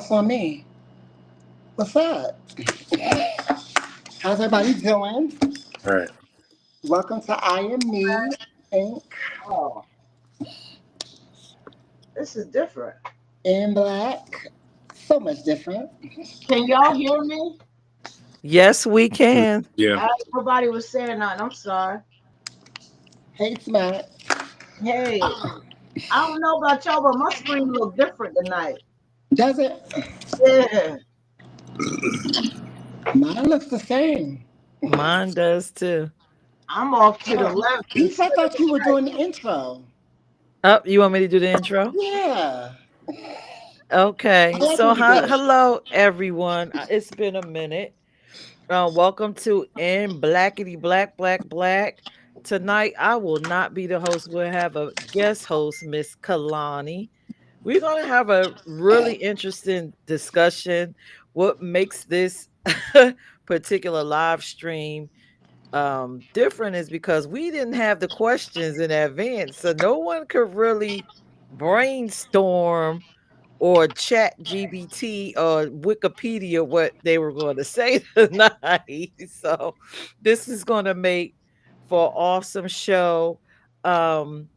it's on me. What's up? How's everybody doing? All right. Welcome to I Am Me Inc. Oh, this is different. in Black. So much different. Can y'all hear me? Yes, we can. Yeah. Nobody was saying nothing. I'm sorry. Hey, Smack. Hey, I don't know about y'all, but my screen look different tonight. Does it? Yeah, Mine looks the same. Mine does too. I'm off to the Oh, left Peach, I instead of thought the you were right. doing the intro. Oh, you want me to do the intro? Yeah. Okay. I'd like So, you to do it. hello, everyone. It's been a minute. Welcome to In Blackity Black Black Black. Tonight, I will not be the host. We'll have a guest host, Miss Kalani. We're going to have a really interesting discussion. What makes this particular live stream different is because we didn't have the questions in advance, so no one could really brainstorm or chat GBT or Wikipedia what they were going to say tonight. So this is going to make for an awesome show. um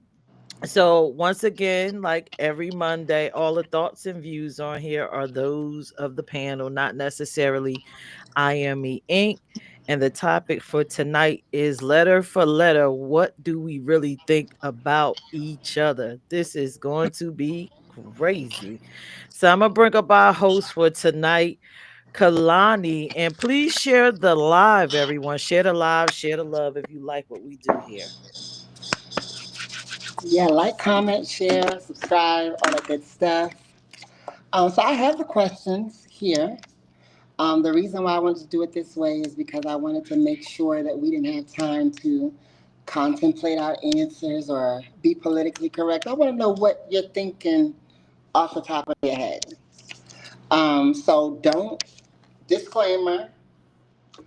so once again, like every Monday, all the thoughts and views on here are those of the panel, not necessarily I Am Me Inc. And the topic for tonight is letter for letter. What do we really think about each other? This is going to be crazy. So I'm gonna bring up our host for tonight, Kalani, and please share the live, everyone. Share the live, share the love if you like what we do here. Yeah, like, comment, share, subscribe, all that good stuff. So I have the questions here. The reason why I wanted to do it this way is because I wanted to make sure that we didn't have time to contemplate our answers or be politically correct. I want to know what you're thinking off the top of your head. So don't, disclaimer,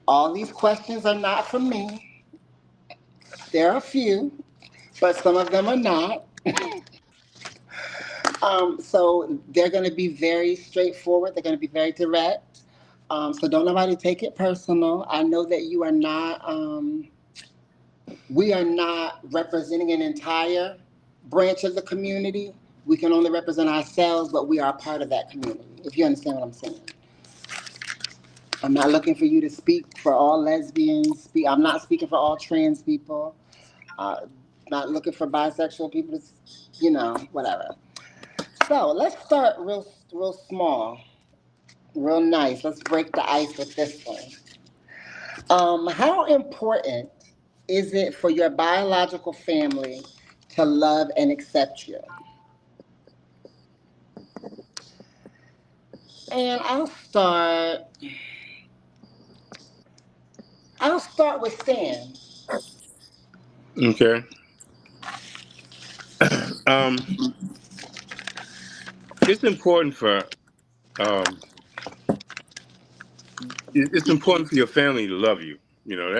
all these questions are not from me. There are a few, but some of them are not. So they're going to be very straightforward. They're going to be very direct. So don't nobody take it personal. I know that you are not. We are not representing an entire branch of the community. We can only represent ourselves, but we are a part of that community. If you understand what I'm saying. I'm not looking for you to speak for all lesbians. I'm not speaking for all trans people. Uh, Not looking for bisexual people. Whatever. So let's start real small, real nice. Let's break the ice with this one. How important is it for your biological family to love and accept you? And I'll start with Stan. Okay. Um, it's important for um, it's important for your family to love you. You know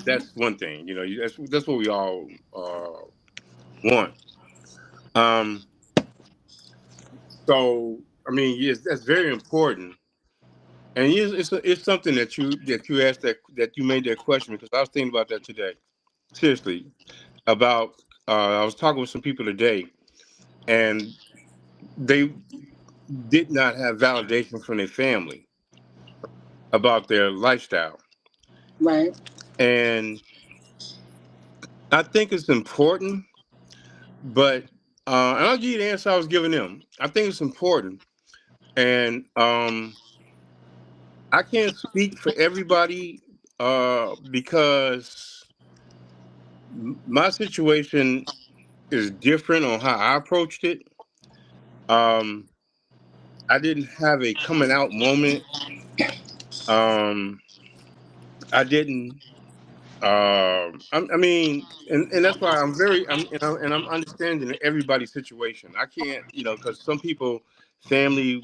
that's one thing. You know that's what we all want. Um, so I mean, yes, that's very important. And it's something that you asked that you made that question because I was thinking about that today. Seriously, about I was talking with some people today, and they did not have validation from their family about their lifestyle. Right. And I think it's important, but and I'll give you the answer I was giving them. I think it's important, and I can't speak for everybody because my situation is different on how I approached it. Um, I didn't have a coming out moment. Um, I didn't. I mean, and that's why I'm understanding everybody's situation. I can't, because some people, family,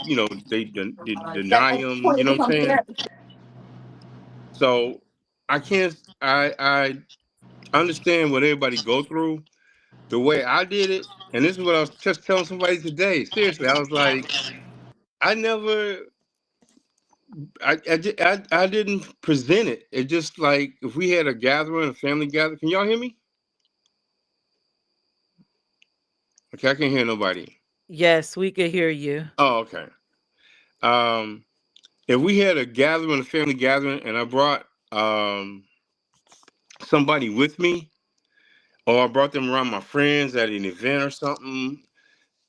they deny them. You know what I'm saying? So I can't. I understand what everybody go through. The way I did it, and this is what I was just telling somebody today. Seriously, I was like, I never, I didn't present it. It just like if we had a gathering, a family gathering. Can y'all hear me? Okay, I can't hear nobody. Yes, we can hear you. Oh, okay. Um, if we had a gathering, a family gathering, and I brought somebody with me, or I brought them around my friends at an event or something,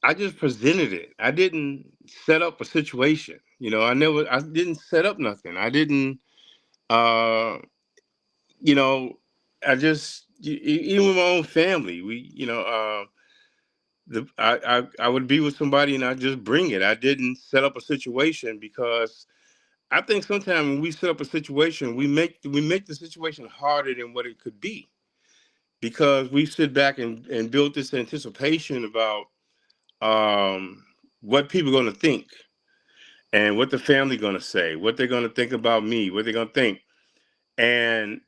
I just presented it. I didn't set up a situation. I didn't set up nothing. I didn't, uh, you know, even with my own family, I would be with somebody and I just bring it. I didn't set up a situation because I think sometimes when we set up a situation, we make the situation harder than what it could be because we sit back and build this anticipation about what people are going to think and what the family going to say, what they're going to think about me, what they're going to think. And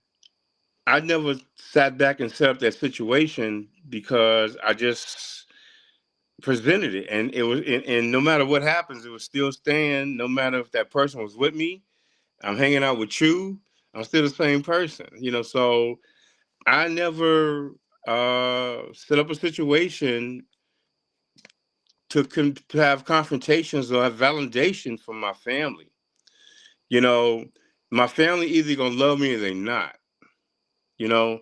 I never sat back and set up that situation because I just presented it, and and no matter what happens, it was still stand. No matter if that person was with me, I'm hanging out with you, I'm still the same person. So I never set up a situation to have confrontations or have validation from my family. You know, my family either gonna love me or they not. You know,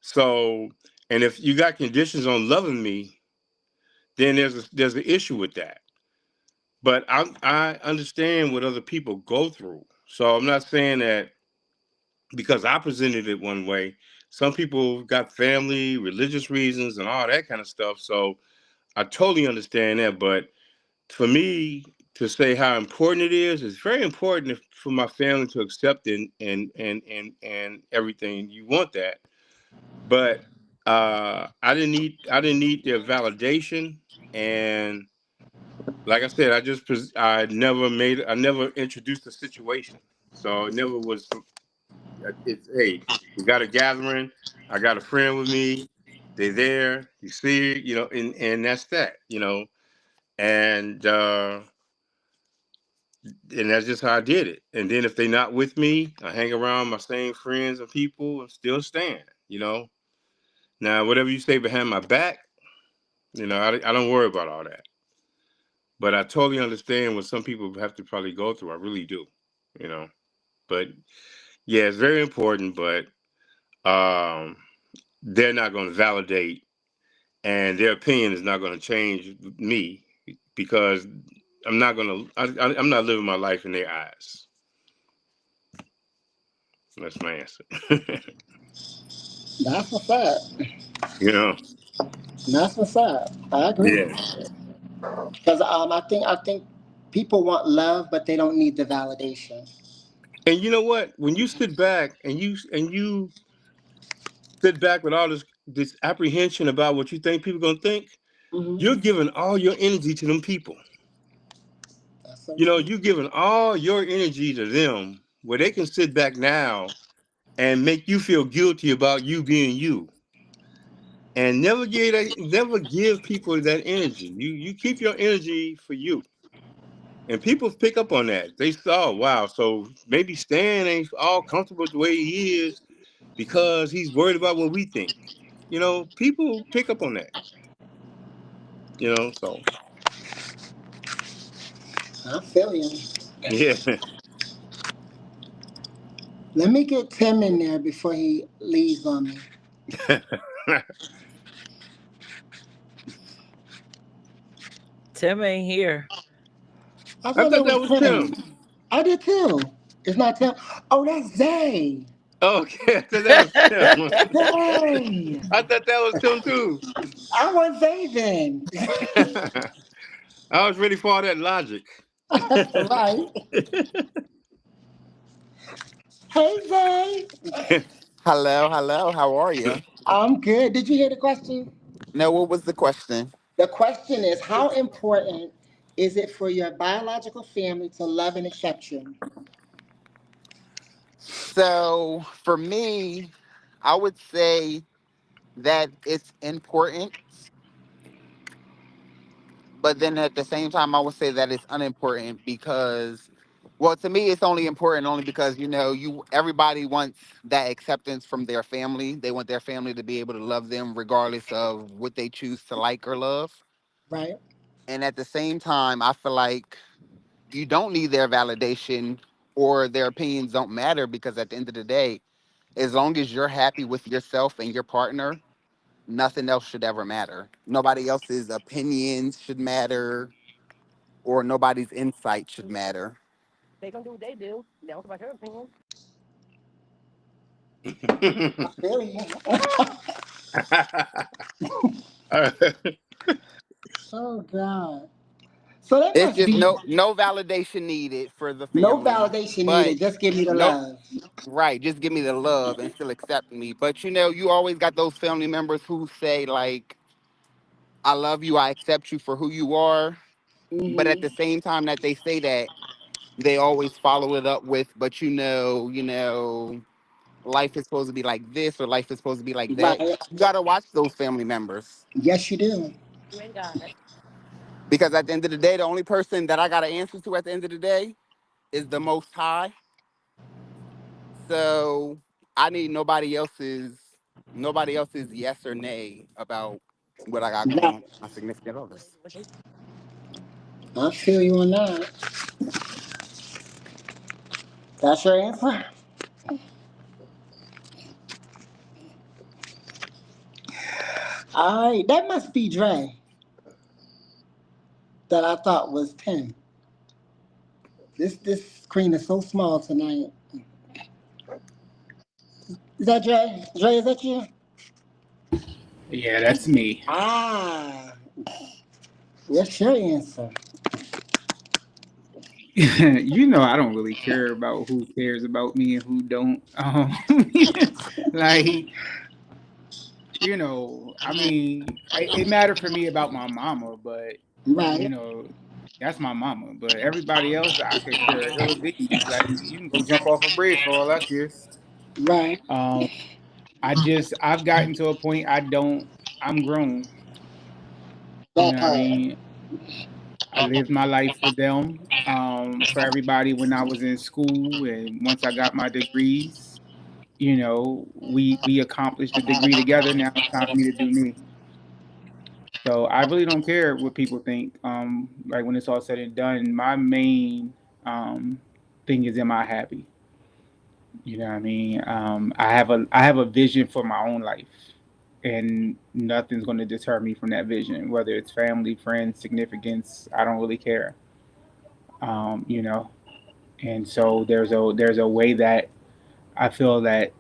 so and if you got conditions on loving me, then there's an issue with that. But I understand what other people go through. So I'm not saying that because I presented it one way. Some people got family, religious reasons, and all that kind of stuff. So I totally understand that. But for me to say how important it is, it's very important for my family to accept and everything. You want that, but I didn't need their validation. And like I said, I never introduced a situation, so it never was. It's hey, we got a gathering. I got a friend with me. They there. You see, and that's that. And and that's just how I did it. And then if they not with me, I hang around my same friends and people and still stand. Now whatever you say behind my back, I don't worry about all that. But I totally understand what some people have to probably go through. I really do. You know. But yeah, it's very important. But um, they're not going to validate, and their opinion is not going to change me because I'm not going to. I'm not living my life in their eyes. That's my answer. That's what's up. you know. That's what's up. I agree. Yeah. Because I think people want love, but they don't need the validation. And you know what? When you sit back and you sit back with all this apprehension about what you think people gonna think, Hmm. you're giving all your energy to them people. That's so true. You're giving all your energy to them where they can sit back now and make you feel guilty about you being you. And never give people that energy. You keep your energy for you. And people pick up on that. They saw, wow, so maybe Stan ain't all comfortable the way he is because he's worried about what we think. People pick up on that. So I feel you. yeah. Let me get Tim in there before he leaves on me. Tim ain't here. I I thought it thought was that was Tim. Tim. I did too. It's not Tim. Oh, that's Zay. Okay, I thought that was Tim. Zay. I thought that was Tim too. I want Zay then. I was ready for all that logic. Right. Hey, Zay. Hello, hello. How are you? I'm good. Did you hear the question? No, what was the question? The question is, how important is it for your biological family to love and accept you? So, for me, I would say that it's important But then at the same time, I would say that it's unimportant because, well, to me, it's only important only because everybody wants that acceptance from their family. They want their family to be able to love them regardless of what they choose to like or love. Right. And at the same time, I feel like you don't need their validation or their opinions don't matter because at the end of the day, as long as you're happy with yourself and your partner, nothing else should ever matter. Nobody else's opinions should matter or nobody's insight should matter. I feel you. Oh God. So that It's must just be no validation needed for the no family, validation but needed. Just give me the no love. right, just give me the love and still accept me. But you always got those family members who say like, I love you, I accept you for who you are. But at Hmm. the same time that they say that, they always follow it up with, but life is supposed to be like this or life is supposed to be like that. Right. You gotta watch those family members. Yes, you do. Because at the end of the day, the only person that I gotta answer to at the end of the day is the most high. So I need nobody else's yes or nay about what I got going Right. on with my significant others. I feel you on that. That's your answer. All right. That must be Dre. That I thought was 10. This screen is so small tonight. Is that Dre? Dre, is that you? Yeah, that's me. Ah, what's your answer? I don't really care about who cares about me and who don't. Like, I mean, it mattered for me about my mama, but you Right, know, that's my mama. But everybody else, I could care a hill of beans. Like, you can go jump off a bridge for all I care. right. Um, I've gotten to a point I'm grown. You That know what I part. mean? I lived my life for them, for everybody when I was in school, and once I got my degrees, we accomplished the degree together. Now it's time for me to do me. So I really don't care what people think. Like when it's all said and done, my main thing is, am I happy? You know what I mean? I have a vision for my own life, and nothing's going to deter me from that vision. Whether it's family, friends, significance, I don't really care. Um, you know, and so there's a way that I feel that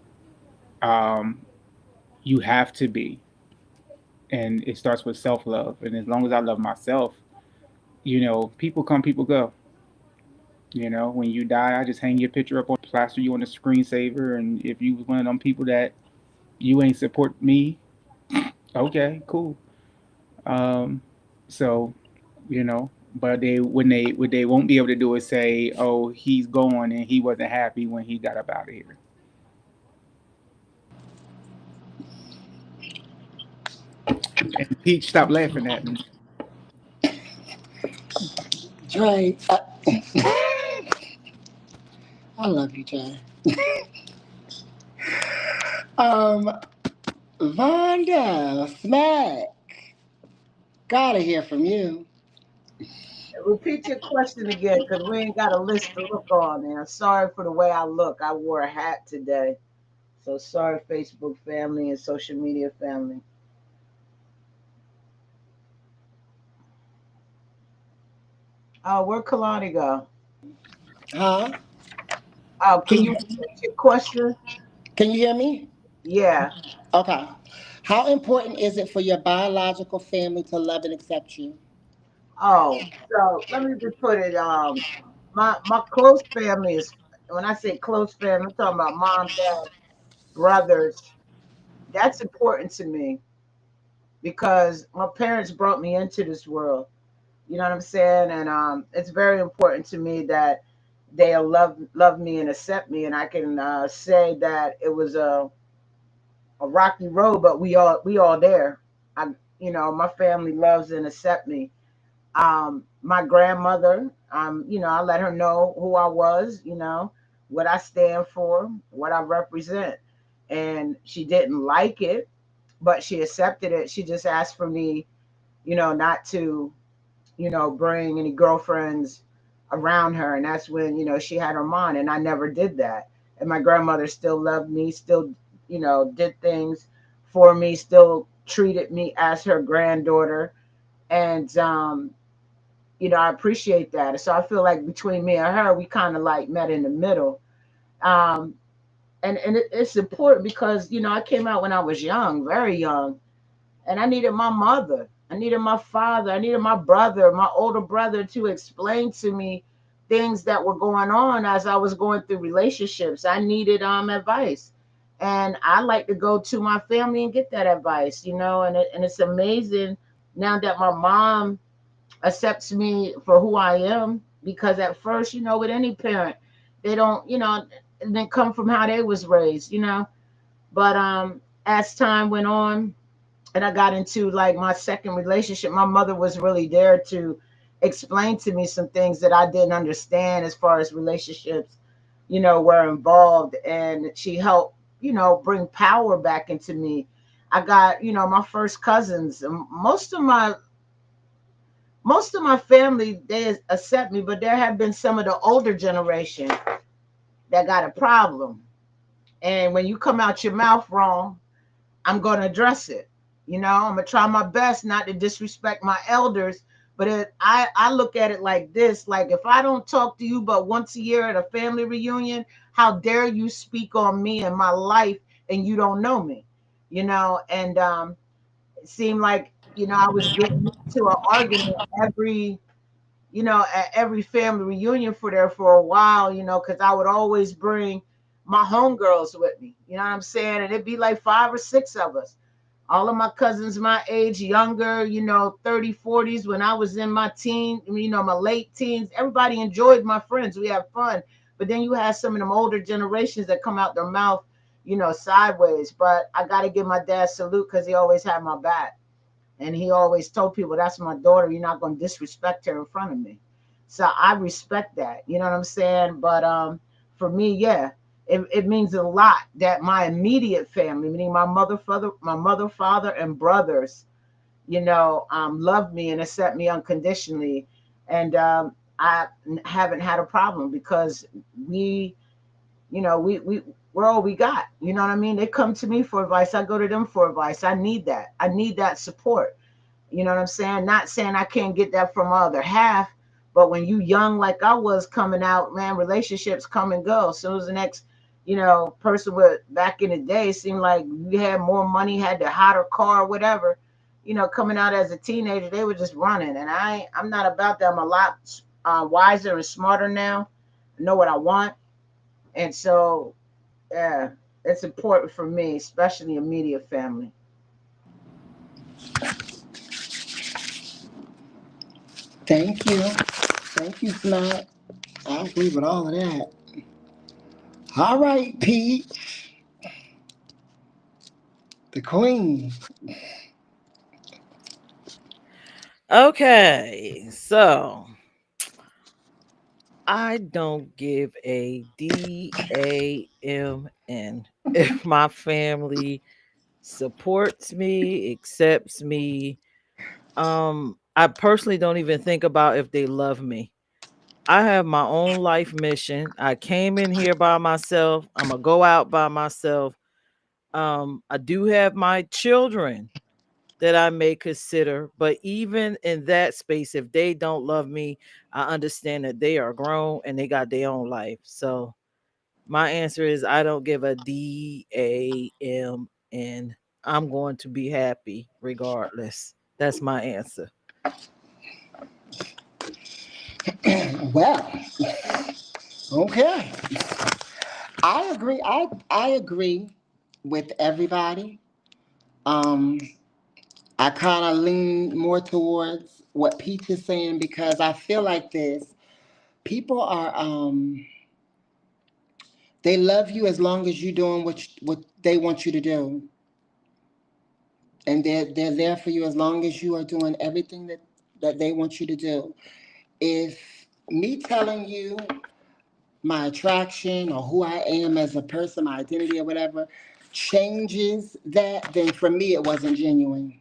um, you have to be, and it starts with self love. And as long as I love myself, people come, people go. When you die, I just hang your picture up on plaster you on the screensaver. And if you was one of them people that you ain't support me, okay, cool. Um, so, but they won't be able to do is say, oh, he's gone and he wasn't happy when he got up out of here. And Peach, stop laughing at me. Dre, I love you, Dre. Um, Vonda, Smack, gotta hear from you. Repeat your question again, because we ain't got a list to look on. And I'm sorry for the way I look. I wore a hat today. So sorry, Facebook family and social media family. Oh, where'd Kalani go? Huh? Oh, can Can you you, repeat your question? can you hear me? Yeah. Okay. How important is it for your biological family to love and accept you? Oh, so let me just put it. My close family is, when I say close family, I'm talking about mom, dad, brothers. That's important to me because my parents brought me into this world. You know what I'm saying? And it's very important to me that they'll love me and accept me. And I can say that it was a rocky road, but we all there. I, my family loves and accept me. My grandmother, I let her know who I was, what I stand for, what I represent. And she didn't like it, but she accepted it. She just asked for me, not to, bring any girlfriends around her. And that's when, she had her mind, and I never did that. And my grandmother still loved me, still, did things for me, still treated me as her granddaughter. And, I appreciate that. So I feel like between me and her, we kind of like met in the middle. Um, it's important because, I came out when I was young, very young, and I needed my mother. I needed my father. I needed my brother, my older brother, to explain to me things that were going on as I was going through relationships. I needed advice. And I like to go to my family and get that advice, and it's amazing now that my mom accepts me for who I am, because at first, with any parent, they don't, it didn't come from how they was raised, But as time went on and I got into like my second relationship, my mother was really there to explain to me some things that I didn't understand as far as relationships, were involved, and she helped, bring power back into me. I got, my first cousins. Most of my family, they accept me, but there have been some of the older generation that got a problem. And when you come out your mouth wrong, I'm going to address it. I'm going to try my best not to disrespect my elders. But I look at it like this: like, if I don't talk to you but once a year at a family reunion, how dare you speak on me and my life, and you don't know me? And it seemed like, I was getting into an argument every at every family reunion for a while, because I would always bring my homegirls with me. You know what I'm saying? And it'd be like 5 or 6 of us. All of my cousins my age, younger, 30, 40s. When I was in my my late teens, everybody enjoyed my friends. We had fun. But then you have some of them older generations that come out their mouth, sideways. But I got to give my dad salute, because he always had my back. And he always told people, that's my daughter. You're not going to disrespect her in front of me. So I respect that. You know what I'm saying? But for me, yeah, it means a lot that my immediate family, meaning my mother, father, and brothers, love me and accept me unconditionally. And I haven't had a problem, because we, we're all we got. You know what I mean? They come to me for advice. I go to them for advice. I need that. I need that support. You know what I'm saying? Not saying I can't get that from my other half, but when you young like I was coming out, man, relationships come and go. As soon as the next, person would, back in the day, seemed like you had more money, had the hotter car, whatever. Coming out as a teenager, they were just running, and I'm not about that. I'm a lot wiser and smarter now. I know what I want, and so yeah, it's important for me, especially immediate family. Thank you. Thank you, Flat. I agree with all of that. All right, Pete, the queen. Okay, so I don't give a DAMN if my family supports me, accepts me. I personally don't even think about if they love me. I have my own life mission. I came in here by myself. I'm gonna go out by myself. I do have my children that I may consider, but even in that space, if they don't love me, I understand that they are grown and they got their own life. So my answer is I don't give a DAMN. I'm going to be happy regardless. That's my answer. Well, okay. I agree. I agree with everybody. Um, I kind of lean more towards what Peach is saying, because I feel like this. People are they love you as long as you're doing what they want you to do, and they're there for you as long as you are doing everything that that they want you to do. If me telling you my attraction or who I am as a person, my identity or whatever, changes that, then for me it wasn't genuine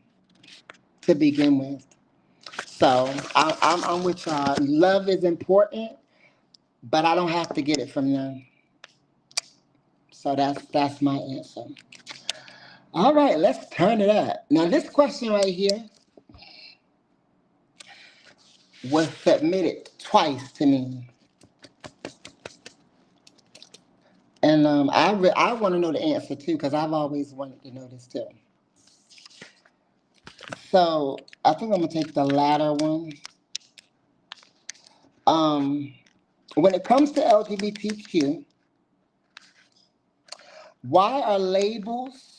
to begin with. So I'm with y'all. Love is important, but I don't have to get it from them. So that's my answer. All right, let's turn it up. Now this question right here was submitted twice to me, and I want to know the answer too because I've always wanted to know this too. So I think I'm gonna take the latter one. Um, when it comes to LGBTQ, why are labels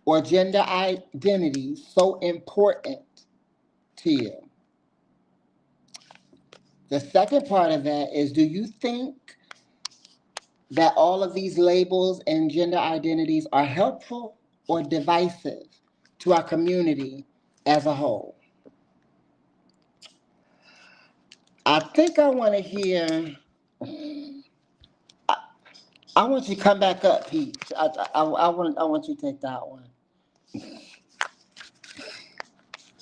or gender identities so important to you? The second part of that is, do you think that all of these labels and gender identities are helpful or divisive to our community as a whole? I think I want to hear. I want you to come back up, Pete. I want you to take that one.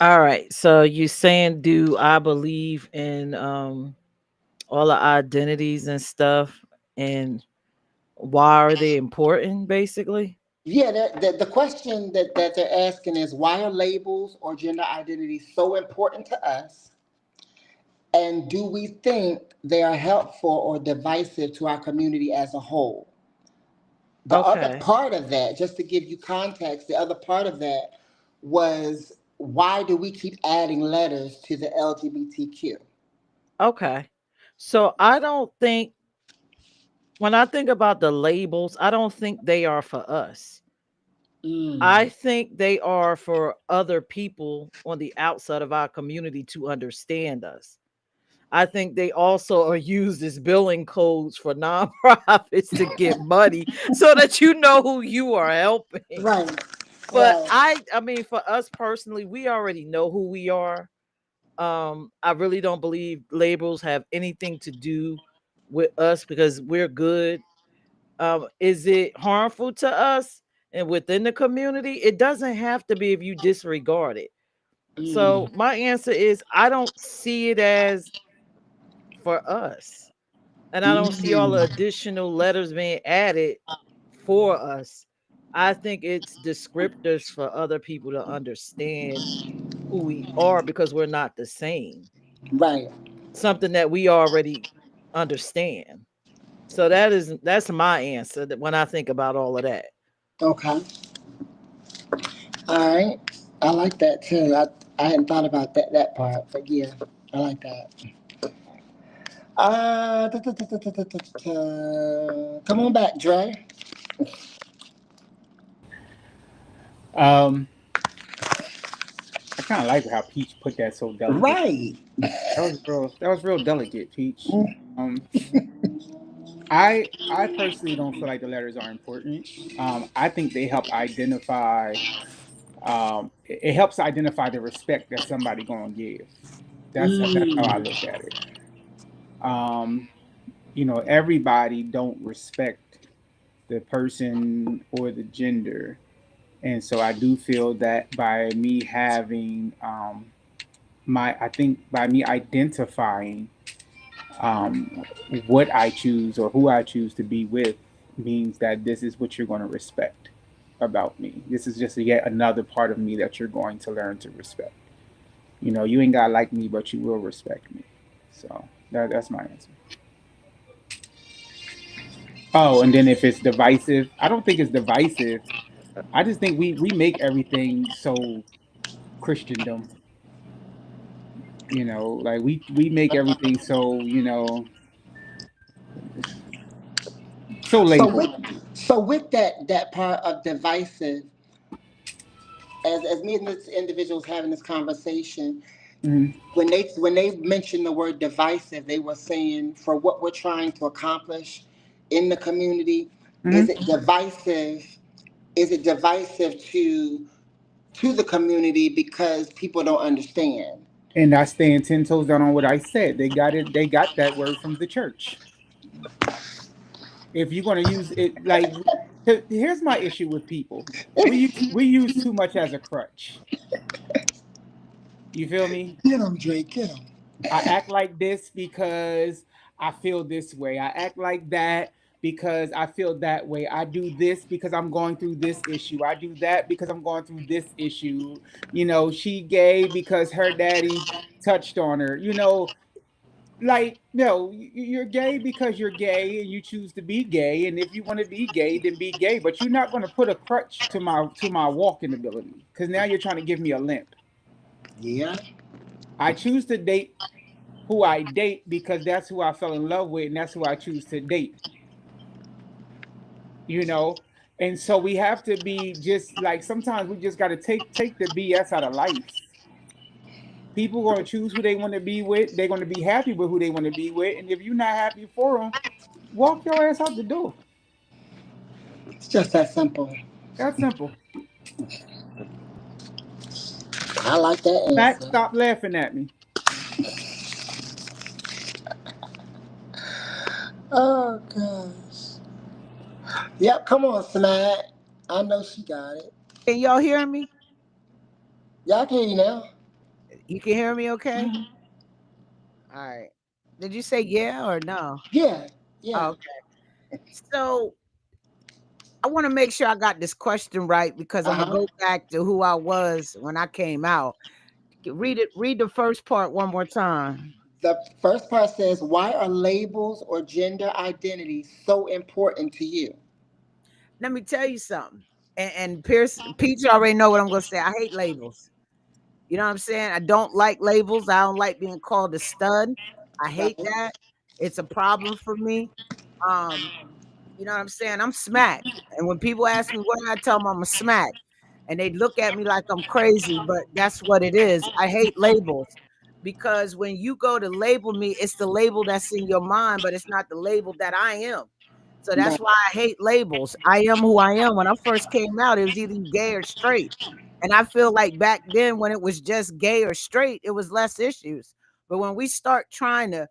All right. So you saying, do I believe in all the identities and stuff, and why are they important, basically? Yeah, the question that they're asking is, why are labels or gender identities so important to us? And do we think they are helpful or divisive to our community as a whole? The other Okay. part of that, just to give you context, the other part of that was, why do we keep adding letters to the LGBTQ? Okay. So I don't think, when I think about the labels, I don't think they are for us. I Mm, think they are for other people on the outside of our community to understand us. I think they also are used as billing codes for nonprofits to get money so that you know who you are helping. right, But right. I mean, for us personally, we already know who we are. I really don't believe labels have anything to do with us because we're good. Is it harmful to us and within the community? It doesn't have to be if you disregard it. Mm, So my answer is, I don't see it as for us. And I don't see all the mm, additional letters being added for us. I think it's descriptors for other people to understand who we are because we're not the same. right. Something that we already understand. So that's my answer that when I think about all of that. Okay. All right. I like that too. I hadn't thought about that part, but yeah, I like that. Come on back, Dre. Um, I kind of like how Peach put that so delicate. Right. That was real delicate, Peach. Um, I personally don't feel like the letters are important. I think they help identify. It helps identify the respect that somebody gonna give. That's how I Mm, look at it. Um, everybody don't respect the person or the gender, and so I do feel that by me having I think by me identifying um, what I choose or who I choose to be with means that this is what you're going to respect about me. This is just yet another part of me that you're going to learn to respect. You ain't gotta like me, but you will respect me. So that's my answer. Oh, and then if it's divisive, I don't think it's divisive. I just think we make everything so Christendom. Like we make everything so so so labeled. with so with that part of divisive, as me and this individuals having this conversation, Mm-hmm. when they mentioned the word divisive, they were saying, for what we're trying to accomplish in the community, is Mm-hmm. it divisive? Is it divisive to the community because people don't understand? And I stand 10 toes down on what I said. They got it. They got that word from the church. If you're going to use it, like, here's my issue with people. We use too much as a crutch. You feel me? Get him, Drake, get him. I act like this because I feel this way. I act like that because I feel that way. I do this because I'm going through this issue. I do that because I'm going through this issue. She gay because her daddy touched on her. Like, no, you're gay because you're gay and you choose to be gay. And if you want to be gay, then be gay. But you're not going to put a crutch to my walking ability, because now you're trying to give me a limp. Yeah. I choose to date who I date because that's who I fell in love with, and that's who I choose to date. And so we have to be, just like, sometimes we just got to take the BS out of life. People are going to choose who they want to be with. They're going to be happy with who they want to be with, and if you're not happy for them, walk your ass out the door. It's just that simple. That's simple. I like that Matt, answer. stop laughing at me. Oh gosh. Yep, come on, Snide. I know she got it. Can y'all hear me? Y'all can hear you now. You can hear me okay? All right. Did you say yeah or no? Yeah, yeah. Okay. So I want to make sure I got this question right, because I'm gonna go back to who I was when I came out. Read the first part one more time. The first part says, why are labels or gender identity so important to you? Let me tell you something. And Peach already know what I'm gonna say. I hate labels. You know what I'm saying? I don't like labels. I don't like being called a stud. I hate that. It's a problem for me. You know what I'm saying? I'm smack. And when people ask me what, I tell them I'm a smack. And they look at me like I'm crazy, but that's what it is. I hate labels, because when you go to label me, it's the label that's in your mind, but it's not the label that I am. So that's why I hate labels. I am who I am. When I first came out, it was either gay or straight. And I feel like back then, when it was just gay or straight, it was less issues. But when we start trying to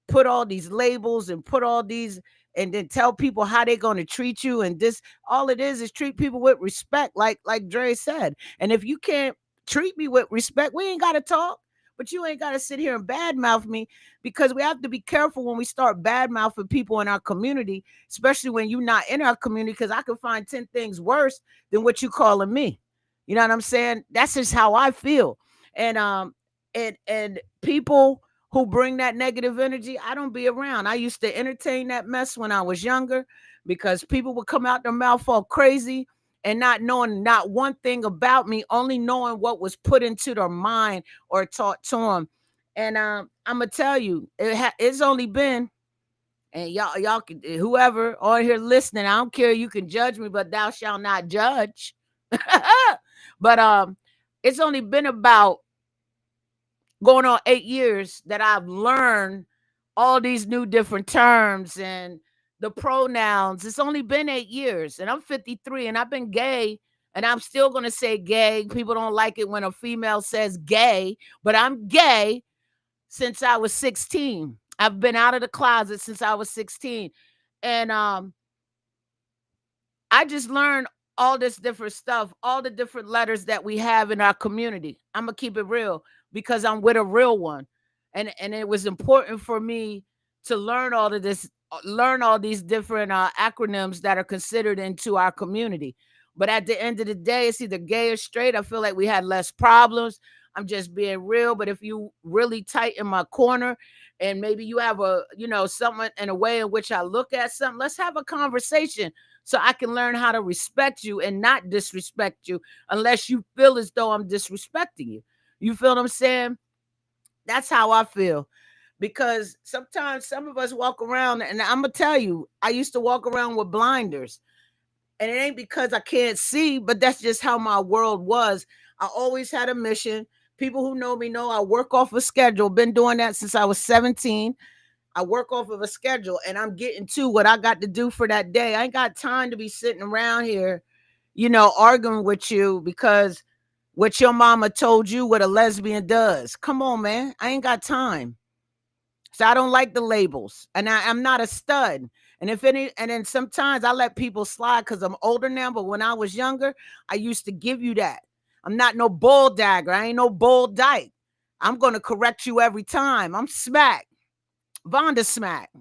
put all these labels and put all these, and then tell people how they're going to treat you, and this, all it is treat people with respect, like Dre said. And if you can't treat me with respect, we ain't got to talk. But you ain't got to sit here and badmouth me, because we have to be careful when we start badmouthing people in our community, especially when you're not in our community, because I can find 10 things worse than what you calling me. You know what I'm saying? That's just how I feel. And people who bring that negative energy, I don't be around. I used to entertain that mess when I was younger, because people would come out their mouth all crazy and not knowing not one thing about me, only knowing what was put into their mind or taught to them. And I'm gonna tell you, it's only been, and y'all can, whoever on here listening, I don't care, you can judge me, but thou shalt not judge. But it's only been about going on 8 years that I've learned all these new different terms and the pronouns. It's only been 8 years, and I'm 53, and I've been gay, and I'm still going to say gay. People don't like it when a female says gay, but I'm gay since I was 16. I've been out of the closet since I was 16. And I just learned all this different stuff, all the different letters that we have in our community. I'm gonna keep it real, because I'm with a real one. And it was important for me to learn all of this, learn all these different acronyms that are considered into our community. But at the end of the day, it's either gay or straight. I feel like we had less problems. I'm just being real. But if you really tight in my corner, and maybe you have a, something in a way in which I look at something, let's have a conversation, so I can learn how to respect you and not disrespect you unless you feel as though I'm disrespecting you. You feel what I'm saying? That's how I feel. Because sometimes some of us walk around, and I'm going to tell you, I used to walk around with blinders. And it ain't because I can't see, but that's just how my world was. I always had a mission. People who know me know I work off a schedule. Been doing that since I was 17. I work off of a schedule, and I'm getting to what I got to do for that day. I ain't got time to be sitting around here, arguing with you, because what your mama told you what a lesbian does. Come on, man. I ain't got time. So I don't like the labels. And I'm not a stud. And then sometimes I let people slide because I'm older now. But when I was younger, I used to give you that. I'm not no bull dagger. I ain't no bull dyke. I'm gonna correct you every time. I'm smack. Vonda smack.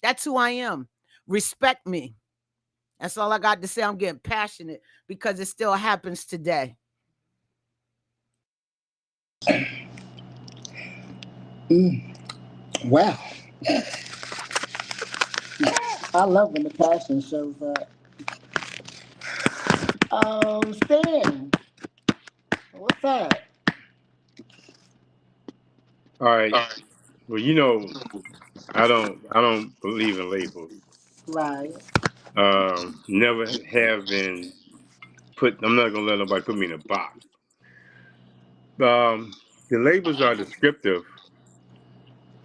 That's who I am. Respect me. That's all I got to say. I'm getting passionate because it still happens today. Well, I love when the passion shows up. Stan, what's up? All right. Well, you know, I don't believe in labels. Right. Never have been put. I'm not gonna let nobody put me in a box. The labels are descriptive.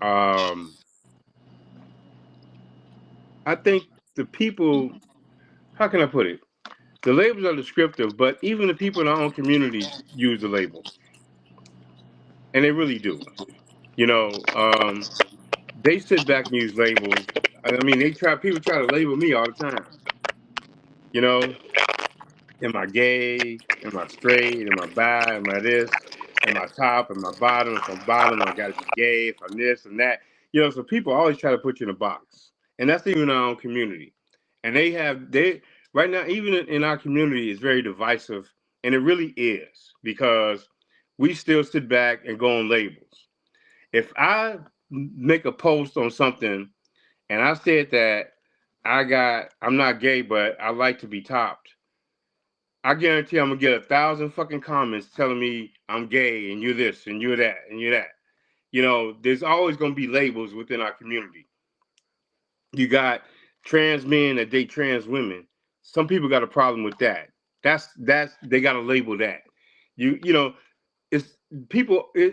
Um, I think the people. How can I put it? The labels are descriptive, but even the people in our own communities use the labels, and they really do. You know, they sit back and use labels. I mean, people try to label me all the time. You know, am I gay? Am I straight? Am I bi? Am I this? Am I top? Am I bottom? If I'm bottom, I gotta be gay. If I'm this and that. You know, so people always try to put you in a box. And that's even our own community. And they right now, even in our community, is very divisive. And it really is because we still sit back and go on labels. If I make a post on something and I said that I'm not gay, but I like to be topped, I guarantee I'm gonna get 1,000 fucking comments telling me I'm gay and you're this and you're that and you're that. You know, there's always gonna be labels within our community. You got trans men that date trans women. Some people got a problem with that. That's they gotta label that. You know, it's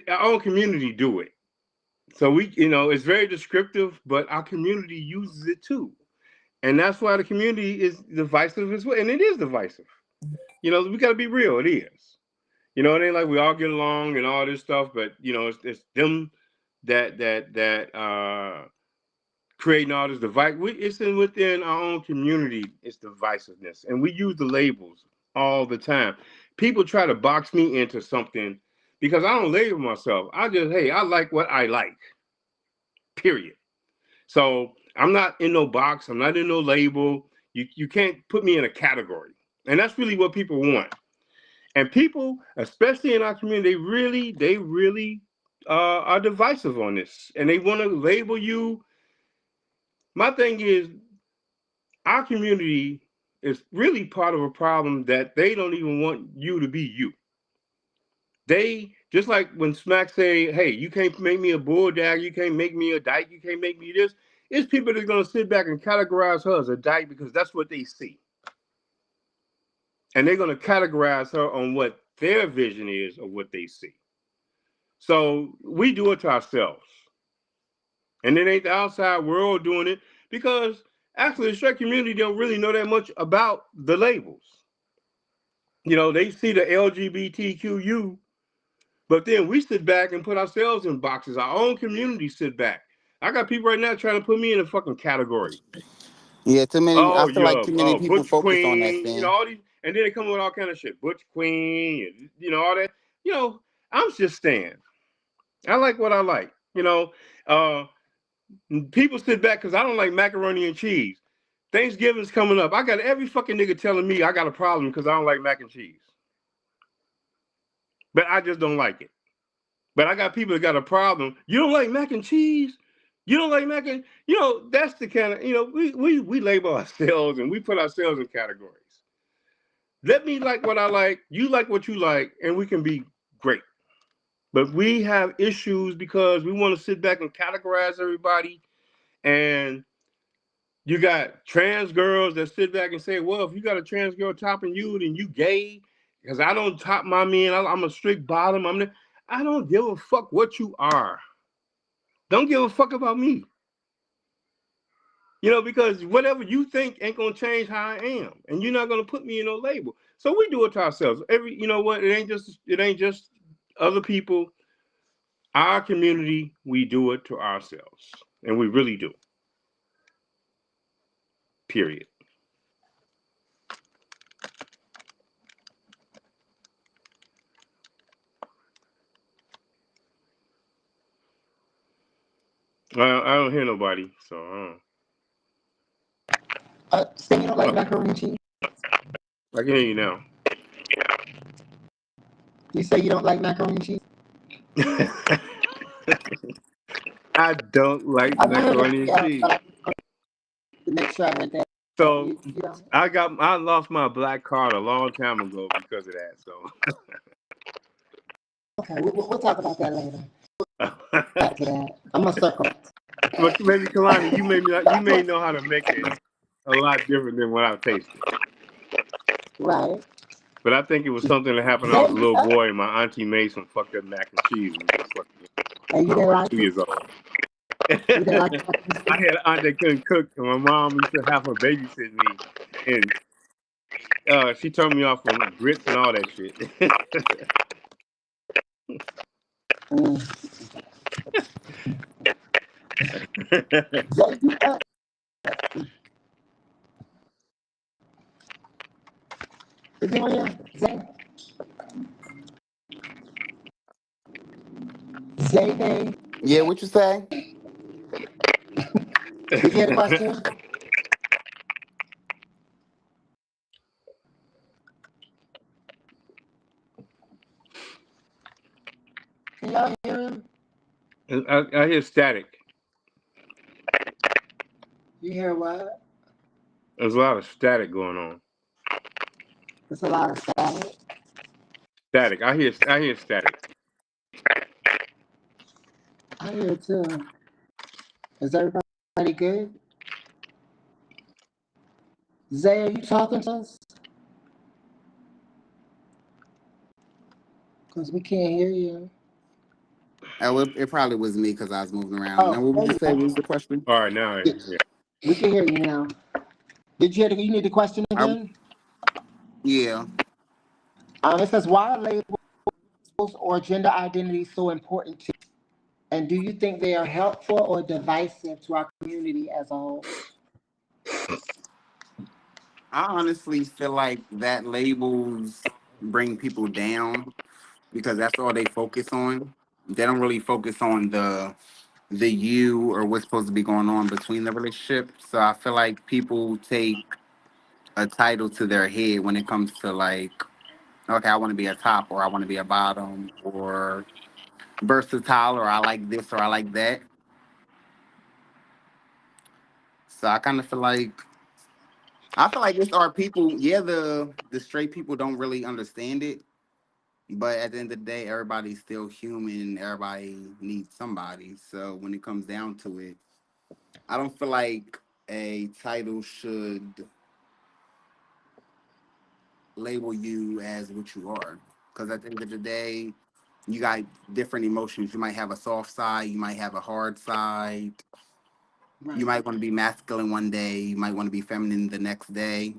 our own community do it. So it's very descriptive, but our community uses it too. And that's why the community is divisive as well. And it is divisive. We gotta be real, it is. It ain't like we all get along and all this stuff, but it's them that creating all this divide. It's within our own community. It's divisiveness, and we use the labels all the time. People try to box me into something because I don't label myself. I like what I like. Period. So I'm not in no box. I'm not in no label. You can't put me in a category, and that's really what people want. And people, especially in our community, they really are divisive on this, and they want to label you. My thing is, our community is really part of a problem that they don't even want you to be you. They just like when Smack say, "Hey, you can't make me a bulldog, you can't make me a dyke, you can't make me this." It's people that's gonna sit back and categorize her as a dyke because that's what they see, and they're gonna categorize her on what their vision is of what they see. So we do it to ourselves. And it ain't the outside world doing it because actually the straight community don't really know that much about the labels. They see the LGBTQ, but then we sit back and put ourselves in boxes. Our own community sit back. I got people right now trying to put me in a fucking category. Yeah, too many. I Oh, feel like yeah, too many people Butch focus on that, Queen, Stan. all these, and then they come with all kind of shit. Butch Queen, and all that. I'm just Stan. I like what I like. Uh, People sit back because I don't like macaroni and cheese. Thanksgiving's coming up. I got every fucking nigga telling me I got a problem because I don't like mac and cheese. But I just don't like it. But I got people that got a problem. You don't like mac and cheese? You don't like mac and that's the kind of we label ourselves and we put ourselves in categories. Let me like what I like, you like what you like, and we can be great. But we have issues because we want to sit back and categorize everybody. And you got trans girls that sit back and say, well, if you got a trans girl topping you, then you gay. Because I don't top my men. I'm a strict bottom. I don't give a fuck what you are. Don't give a fuck about me. Because whatever you think ain't going to change how I am. And you're not going to put me in no label. So we do it to ourselves. You know what? It ain't just other people. Our community, we do it to ourselves, and we really do. Period. I don't hear nobody, so So you don't like macaroni and cheese? I can hear you now. You say you don't like macaroni and cheese? I don't like I wanted macaroni and cheese. to make sure I went there. So I lost my black card a long time ago because of that. So okay, we'll talk about that later. Back to that. I'm gonna circle. but maybe Kalani, you may know how to make it a lot different than what I've tasted. Right. But I think it was something that happened when I was a little boy and my auntie made some fucked up mac and cheese. And you didn't like 2 years old. You didn't like I had an aunt that couldn't cook, and my mom used to have her babysit me, and she turned me off from grits and all that shit. Zay, Yeah, what you say? did you get a question? Can y'all hear him? I hear static. You hear what? There's a lot of static going on. There's a lot of static. Static. I hear static. I hear it too. Is everybody good? Zay, are you talking to us? Because we can't hear you. Oh, it probably was me because I was moving around. Now, what would you say? What was the question? All right, now yeah. We can hear you now. Did you hear you need the question again? Yeah. It says, why are labels or gender identity so important to you? And do you think they are helpful or divisive to our community as a whole? I honestly feel like that labels bring people down because that's all they focus on. They don't really focus on the you or what's supposed to be going on between the relationship. So I feel like people take a title to their head when it comes to like, okay, I want to be a top or I want to be a bottom or versatile or I like this or I like that. So I feel like it's our people. Yeah, the straight people don't really understand it, but at the end of the day, everybody's still human. Everybody needs somebody. So when it comes down to it, I don't feel like a title should label you as what you are. Because at the end of the day, you got different emotions. You might have a soft side. You might have a hard side. Right. You might want to be masculine one day. You might want to be feminine the next day.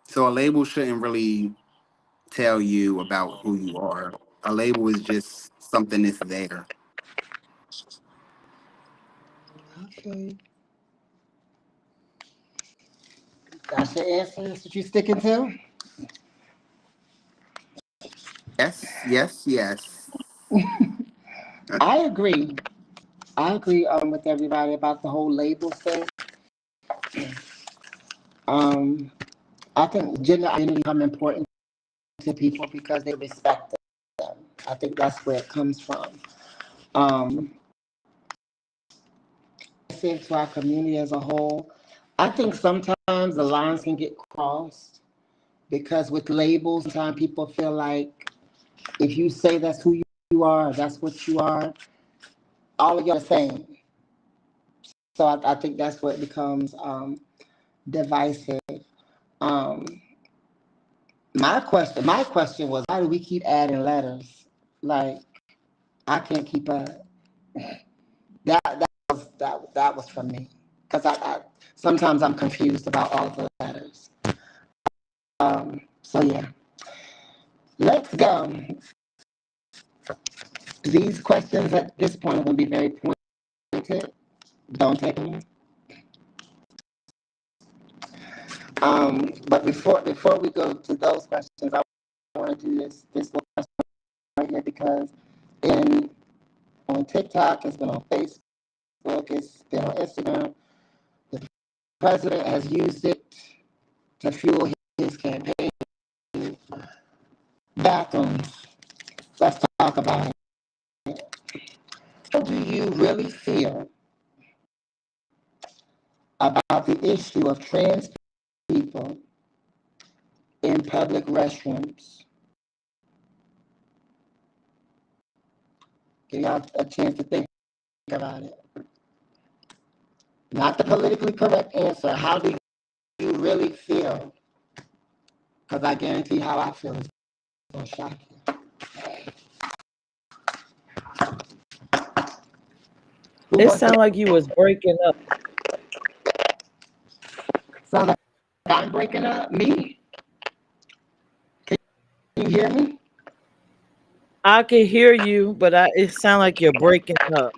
So a label shouldn't really tell you about who you are. A label is just something that's there. Okay. That's your answer. That's what you sticking to? Yes, yes, yes. I agree. I agree with everybody about the whole label thing. I think gender identity become important to people because they respect them. I think that's where it comes from. To our community as a whole, I think sometimes the lines can get crossed because with labels, sometimes people feel like if you say that's who you are, that's what you are, all of you are the same. So I think that's what becomes divisive. Um, my question was, why do we keep adding letters? Like, I can't keep up. That was for me because I sometimes I'm confused about all of the letters. So yeah. Let's go. These questions at this point are going to be very pointed. Don't take them. But before we go to those questions, I want to do this little question right here because on TikTok, it's been on Facebook, it's been on Instagram. The president has used it to fuel his campaign. Bathrooms. Let's talk about it. How do you really feel about the issue of trans people in public restrooms? Give y'all a chance to think about it. Not the politically correct answer. How do you really feel? Because I guarantee how I feel is going to shock you. It sounded like you was breaking up. Sound like I'm breaking up? Me? Can you hear me? I can hear you, but it sounds like you're breaking up.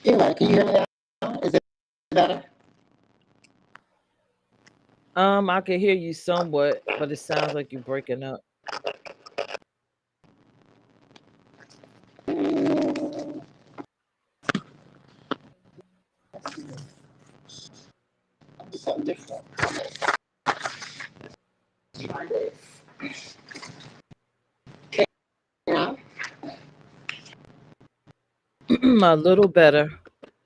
Anyway, can you hear me now? Is it better? I can hear you somewhat, but it sounds like you're breaking up. Something different. Try this. Okay, now? A little better.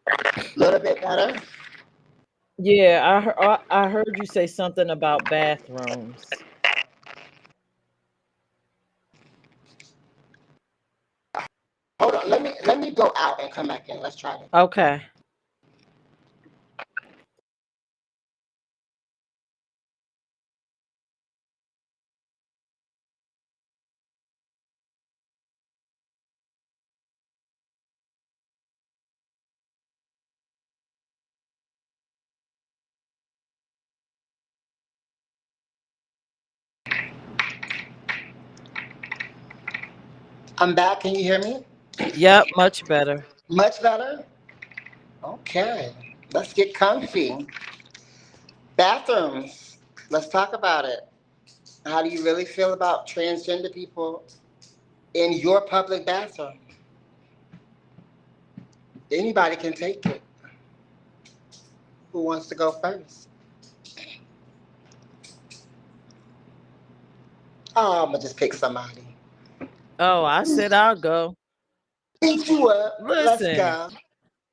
A little bit better? Yeah, I heard you say something about bathrooms. Hold on, let me go out and come back in. Let's try it. Okay. I'm back. Can you hear me? Yep, much better. Much better? Okay. Let's get comfy. Bathrooms. Let's talk about it. How do you really feel about transgender people in your public bathroom? Anybody can take it. Who wants to go first? Oh, I'm gonna just pick somebody. Oh, I said I'll go. Beat you up. Let's Listen, go.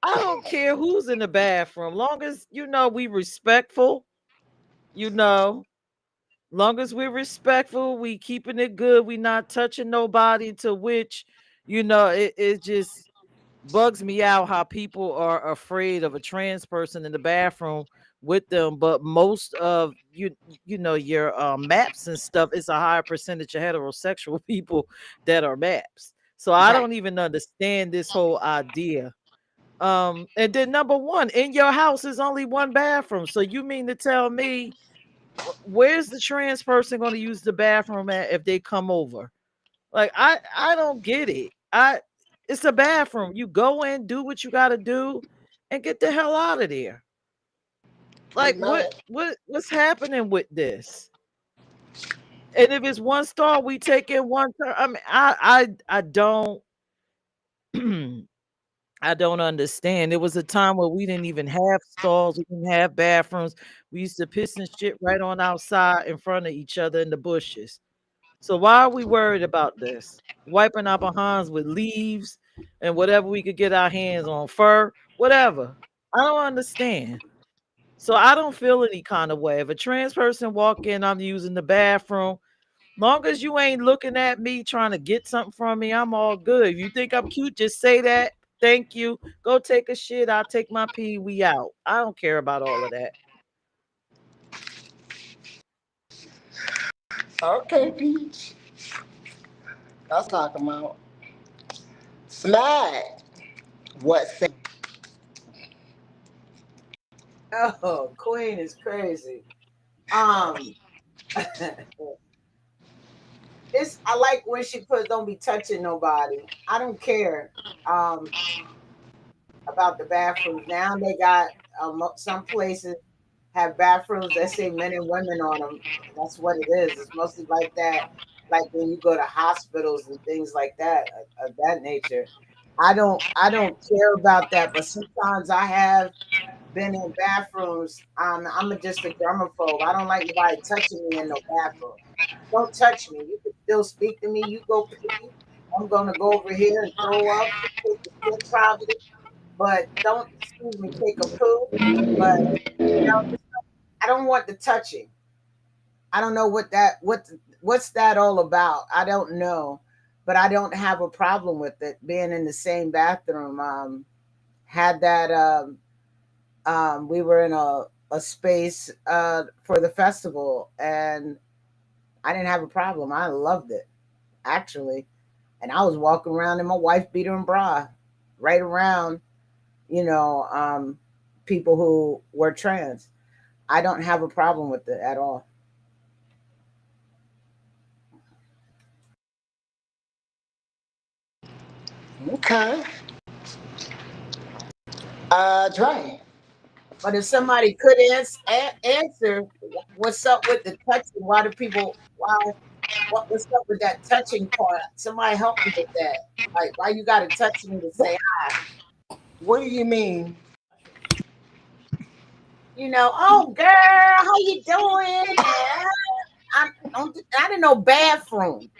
I don't care who's in the bathroom, long as we respectful, long as we're respectful, we keeping it good, we not touching nobody, to which, it just bugs me out how people are afraid of a trans person in the bathroom with them. But most of your maps and stuff, it's a higher percentage of heterosexual people that are maps. So I Right. don't even understand this whole idea. And then number one, in your house is only one bathroom. So you mean to tell me where's the trans person going to use the bathroom at if they come over? Like I don't get it. It's a bathroom. You go in, do what you got to do, and get the hell out of there. Like Pretty much. what's happening with this? And if it's one star, we take in one turn. I mean, I don't I don't understand. There was a time where we didn't even have stalls, we didn't have bathrooms. We used to piss and shit right on outside in front of each other in the bushes. So why are we worried about this? Wiping our behinds with leaves and whatever we could get our hands on, fur, whatever. I don't understand. So I don't feel any kind of way. If a trans person walk in, I'm using the bathroom. Long as you ain't looking at me trying to get something from me, I'm all good. If you think I'm cute, just say that. Thank you. Go take a shit. I'll take my pee. We out. I don't care about all of that. Okay, Peach. Let's talk about Smack. What say? Oh, Queen is crazy. Um, it's I like when she put "Don't be touching nobody." I don't care. Um, about the bathrooms. Now they got some places have bathrooms that say men and women on them. That's what it is. It's mostly like that, like when you go to hospitals and things like that of that nature. I don't care about that, but sometimes I have been in bathrooms. Just a germaphobe. I don't like nobody touching me in no bathroom. Don't touch me. You can still speak to me. You go pee. I'm gonna go over here and throw up, take a shit probably, but don't excuse me, take a poo. But I don't want the touching. I don't know what's that all about. I don't know, but I don't have a problem with it being in the same bathroom. Had that we were in a space for the festival, and I didn't have a problem. I loved it actually, and I was walking around in my wife beater and bra, right around, you know, people who were trans. I don't have a problem with it at all. Okay. Dre. But if somebody could answer what's up with the touching, why do people what's up with that touching part? Somebody help me with that. Like why you gotta touch me to say hi? What do you mean? Oh girl, how you doing? I didn't know bathroom.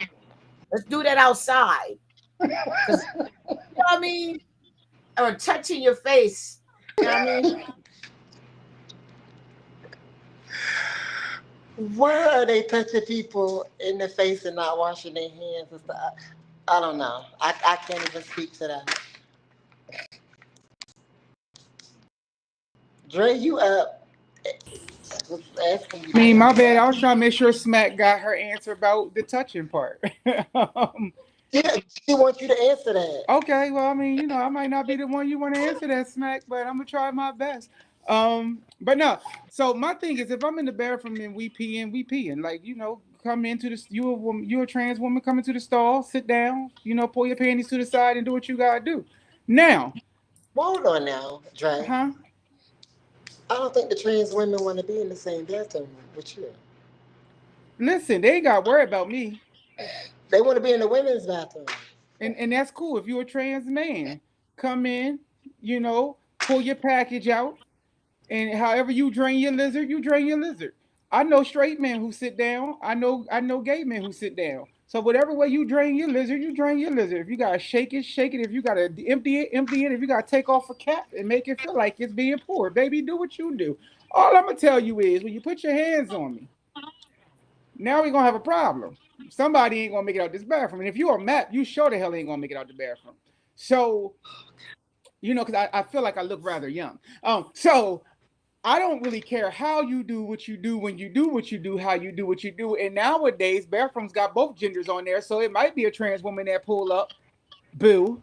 Let's do that outside. Cause you know what I mean? Or touching your face. You know what I mean? Why are they touching people in the face and not washing their hands and stuff? I don't know. I can't even speak to that. Dre, you up? Was asking you I to mean, my answer bad. that. I was trying to make sure Smack got her answer about the touching part. Yeah, she wants you to answer that. Okay, well, I mean, I might not be the one you want to answer that, Smack, but I'm gonna try my best. But no. So my thing is, if I'm in the bathroom and we peeing. Like, come into this. You a woman, you a trans woman, come into the stall, sit down, pull your panties to the side and do what you gotta do. Now, Hold on now, Dre. huh? I don't think the trans women want to be in the same bathroom with you. Listen, they ain't got to worry about me, They want to be in the women's bathroom. and that's cool. If you're a trans man, come in, pull your package out. And however you drain your lizard, you drain your lizard. I know straight men who sit down. I know gay men who sit down. So whatever way you drain your lizard, you drain your lizard. If you gotta shake it, shake it. If you gotta empty it, empty it. If you gotta take off a cap and make it feel like it's being poured, baby, do what you do. All I'm gonna tell you is when you put your hands on me, now we're gonna have a problem. Somebody ain't gonna make it out this bathroom. And if you're a map, you sure the hell ain't gonna make it out the bathroom. So, because I feel like I look rather young. So I don't really care how you do what you do, when you do what you do, how you do what you do. And nowadays, bathrooms got both genders on there, so it might be a trans woman that pull up, boo,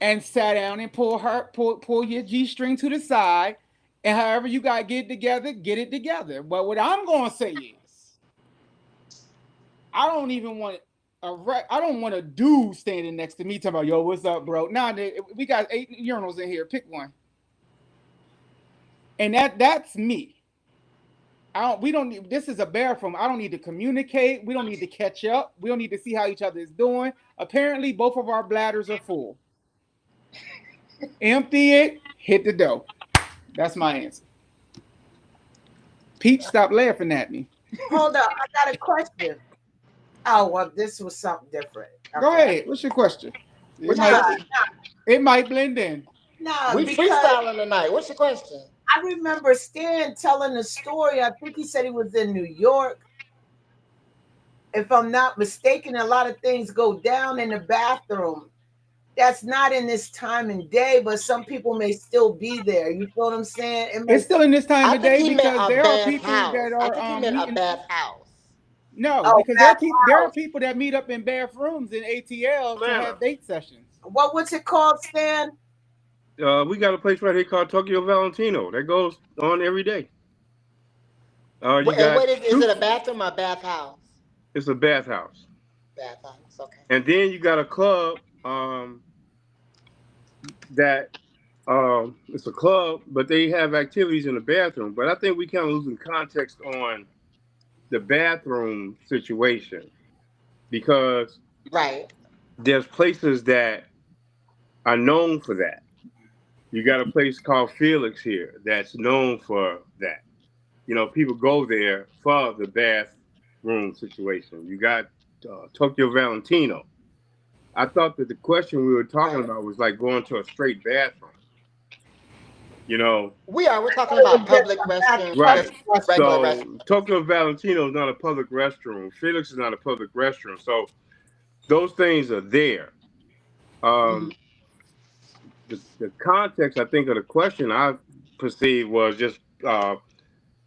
and sat down and pull your G string to the side, and however you got to get it together. But what I'm gonna say is, I don't even want I don't want a dude standing next to me talking about, yo, what's up, bro? Nah, we got 8 urinals in here. Pick one. And that's me. We don't need, this is a bathroom. I don't need to communicate. We don't need to catch up. We don't need to see how each other is doing. Apparently, both of our bladders are full. Empty it, hit the dough. That's my answer. Peach, stop laughing at me. Hold up, I got a question. Oh well, this was something different. Go Okay. ahead. What's your question? It What's your might Nah, question? it might blend in. nah, We because freestyling tonight. What's your question? I remember Stan telling a story. I think he said he was in New York. If I'm not mistaken, a lot of things go down in the bathroom. That's not in this time and day, but some people may still be there. You feel what I'm saying? It may. It's still in this time I of think day he meant because a there are bath people that house. I are think he meant a meeting. bath house. No, Oh, because bath there are house. people that meet up in bathrooms in ATL to Ma'am. have date sessions. What's it called, Stan? We got a place right here called Tokyo Valentino that goes on every day. You And got what is it a bathroom or bathhouse? it's a bathhouse, Bathhouse, okay. and then you got a club that it's a club, but they have activities in the bathroom. But I think we kind of losing context on the bathroom situation because Right. there's places that are known for that. You got a place called Felix here that's known for that. People go there for the bathroom situation. You got Tokyo Valentino. I thought that the question we were talking Right. about was like going to a straight bathroom. You know, We're talking It was about just public a back restrooms, right. just regular restroom. So restrooms. Tokyo Valentino is not a public restroom. Felix is not a public restroom. So those things are there. Mhm. Um, the context, I think, of the question I perceived was just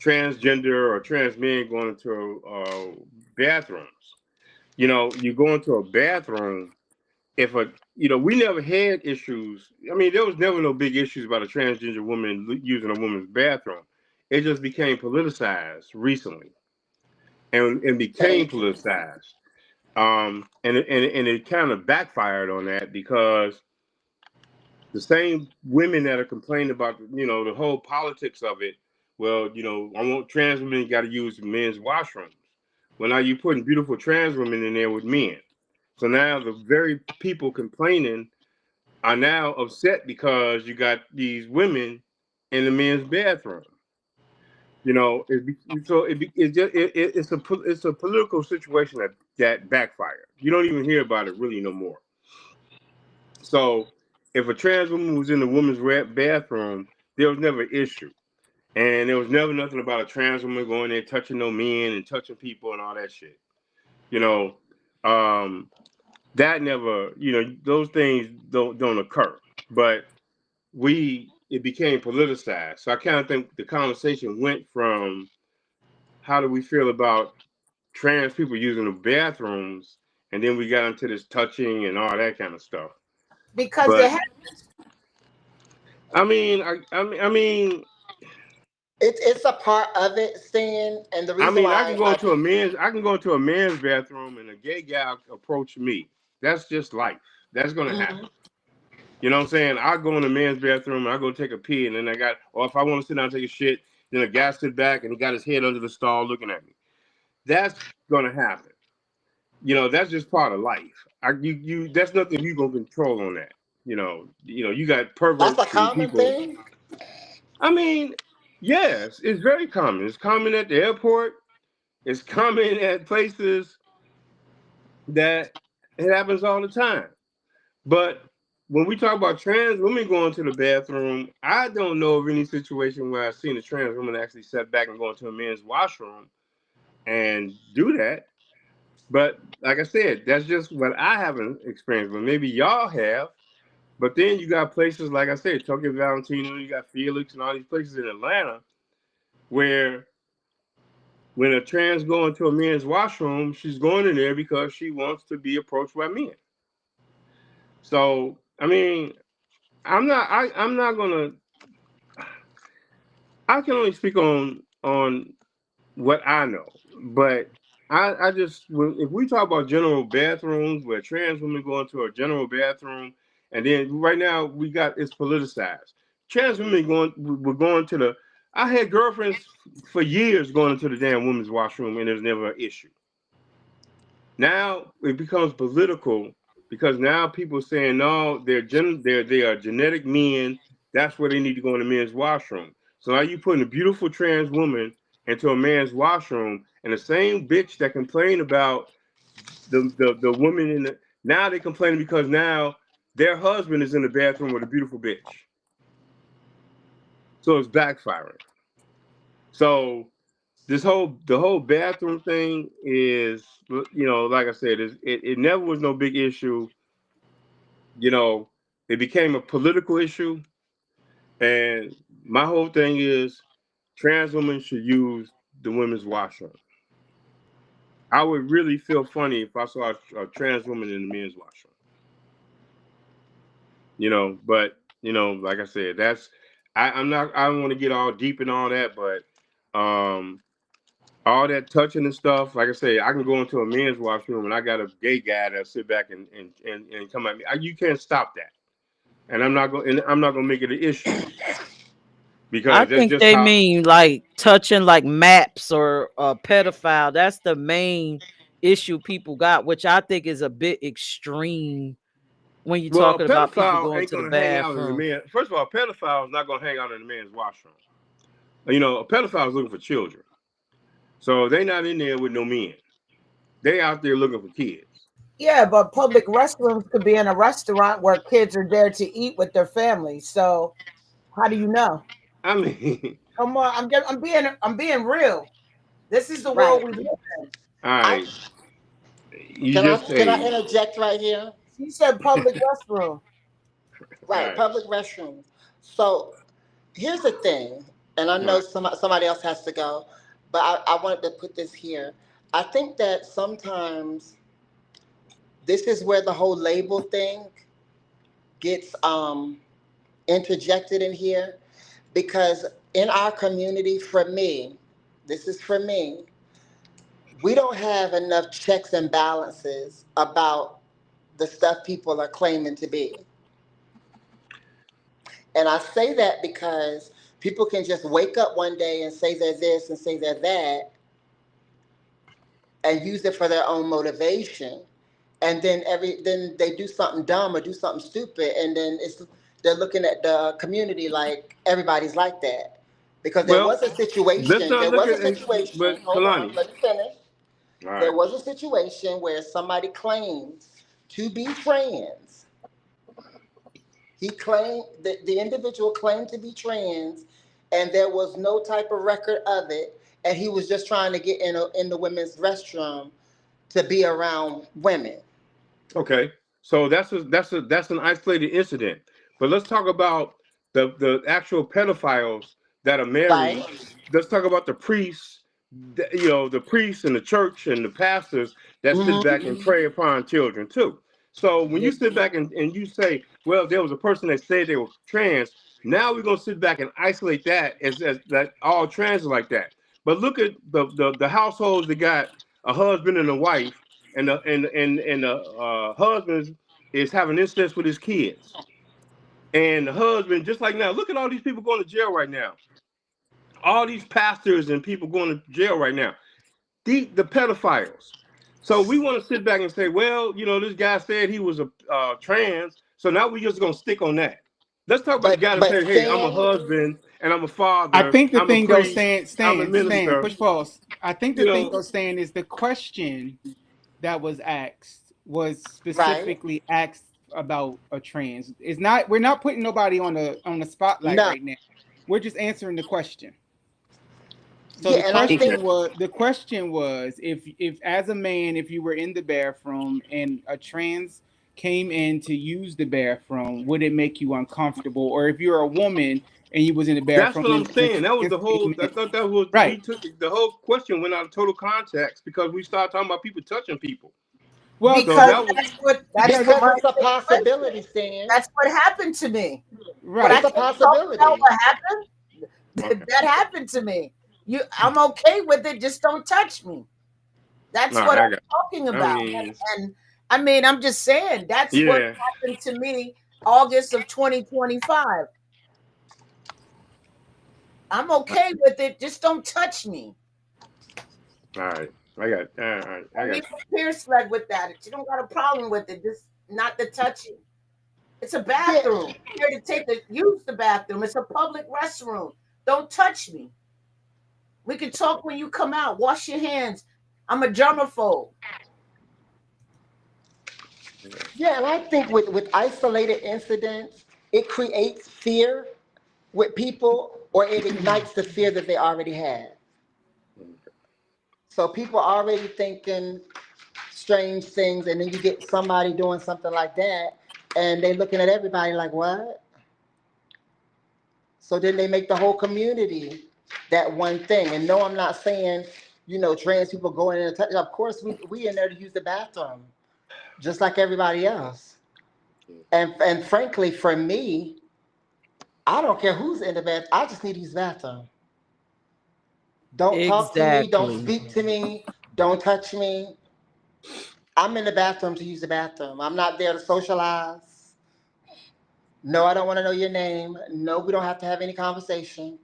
transgender or trans men going into bathrooms. You go into a bathroom. If we never had issues. I mean, there was never no big issues about a transgender woman using a woman's bathroom. It just became politicized recently, and became Thank you. politicized. And it kind of backfired on that because the same women that are complaining about the whole politics of it. Well, I want trans women got to use men's washrooms. Well, now you're putting beautiful trans women in there with men. So now the very people complaining are now upset because you got these women in the men's bathroom. It's a political situation that backfired. You don't even hear about it really no more. So if a trans woman was in the woman's bathroom, there was never an issue. And there was never nothing about a trans woman going there touching no men and touching people and all that shit. You know, um, that never, those things don't occur. But it became politicized. So I kind of think the conversation went from how do we feel about trans people using the bathrooms, and then we got into this touching and all that kind of stuff. Because they But have I mean, It's a part of it, Stan, and the reason I can why go into a man's bathroom and a gay guy approach me. That's just life. That's gonna Mhm. happen. You know what I'm saying? I go in the man's bathroom and I go take a pee, and then or if I want to sit down and take a shit, then a guy sit back and he got his head under the stall looking at me. That's gonna happen. That's just part of life. That's nothing you gonna control on that. You got That's a perverts and common people. thing. I mean, yes, it's very common. It's common at the airport. It's common at places that it happens all the time. But when we talk about trans women going to the bathroom, I don't know of any situation where I've seen a trans woman actually step back and go into a men's washroom and do that. But like I said, that's just what I haven't experienced. But maybe y'all have. But then you got places like I said, Tokyo Valentino, you got Felix, and all these places in Atlanta where when a trans go into a men's washroom, she's going in there because she wants to be approached by men. So I mean, I'm not gonna. I can only speak on what I know, but I just if we talk about general bathrooms where trans women go into a general bathroom, and then right now it's politicized. Trans women were going to the. I had girlfriends for years going into the damn women's washroom, and there's never an issue. Now it becomes political because now people are saying no, they are genetic men. That's where they need to go in the men's washroom. So now you putting a beautiful trans woman into a man's washroom, and the same bitch that complained about the woman in the now they complaining because now their husband is in the bathroom with a beautiful bitch. So it's backfiring. So the whole bathroom thing is like I said it never was no big issue. It became a political issue, and my whole thing is trans women should use the women's washroom. I would really feel funny if I saw a trans woman in the men's washroom. But You know, like I said, that's I'm not. I don't want to get all deep in all that, but all that touching and stuff. Like I say, I can go into a men's washroom and I got a gay guy that sit back and come at me. You can't stop that, and I'm not going. I'm not going to make it an issue I because that's think just they how. mean like touching like maps or a pedophile. That's the main issue people got, which I think is a bit extreme when you're Well, a talking about people pedophile going ain't to the going to hang out in the bathroom. man. First of all, a pedophile is not going to hang out in the man's washroom. You know, a pedophile is looking for children, so they not in there with no men. They out there looking for kids. Yeah, but public restrooms could be in a restaurant where kids are there to eat with their families. So how do you know? I mean, Come on, I'm being real. This is the Right. world we live in. all I right, you can I just can I say, interject right here? She said public restroom. all Right, right, public restrooms. So here's the thing, and I all know right. somebody else has to go, but I wanted to put this here. I think that sometimes this is where the whole label thing gets interjected in here, because in our community, for me, this is for me, we don't have enough checks and balances about the stuff people are claiming to be. And I say that because people can just wake up one day and say they're this and say they're that and use it for their own motivation. And then they do something dumb or do something stupid, and then they're looking at the community like everybody's like that. Because Well, let's not there look was at a it, situation, but hold on, Kalani, let me finish. all There right. was a situation where somebody claims to be trans. He claimed that the individual claimed to be trans, and there was no type of record of it. And he was just trying to get in the women's restroom to be around women. Okay, so that's an isolated incident. But let's talk about the actual pedophiles that are Right? married. Let's talk about the priests, you know, the priests and the church and the pastors that sit back and Mm-hmm. prey upon children too. So when Yeah. you sit back and you say, well, there was a person that said they were trans, now we're gonna sit back and isolate that as that all trans are like that. But look at the households that got a husband and a wife, and the husband is having incest with his kids, and the husband, just like now, look at all these people going to jail right now, all these pastors and people going to jail right now, the pedophiles. So we want to sit back and say, well, you know, this guy said he was a trans, so now we just gonna stick on that. Let's talk about the guy that But said, hey, I'm a Stan, husband and I'm a I father, think the I'm a thing though, priest, Stan, I'm a Stan, minister, push pause. I think the you thing know. though, Stan, is the question that was asked was right? specifically asked about a trans. It's not. We're not putting nobody on the spotlight No. right now. We're just answering the question. So Yeah, the and I think Okay. question was if as a man, if you were in the bathroom and a trans came in to use the bathroom, would it make you uncomfortable? Or if you're a woman and you was in the That's bathroom what I'm and a saying. That was trans the came whole. I in, thought that was we right? took the whole question went out of total context because we started talking about people touching people. Well, So Because that was that's because what it, because my it's a situation. possibility, Stan. That's what happened to me. But I right. It's a can't talk about possibility. what happened. okay. That happened to me. I'm okay with it. Just don't touch me. All That's right, what I I'm got. talking I about. mean, And I mean, I'm just saying that's what yeah. happened to me August of 2025. I'm okay with it. Just don't touch me. All right, I got. All right, I And got. leave Peirrce led with that. If you don't got a problem with it, just not the touching. It's a Yeah, bathroom. You're here to use the bathroom. It's a public restroom. Don't touch me. We can talk when you come out. Wash your hands. I'm a germaphobe. yeah, and I think with isolated incidents, it creates fear with people, or it ignites the fear that they already have. So people are already thinking strange things, and then you get somebody doing something like that, and they looking at everybody like, what? So then they make the whole community that one thing. And no, I'm not saying, trans people go in and touch. Of course, we in there to use the bathroom, just like everybody else. And frankly, for me, I don't care who's in the bathroom. I just need to use the bathroom. Don't talk to me. Don't Exactly. speak to me. Don't touch me. I'm in the bathroom to use the bathroom. I'm not there to socialize. No, I don't want to know your name. No, we don't have to have any conversation.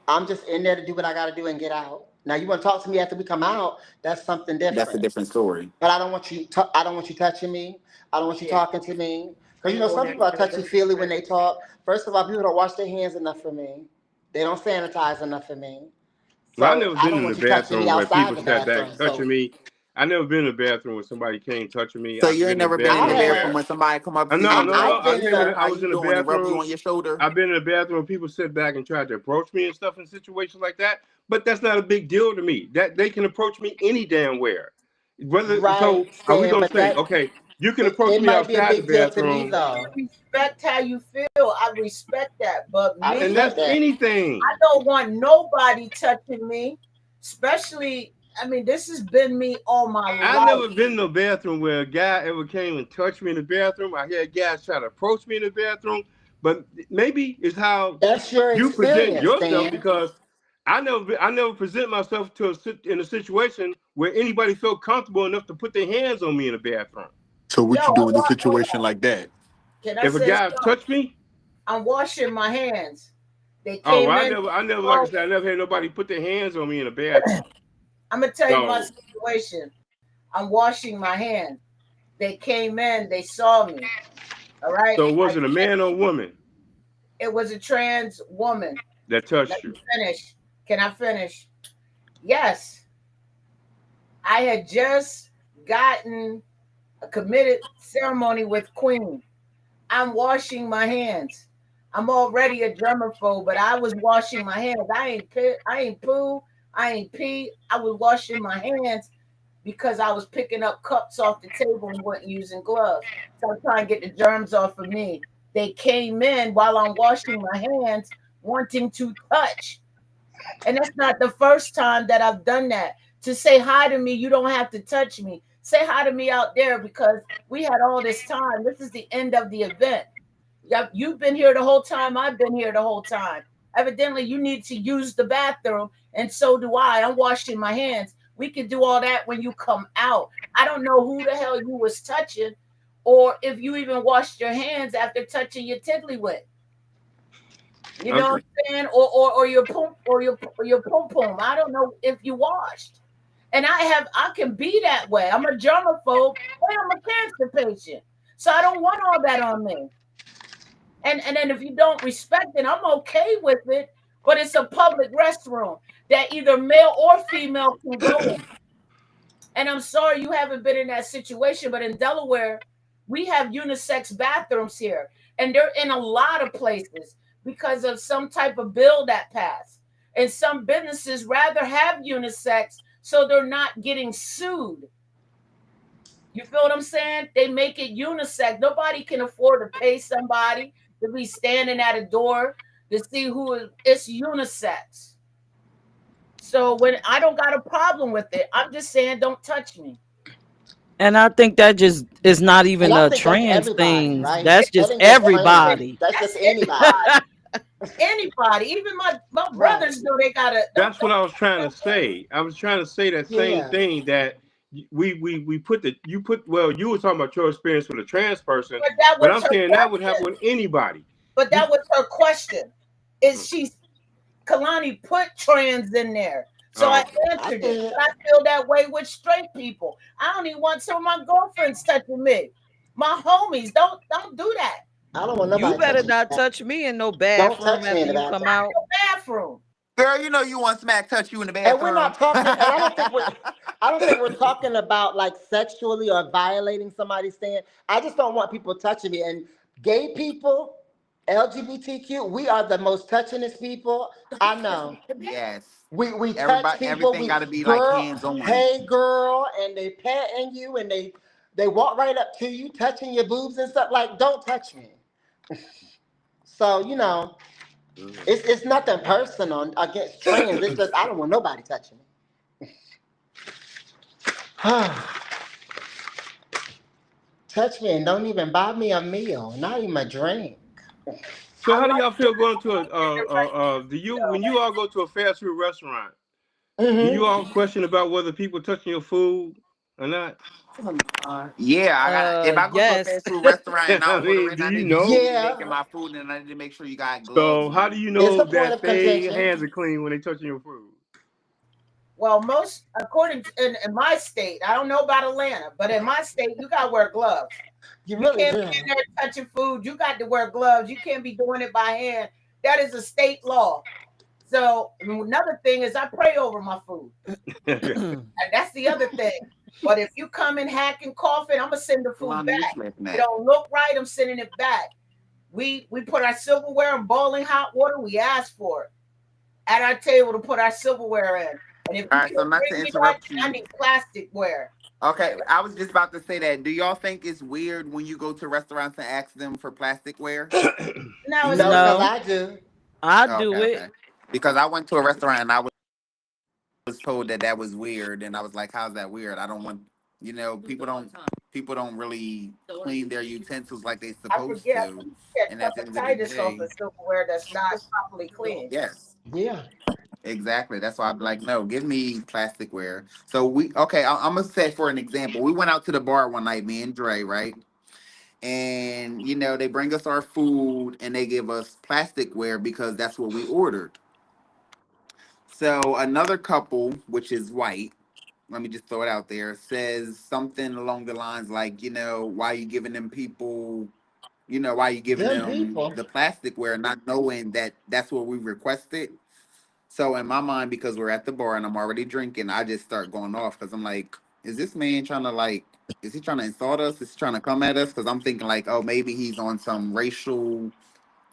I'm just in there to do what I got to do and get out. Now, you want to talk to me after we come out? That's something That's a different. different story. But I don't want you. I don't want you touching me. I don't want you Yeah. talking to me. I Because ain't going some there people are together. touchy feely when they talk. First of all, people don't wash their hands enough for me. They don't sanitize enough for me. Well, I So never I been don't in the want you touching me bathroom where outside people the sat back bathroom. touching So me. I never been in the bathroom where somebody came touching me. So I've you ain't been in the never been in I the bathroom bathroom have. where when somebody come up to no, you no, no. I've and been I in said say, a. I "How was you in the doing?" and rub you bathroom. on your shoulder. I've been in the bathroom where people sit back and try to approach me and stuff in situations like that. But that's not a big deal to me. That they can approach me any damn where. Whether Right, so, are we Stan, gonna but say, that okay, you can it, approach it me might be a outside the big deal to me bathroom, though. Respect how you feel. I respect that. But I and me, respect that's that. I anything. don't want nobody touching me, especially. I mean, this has been me all my I life. never been in a bathroom where a guy ever came and touched me in the bathroom. I had guys try to approach me in the bathroom, but maybe it's how That's your you present experience, yourself Stan. because I never present myself to in a situation where anybody felt comfortable enough to put their hands on me in the bathroom. So Yo, what you do in a situation like that? can I If a say guy something? touched me, I'm washing my hands. They oh, came well, in. I never, like I Oh, said, I never had nobody put their hands on me in the bathroom. I'm gonna tell you my So, situation. I'm washing my hands. They came in. They saw me. All right. so was it a man or a woman It was a trans woman. that Let touched me you? finish. Can I finish? Yes. I had just gotten a committed ceremony with Queen. I'm washing my hands. I'm already a germaphobe, but I was washing my hands. I ain't poo, I ain't pee. I was washing my hands because I was picking up cups off the table and wasn't using gloves. So I'm trying to get the germs off of me. They came in while I'm washing my hands, wanting to touch. And that's not the first time that I've done that. To say hi to me, you don't have to touch me. Say hi to me out there because we had all this time. This is the end of the event. Yep, you've been here the whole time. I've been here the whole time. Evidently, you need to use the bathroom, and so do I. I'm washing my hands. We can do all that when you come out. I don't know who the hell you was touching, or if you even washed your hands after touching your tiddlywink. You know what I'm, I'm saying? Or your pum or your pum pum. I don't know if you washed. And I can be that way. I'm a germaphobe and I'm a cancer patient. So I don't want all that on me. And then if you don't respect it, I'm okay with it. But it's a public restroom that either male or female can go in. And I'm sorry you haven't been in that situation, but in Delaware, we have unisex bathrooms here, and they're in a lot of places because of some type of bill that passed. And some businesses rather have unisex so they're not getting sued. You feel what I'm saying? They make it unisex. Nobody can afford to pay somebody to be standing at a door to see who is. It's unisex. So when I don't got a problem with it, I'm just saying don't touch me. And I think that just is not And even I a think that's trans everybody, thing. right? That's That just ain't just trans. everybody. That's just That's anybody. anybody, even my Right. brothers know they gotta that's what don't I was trying to say. I was trying to say that same Yeah. thing that we put the you put well you were talking about your experience with a trans person, but that but was I'm her saying that would happen question. with anybody. But You that was her question. Is she Kalani put trans in there? So I okay? I answered it. did. But I feel that way with straight people. I don't even want some of my girlfriends touching me. My homies, don't do that. I don't want You nobody better touching not me. touch me in no Don't bathroom touch me in after the you bathroom. come out. Bathroom. Girl, you know you want smack touch you in the And we're not bathroom. talking, and I don't think we're talking about like sexually or violating somebody's stand. I just don't want people touching me. And gay people, LGBTQ, we are the most touchingest people I know. Yes. We touch Everybody, people. everything We got to be like girl, hands on. hey girl, and they patting you and they walk right up to you, touching your boobs and stuff. Like, don't touch me. So it's nothing personal against trans. It's just I don't want nobody touching me. Touch me and don't even buy me a meal, not even a drink. So how do y'all feel going to when you all go to a fast food restaurant? Do you all question about whether people touching your food or not? Yeah, I got. If I go to a Yes. fast food restaurant and I I order mean, it, do I you need to know? see me Yeah, making my food, and I need to make sure you got gloves So how do on. you it's know a point that of they contention. hands are clean when they touching your food? Well, most according to in my state, I don't know about Atlanta, but in my state, you gotta wear gloves. You You really can't do. be in there touching food. You got to wear gloves. You can't be doing it by hand. That is a state law. So another thing is I pray over my food. And that's the other thing. But if you come in hacking, coughing, I'm gonna send the food Alana, you back. slipping It that. don't look right. I'm sending it back. We put our silverware in boiling hot water. We ask for it at our table to put our silverware in. And if All you right, so can't not to bring me that, interrupt I you. need plasticware. Okay, I was just about to say that. Do y'all think it's weird when you go to restaurants and ask them for plasticware? No, it's No, not. because No, I do. I Okay, do okay. it. Because I went to a restaurant and I was told that that was weird, and I was like, "How's that weird? I don't want." People don't really clean their utensils like they I supposed forget. to, You get and at the end of the hepatitis off day, of silverware that's not properly cleaned. yes. Yeah. Exactly. That's why I'm like, no, give me plasticware. So I'm gonna say for an example, we went out to the bar one night, me and Dre, right? And they bring us our food and they give us plasticware because that's what we ordered. So another couple, which is white, let me just throw it out there, says something along the lines like, why you giving them people, why you giving Them them people. the plasticware, not knowing that that's what we requested. So in my mind, because we're at the bar and I'm already drinking, I just start going off because I'm like, is this man trying to is he trying to insult us? Is he trying to come at us? Because I'm thinking like, oh, maybe he's on some racial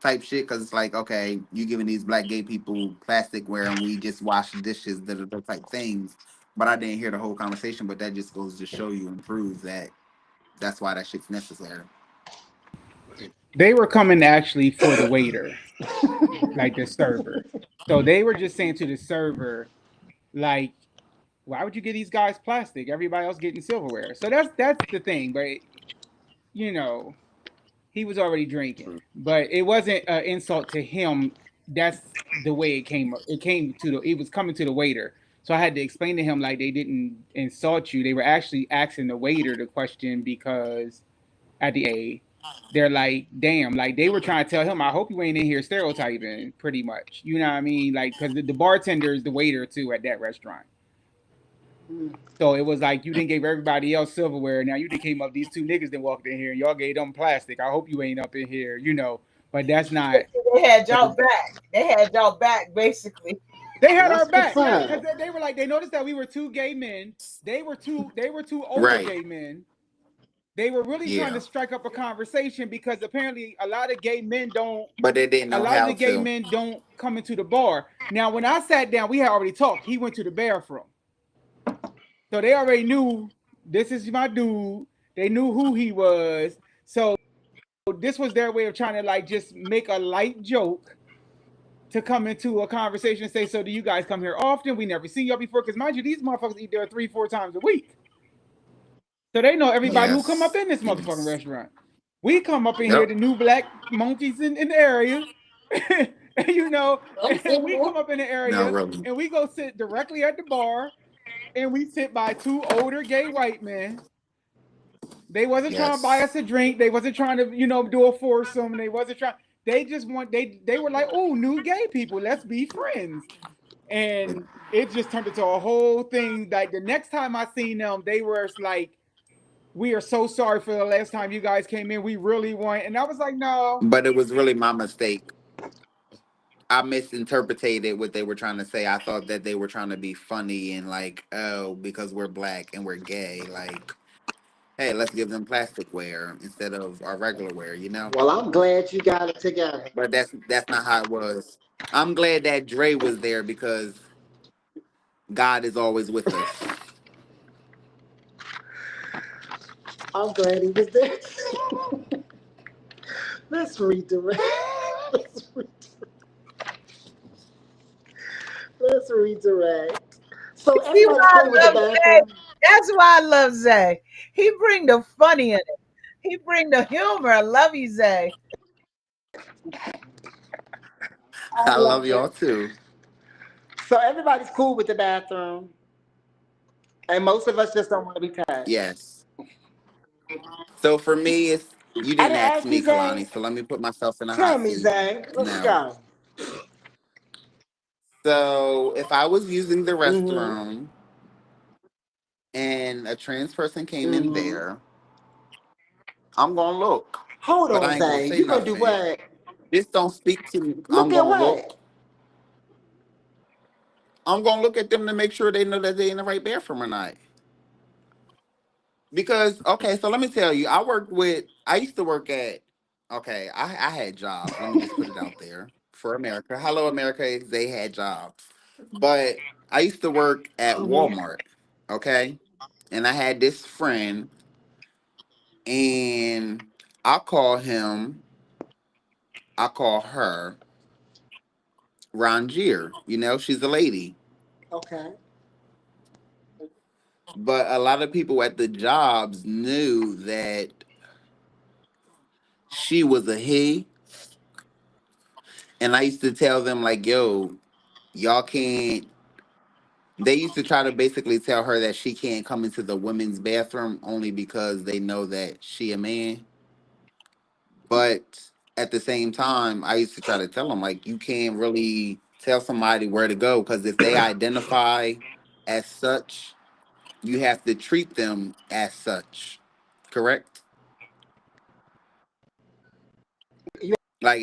type shit. Because it's like, okay, you giving these black gay people plasticware and we just wash dishes, the type things. But I didn't hear the whole conversation. But that just goes to show you and prove that that's why that shit's necessary. They were coming actually for the waiter, like the server. So they were just saying to the server, like, why would you give these guys plastic? Everybody else getting silverware. So that's the thing. But he was already drinking. But it wasn't an insult to him. That's the way it came. It was coming to the waiter. So I had to explain to him like they didn't insult you. They were actually asking the waiter the question because at the A, they're like, damn, like they were trying to tell him, I hope you ain't in here stereotyping, pretty much. You know what I mean? Like, because the bartender is the waiter too at that restaurant. So it was like you didn't give everybody else silverware. Now you done came up, these two niggas that walked in here and y'all gave them plastic. I hope you ain't up in here, But that's not. They had y'all back. They had y'all back, basically. They had That's our back. what's Yeah, up. because they were like, they noticed that we were two gay men. They were two older Right. gay men. They were really trying Yeah. to strike up a conversation because apparently a lot of gay men don't. But they didn't A know lot of how the gay to. men don't come into the bar. Now, when I sat down, we had already talked. He went to the bathroom, so they already knew this is my dude. They knew who he was. So this was their way of trying to like just make a light joke to come into a conversation and say, so do you guys come here often? We never seen y'all before. Because mind you, these motherfuckers eat there 3-4 times a week. So they know everybody who come up Yes. in this motherfucking restaurant. We come up in here, Yep. the new black monkeys in the area. And we come up in the No, area really. and we go sit directly at the bar and we sit by two older gay white men. They wasn't trying to buy Yes. us a drink. They wasn't trying to, do a foursome. They wasn't trying. They just they were like, oh, new gay people. Let's be friends. And it just turned into a whole thing. Like the next time I seen them, they were like, we are so sorry for the last time you guys came in. We really want. And I was like, no. But it was really my mistake. I misinterpreted what they were trying to say. I thought that they were trying to be funny and like, oh, because we're black and we're gay, like, hey, let's give them plasticware instead of our regular wear. Well, I'm glad you got it together. But that's not how it was. I'm glad that Dre was there because God is always with us. I'm glad he was there. Let's redirect. Let's redirect. So See everybody's why I cool with the love Zay? bathroom. That's why I love Zay. He bring the funny in it. He bring the humor. I love you, Zay. I I love love y'all it. too. So everybody's cool with the bathroom, and most of us just don't want to be touched. Yes. So for me, it's you I didn't didn't ask ask you, me, Kalani, Zay. so let me put myself in a Tell hot me, seat. Zay. Let's No. go. So if I was using the Mm-hmm. restroom and a trans person came in Mm-hmm. there, I'm gonna look, Hold but on, I ain't gonna Zay. say You gonna do nothing. what? Just don't speak to me. Look at what? I'm gonna look at them to make sure they know that they're in the right bathroom or not. Because okay, so let me tell you, I used to work at okay, I had jobs. Let me just put it out there for America. Hello America, they had jobs. But I used to work at Mm-hmm. Walmart, okay? And I had this friend and I call him, I call her Rangier. You know, she's a lady. Okay. But a lot of people at the jobs knew that she was a he. And I used to tell them, like, yo, y'all can't. They used to try to basically tell her that she can't come into the women's bathroom only because they know that she a man. But at the same time, I used to try to tell them, like, you can't really tell somebody where to go because if they identify as such, you have to treat them as such. Correct? You, Like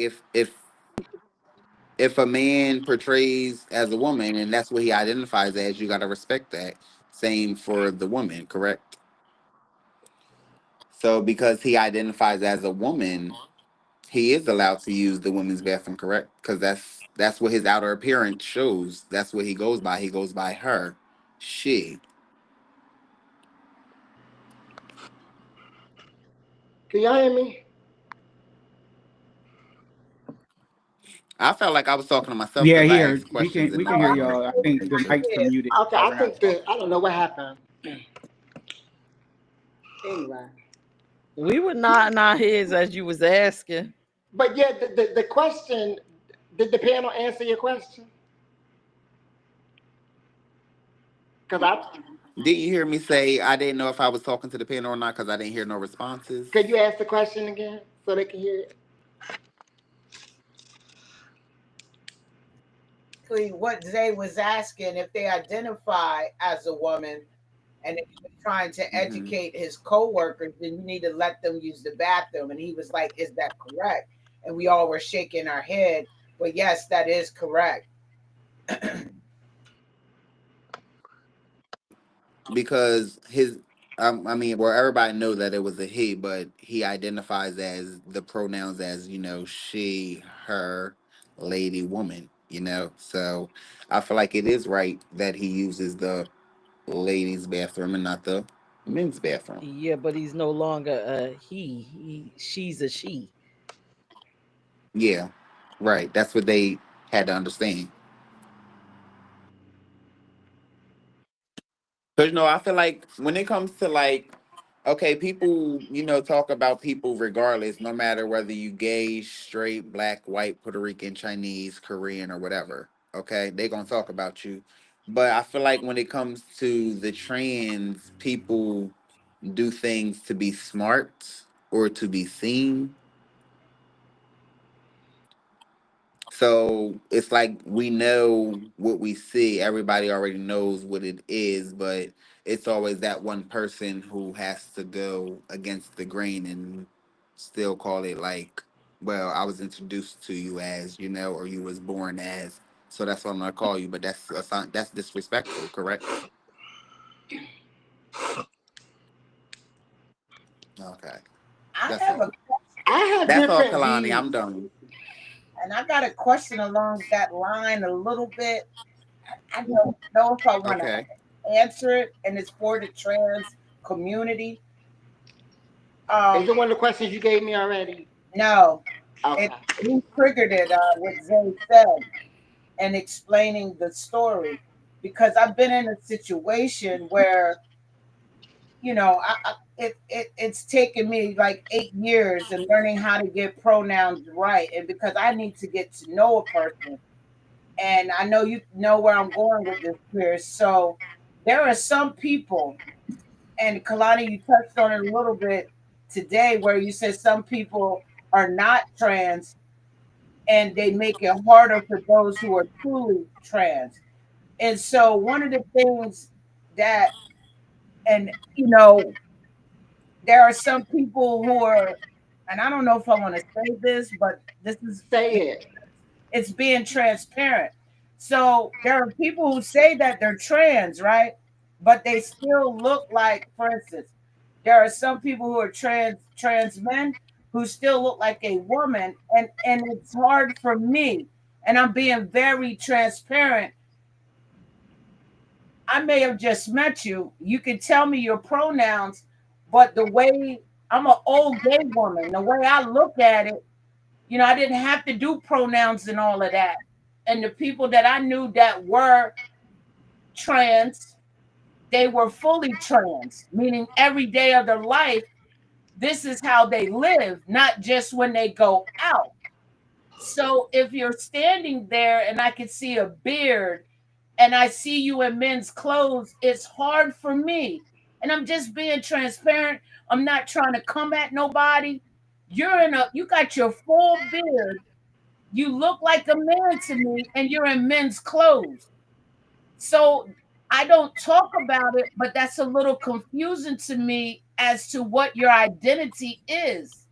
if a man portrays as a woman and that's what he identifies as, you got to respect that. Same for the woman, correct? So because he identifies as a woman, he is allowed to use the women's bathroom, correct? Because that's what his outer appearance shows. That's what he goes by. He goes by her, she. can y'all hear me? I felt like I was talking to myself Yeah, because I here asked questions we and can Oh, hear I nobody can y'all. I hear think you. the answered. mics are Yeah. muted. Okay, Y'all I gonna have think that I don't know what happened. Anyway, We were nodding our heads as you was asking. but yeah, the question. Did the panel answer your question? Because I Didn't you hear me say I didn't know if I was talking to the panel or not because I didn't hear no responses? could you ask the question again so they can hear it? Basically, what Zay was asking, if they identify as a woman and if he was trying to Hmm. educate his coworkers, then you need to let them use the bathroom. And he was like, "Is that correct?" And we all were shaking our head. But yes, that is correct. Because I mean, well, everybody know that it was a he, but he identifies as the pronouns as she, her, lady, woman. So I feel like it is right that he uses the ladies' bathroom and not the men's bathroom. Yeah, but he's no longer a she's a she. Yeah, right. That's what they had to understand. Because I feel like when it comes to like, okay, people, talk about people regardless, no matter whether you gay, straight, black, white, Puerto Rican, Chinese, Korean, or whatever. Okay, they gonna talk about you. But I feel like when it comes to the trans, people do things to be smart or to be seen. So it's like we know what we see. Everybody already knows what it is, but it's always that one person who has to go against the grain and still call it like, well, I was introduced to you as, or you was born as. So that's what I'm gonna call you. But that's disrespectful, correct? Okay, I that's have a all. question, I have That's all, different Kalani. I'm views. done. and I got a question along that line a little bit. I don't know if I want Okay. to answer it, and it's for the trans community. Is Um, it one of the questions you gave me already? no, it Okay. he triggered it. What Zay said and explaining the story, because I've been in a situation where it's taken me like 8 years and learning how to get pronouns right, and because I need to get to know a person, and I know you know where I'm going with this, Peirrce. So there are some people, and Kalani, you touched on it a little bit today, where you said some people are not trans, and they make it harder for those who are truly trans. And so one of the things that, and there are some people who are, and I don't know if I want to say this, but this is, Say it. it's being transparent. So there are people who say that they're trans, right? But they still look like, for instance, there are some people who are trans men who still look like a woman, and it's hard for me, and I'm being very transparent. I may have just met you. You can tell me your pronouns, but the way, I'm an old gay woman, the way I look at it, I didn't have to do pronouns and all of that. And the people that I knew that were trans, they were fully trans, meaning every day of their life, this is how they live, not just when they go out. So if you're standing there and I can see a beard and I see you in men's clothes, it's hard for me. And I'm just being transparent. I'm not trying to come at nobody. You got your full beard. You look like a man to me, and you're in men's clothes. So I don't talk about it, but that's a little confusing to me as to what your identity is.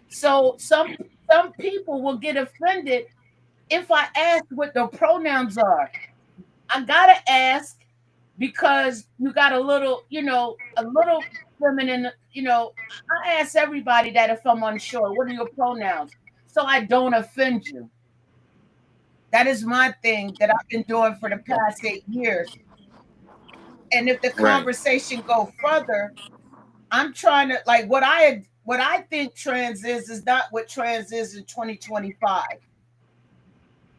So some people will get offended if I ask what the pronouns are. I gotta ask because you got a little feminine. I ask everybody that if I'm unsure, what are your pronouns? So I don't offend you. That is my thing that I've been doing for the past 8 years. And if the Right. conversation go further, I'm trying to, like, what I think trans is not what trans is in 2025.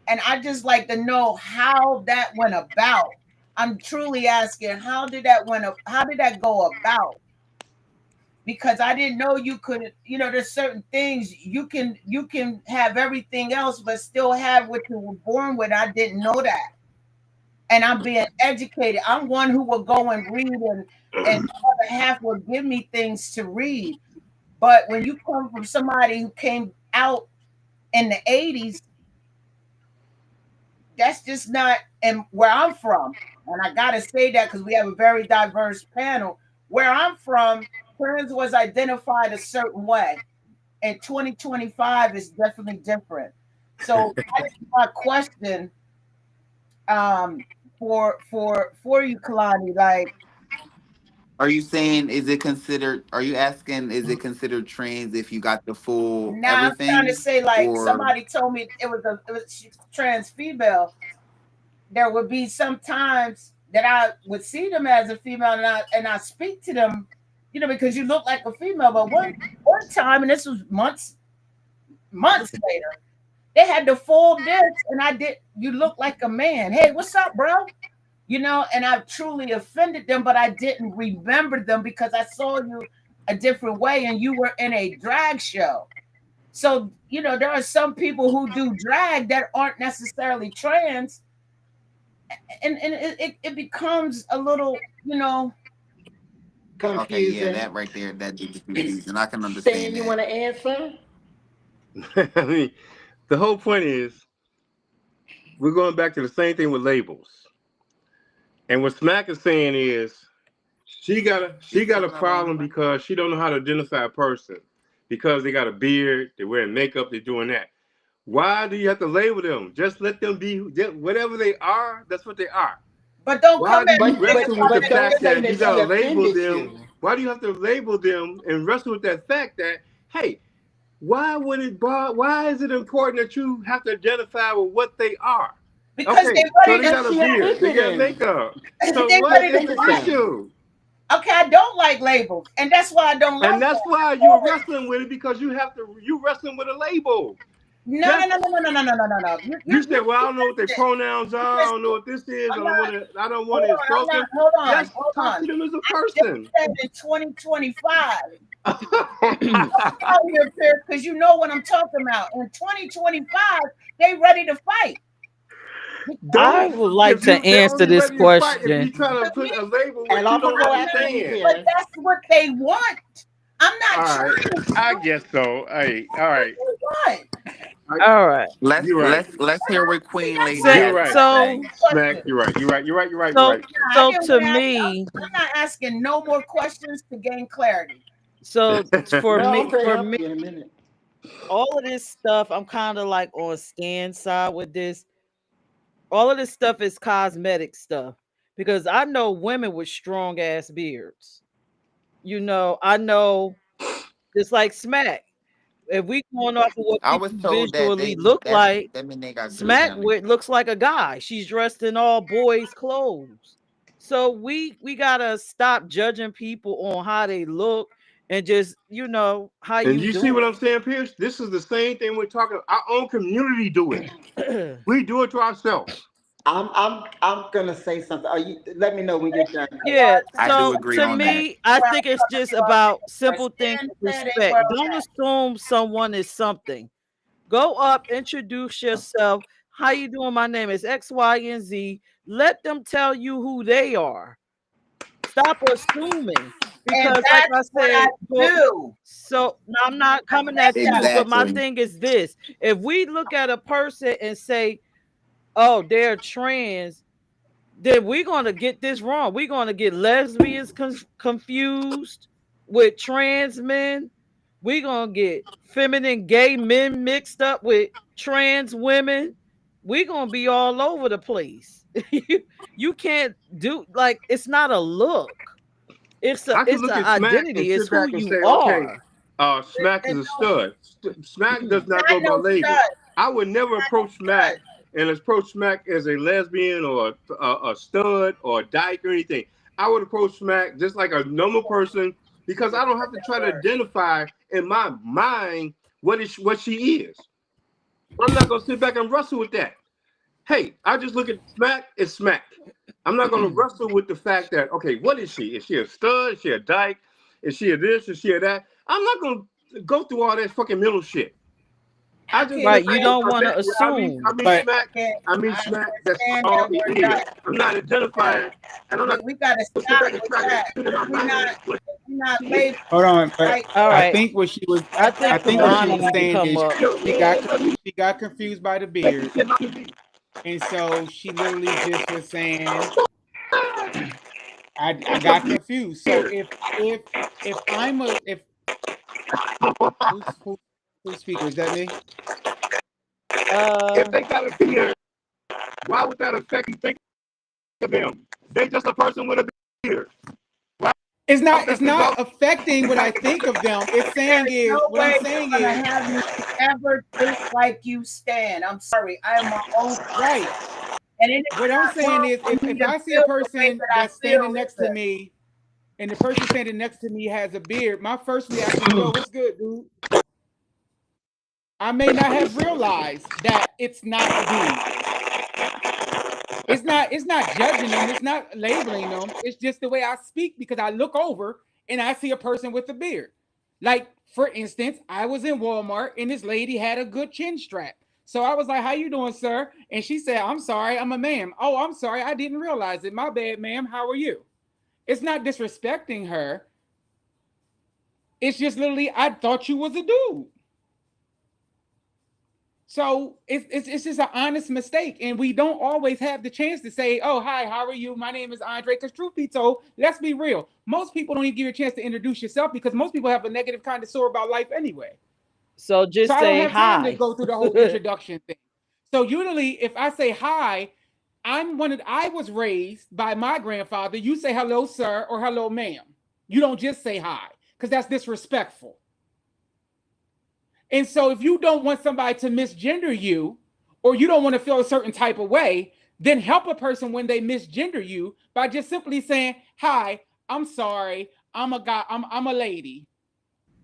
And I just like to know how that went about. I'm truly asking, how did that go about? Because I didn't know you could, there's certain things you can have everything else, but still have what you were born with. I didn't know that. And I'm being educated. I'm one who will go and read, and the other half will give me things to read. But when you come from somebody who came out in the 80s, that's just not and where I'm from. And I gotta say that because we have a very diverse panel. Where I'm from, trans was identified a certain way. And 2025 is definitely different. So that is my question, for you, Kalani. Like, Are you saying, are you asking, is it considered trans if you got the full now I'm trying to everything? say, like, Or somebody told me it was trans female. There would be some times that I would see them as a female, and I speak to them, because you look like a female. But one time, and this was months later, they had the full dance, and I did. You look like a man. Hey, what's up, bro? And I truly offended them, but I didn't remember them because I saw you a different way, and you were in a drag show. So there are some people who do drag that aren't necessarily trans, and it becomes a little, okay, yeah, Confusing. that right there, that is confusing. I can Stan, understand you that. want to answer? I mean, the whole point is we're going back to the same thing with labels. And what Smack is saying is she got a problem because she don't know how to identify a person because they got a beard, they're wearing makeup, they're doing that. Why do you have to label them? Just let them be whatever they are. That's what they are. but don't come Why do at you me But wrestle with because the but they're don't fact say different. that you that she gotta label offended them? you. Why do you have to label them and wrestle with that fact that, hey, why is it important that you have to identify with what they are? Because they Okay, so they ready got Because a she beard, they offended got him. makeup. So they what ready to is the fight. Listen, issue? Okay, I don't like labels, and that's why I don't like And that's that. why you're wrestling with it because you wrestling with a label. No. You said, well, I don't know what their pronouns are. I don't know what this is. I don't want to insult them. Hold on. Yes, talk to them as a person. I just said in 2025. Because you know what I'm talking about. In 2025, they ready to fight. I would like to answer this question. If you trying to put a label, And I'm gonna go after you, But Peirrce. that's what they want. I'm not all trying right, to. I guess so. Hey, all right. All right. Let's You're right. let's hear what Queen Lady Say- has to so- say. Smack, you're right. You're right. So to me, I'm not asking no more questions to gain clarity. so for No, me, I'm gonna help you in a minute. all of this stuff, I'm kind of like on Stan's side with this. All of this stuff is cosmetic stuff because I know women with strong ass beards. You know, I know just like Smack. If we going off of what I was people told that visually look like, that mean they got good Smack smelling. looks like a guy. She's dressed in all boys' clothes. So we gotta stop judging people on how they look and just how And you you do see what I'm saying, Peirrce? This is the same thing we're talking. Our own community do it. We do it to ourselves. I'm gonna say something. Let me know when you're done. Yeah, I do so agree to on that. me, I think it's just about simple things Stan of said it respect. well Don't said. assume someone is something. Go up, introduce yourself. How you doing? My name is X, Y, and Z. Let them tell you who they are. Stop assuming. And Because like I that's what I said, do. so now I'm not coming at you, but my Exactly. thing is this. If we look at a person and say, oh, they're trans, then we're going to get this wrong. We're going to get lesbians confused with trans men. We're going to get feminine gay men mixed up with trans women. We're going to be all over the place. You can't do, like, it's not a look. It's I can an look at Smack and identity. It's sit who back and you say, okay, are. Smack is a stud. Smack does not go I by know label. stud. I would never approach Smack and approach Smack as a lesbian or a stud or a dyke or anything. I would approach Smack just like a normal person because I don't have to try to identify in my mind what she is. I'm not gonna sit back and wrestle with that. Hey, I just look at Smack as Smack. I'm not gonna wrestle with the fact that, okay, what is she? Is she a stud? Is she a dyke? Is she a this? Is she a that? I'm not gonna go through all that fucking mental shit. I just Right. You don't want to I assume. mean Smack. That's all it is. I'm not identifying, and I'm not. We got to stop with that. We're not labeled. Hold on, but All I right. think what she was I think what she Kamani was need to saying come is up. she got confused by the beard, and so she literally just was saying, I got confused. So if I'm a if who's speaker, is that me? If they got a beard, why would that affect you think of them? They just a person with a beard. It's not affecting what I think of them. It's saying is No what way I'm saying gonna is have me ever think like you, Stan. I'm sorry. I am my own right. And What I'm saying is if I see a person that's standing next to me and the person standing next to me has a beard, my first reaction is, yo, what's good, dude? I may not have realized that it's not a dude. It's not judging them, it's not labeling them. It's just the way I speak because I look over and I see a person with a beard. Like, for instance, I was in Walmart and this lady had a good chin strap. So I was like, how you doing, sir? And she said, I'm sorry, I'm a ma'am. Oh, I'm sorry, I didn't realize it. My bad, ma'am. How are you? It's not disrespecting her. It's just literally, I thought you was a dude. So it's just an honest mistake. And we don't always have the chance to say, oh, hi, how are you? My name is Andre. Because truth be told, let's be real. Most people don't even give you a chance to introduce yourself because most people have a negative kind of sore about life anyway. So just So I don't say have time hi. to go through the whole introduction thing. So usually if I say hi, I was raised by my grandfather. You say hello, sir, or hello, ma'am. You don't just say hi because that's disrespectful. And so if you don't want somebody to misgender you, or you don't want to feel a certain type of way, then help a person when they misgender you by just simply saying, hi, I'm sorry, I'm a guy, I'm a lady.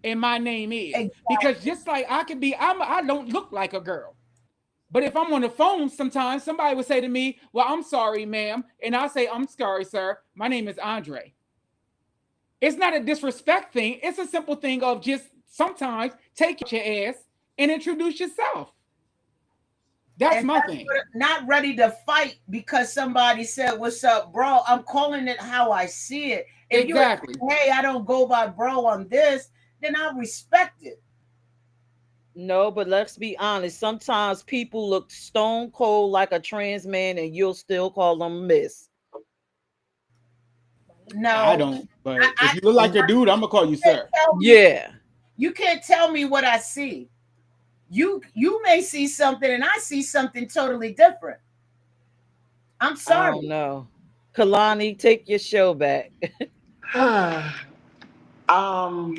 and my name is. Exactly. Because just like I don't look like a girl. But if I'm on the phone, sometimes somebody would say to me, "Well, I'm sorry, ma'am," and I say, "I'm sorry, sir. My name is Andre." It's not a disrespect thing. It's a simple thing of just sometimes take your ass and introduce yourself. That's And my that's thing. what, not ready to fight because somebody said, "What's up, bro?" I'm calling it how I see it. If Exactly. you're, hey, I don't go by bro on this, then I respect it. No, but let's be honest. Sometimes people look stone cold like a trans man, and you'll still call them Miss. I No, don't. But I if you look like a dude, I'm gonna call you sir. tell me, Yeah. you can't tell me what I see. You may see something and I see something totally different. I'm I don't sorry. know. Kalani, take your show back. um,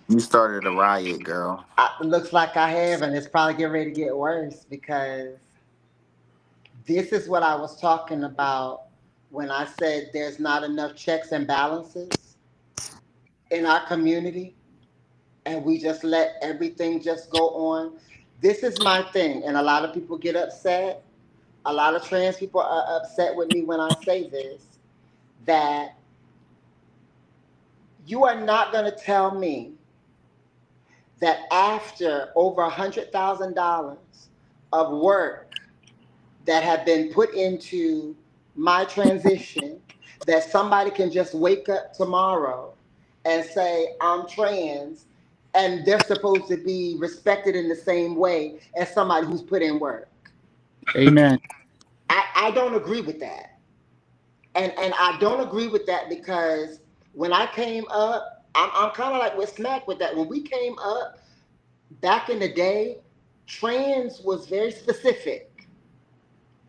You started a riot, girl. looks like I have, and it's probably getting ready to get worse because this is what I was talking about when I said there's not enough checks and balances in our community, and we just let everything just go on. This is my thing, and a lot of people get upset. A lot of trans people are upset with me when I say this, that you are not going to tell me that after over $100,000 of work that have been put into my transition, that somebody can just wake up tomorrow and say, I'm trans, and they're supposed to be respected in the same way as somebody who's put in work. Amen. I don't agree with that. And I don't agree with that because when I came up, I'm kind of like with Smack with that. When we came up back in the day, trans was very specific.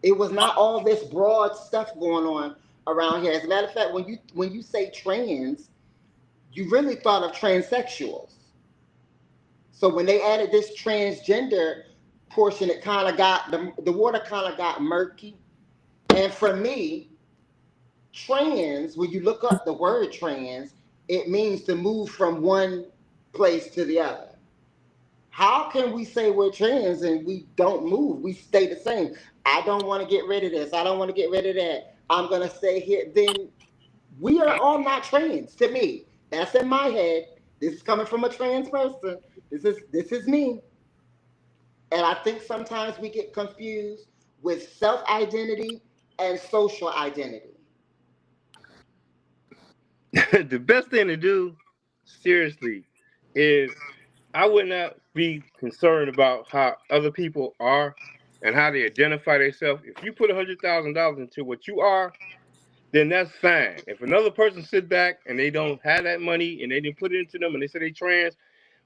It was not all this broad stuff going on around here. As a matter of fact, when you say trans, you really thought of transsexuals. So when they added this transgender portion, it kind of got the water kind of got murky. And for me, trans, when you look up the word trans, it means to move from one place to the other. How can we say we're trans and we don't move? We stay the same. I don't want to get rid of this. I don't want to get rid of that. I'm going to stay here. Then we are all not trans to me. That's in my head. This is coming from a trans person. This is me. And I think sometimes we get confused with self-identity and social identity. The best thing to do, seriously, is I would not be concerned about how other people are and how they identify themselves. If you put $100,000 into what you are, then that's fine. If another person sit back and they don't have that money and they didn't put it into them and they say they trans,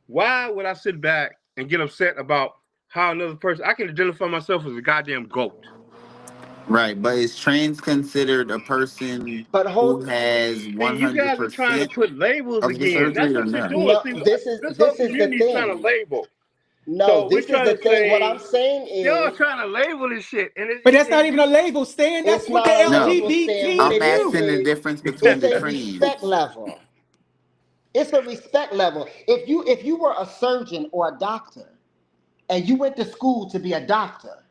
why would I sit back and get upset about how another person? I can identify myself as a goddamn goat. Right, but is trans considered a person But who hold has See, you guys are trying to 100% put labels of the again. That's surgery or what you're not? doing. no, See, this is this whole this is the community is trying to thing. label. No, So we're this is the trying to thing. What I'm say, saying y'all is trying to label this shit. And But that's not even a label, Stan. That's it's what the not a No, label, Stan. What LGBTQ it I'm is asking the is difference between it's the a respect trans. level. It's a respect level. If you were a surgeon or a doctor and you went to school to be a doctor,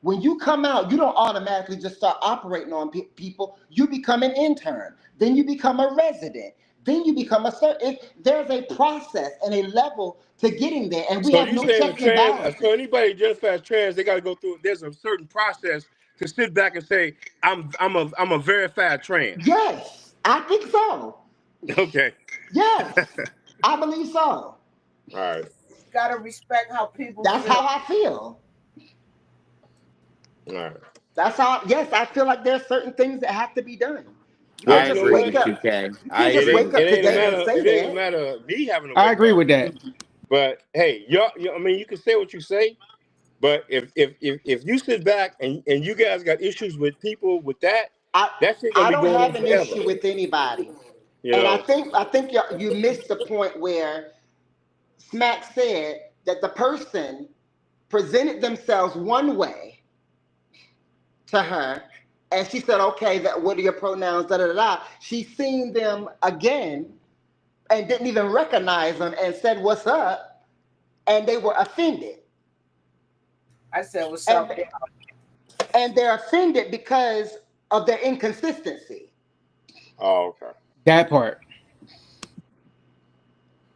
when you come out, you don't automatically just start operating on people. You become an intern, then you become a resident, then you become a surgeon. There's a process and a level to getting there, and we so have you no saying a checks and trans, so balances. anybody identifies as trans, they got to go through. There's a certain process to sit back and say, I'm a verified trans. Yes, I think so. Okay, Yes, I believe so. all right, Gotta respect how people That's feel. how I feel. all right. That's how. Yes, I feel like there's certain things that have to be done. You Well, can't I you just know agree what? wake with you, up. Kay. You I can't just agree It, wake with it up you, ain't a today Kay. and matter. say It ain't a that. matter of me having to I wake agree up. with that. But hey, I mean, you can say what you say. But if you sit back and you guys got issues with people with that, I that shit gonna I be don't going on have an forever. issue with anybody, You and know. I think you missed the point where Smack said that the person presented themselves one way to her, and she said, "Okay, that what are your pronouns?" Da da da. Da. She's seen them again and didn't even recognize them and said, "What's up?" And they were offended. I said, what's And up? they're offended because of their inconsistency. Oh, okay. That part.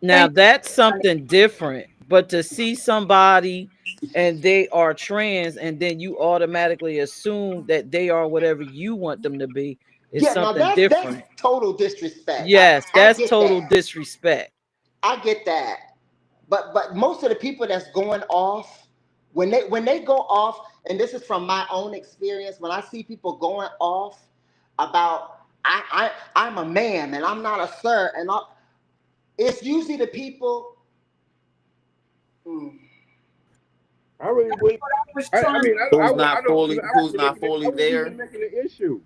Now Thank that's something different, but to see somebody and they are trans and then you automatically assume that they are whatever you want them to be is Yeah, now something that's different. total disrespect. Yes, I that's get total that. disrespect. I get that. But most of the people that's going off, when they go off, and this is from my own experience, when I see people going off about I'm a man and I'm not a sir, and it's usually the people. mm, I really wouldn't. I was I trying mean, to, Who's I don't even. I who's wouldn't not make it. I fully wouldn't even there? make it an issue.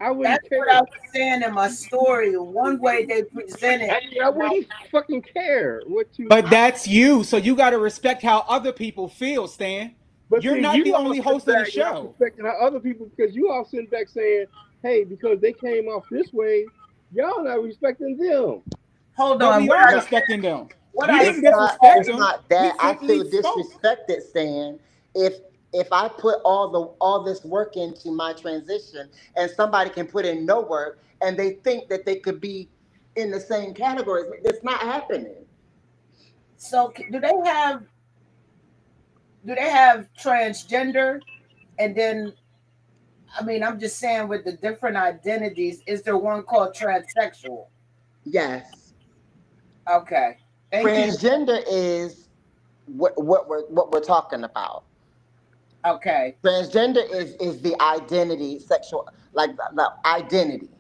I wouldn't that's what I care. was saying in my story. One way they present it, I mean, I wouldn't fucking care what you. But that's you, so you got to respect how other people feel, Stan. But You're see, not the you all only sit host of the back not show. respecting how other people, because you all sitting back saying, "Hey, because they came off this way, y'all not respecting them." hold But on. we are respecting them. What We I didn't said, disrespect It's them. not We that I simply feel spoke. disrespected, saying if I put all this work into my transition and somebody can put in no work and they think that they could be in the same categories, it's not happening. so do they have transgender? And then, I mean, I'm just saying with the different identities, is there one called transsexual? Yes, Okay. Thank you. transgender is what we're talking about. Okay. Transgender is the identity, sexual, like the identity,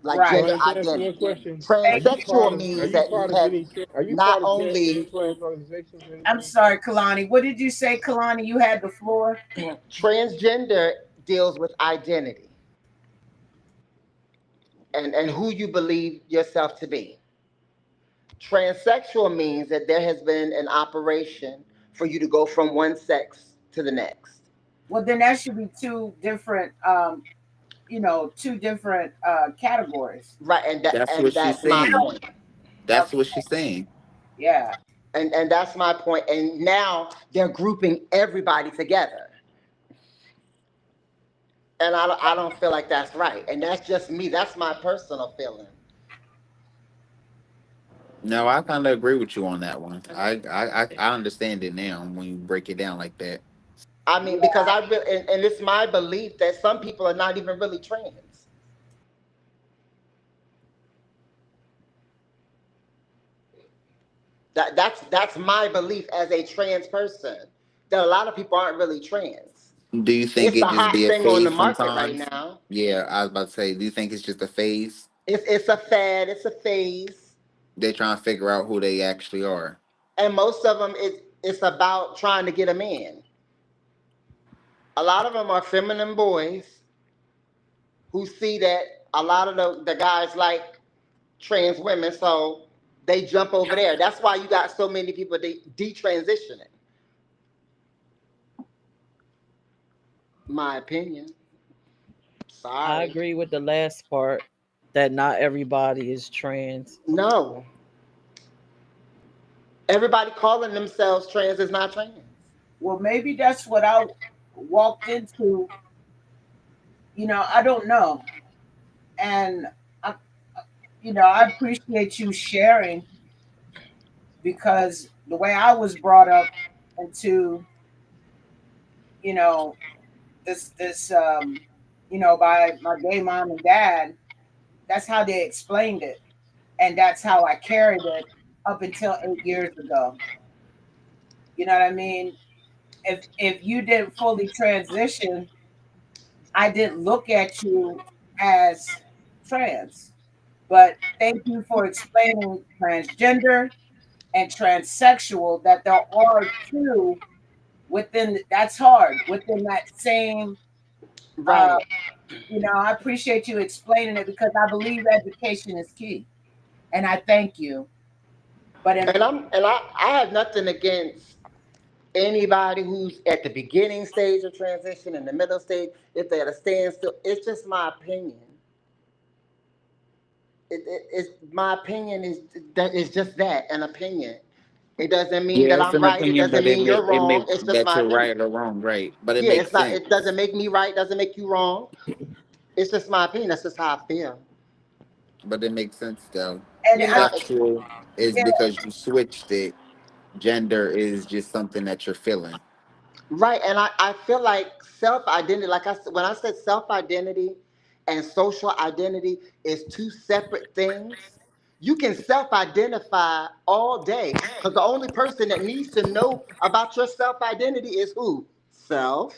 like Right. So gender let me ask you one identity. question: Are Thank you Transsexual part of? Are means you that you part of have any? Are you not part of any only trans organizations or I'm anything? sorry, Kalani. What did you say, Kalani? You had the floor? transgender deals with identity and who you believe yourself to be. Transsexual means that there has been an operation for you to go from one sex to the next. Well, then that should be two different categories. Right, That's what and she's that's my saying. point. That's what Okay. she's saying. Yeah. And that's my point. And now they're grouping everybody together. And I don't feel like that's right. And that's just me. That's my personal feeling. No, I kind of agree with you on that one. I understand it now when you break it down like that. I mean, because I really, and it's my belief that some people are not even really trans. That's my belief as a trans person. That a lot of people aren't really trans. Do you think It's the it just hot be a thing on the phase market right sometimes? now. Yeah, I was about to say, do you think it's just a phase? It's a fad. It's a phase, They're trying to figure out who they actually are. and most of them it's about trying to get a man. A lot of them are feminine boys who see that a lot of the guys like trans women, so they jump over there. That's why you got so many people detransitioning. My opinion. I Sorry. agree with the last part that not everybody is trans. No. Everybody calling themselves trans is not trans. Well, maybe that's what I walked into. I don't know. And I, I appreciate you sharing because the way I was brought up into, you know, this, by my gay mom and dad, that's how they explained it. And that's how I carried it up until 8 years ago. You know what I mean? If you didn't fully transition, I didn't look at you as trans. But thank you for explaining transgender and transsexual, that there are two within. That's hard within that same. Uh, Right. I appreciate you explaining it because I believe education is key, and I thank you. But I have nothing against anybody who's at the beginning stage of transition, in the middle stage, if they're at a standstill. It's just my opinion. it's my opinion is just that, an opinion. It doesn't mean Yeah, that it's I'm an right. It opinion, doesn't but mean you're it wrong. makes It's just that my you're opinion. right or wrong, right? But it Yeah, makes it's not. sense. It doesn't make me right. Doesn't make you wrong. It's just my opinion. That's just how I feel. But it makes sense though. And You know, Sexual is yeah, because you switched it. Gender is just something that you're feeling. right? And I feel like self identity. Like when I said self identity and social identity is two separate things. You can self identify all day because the only person that needs to know about your self identity is who? Self.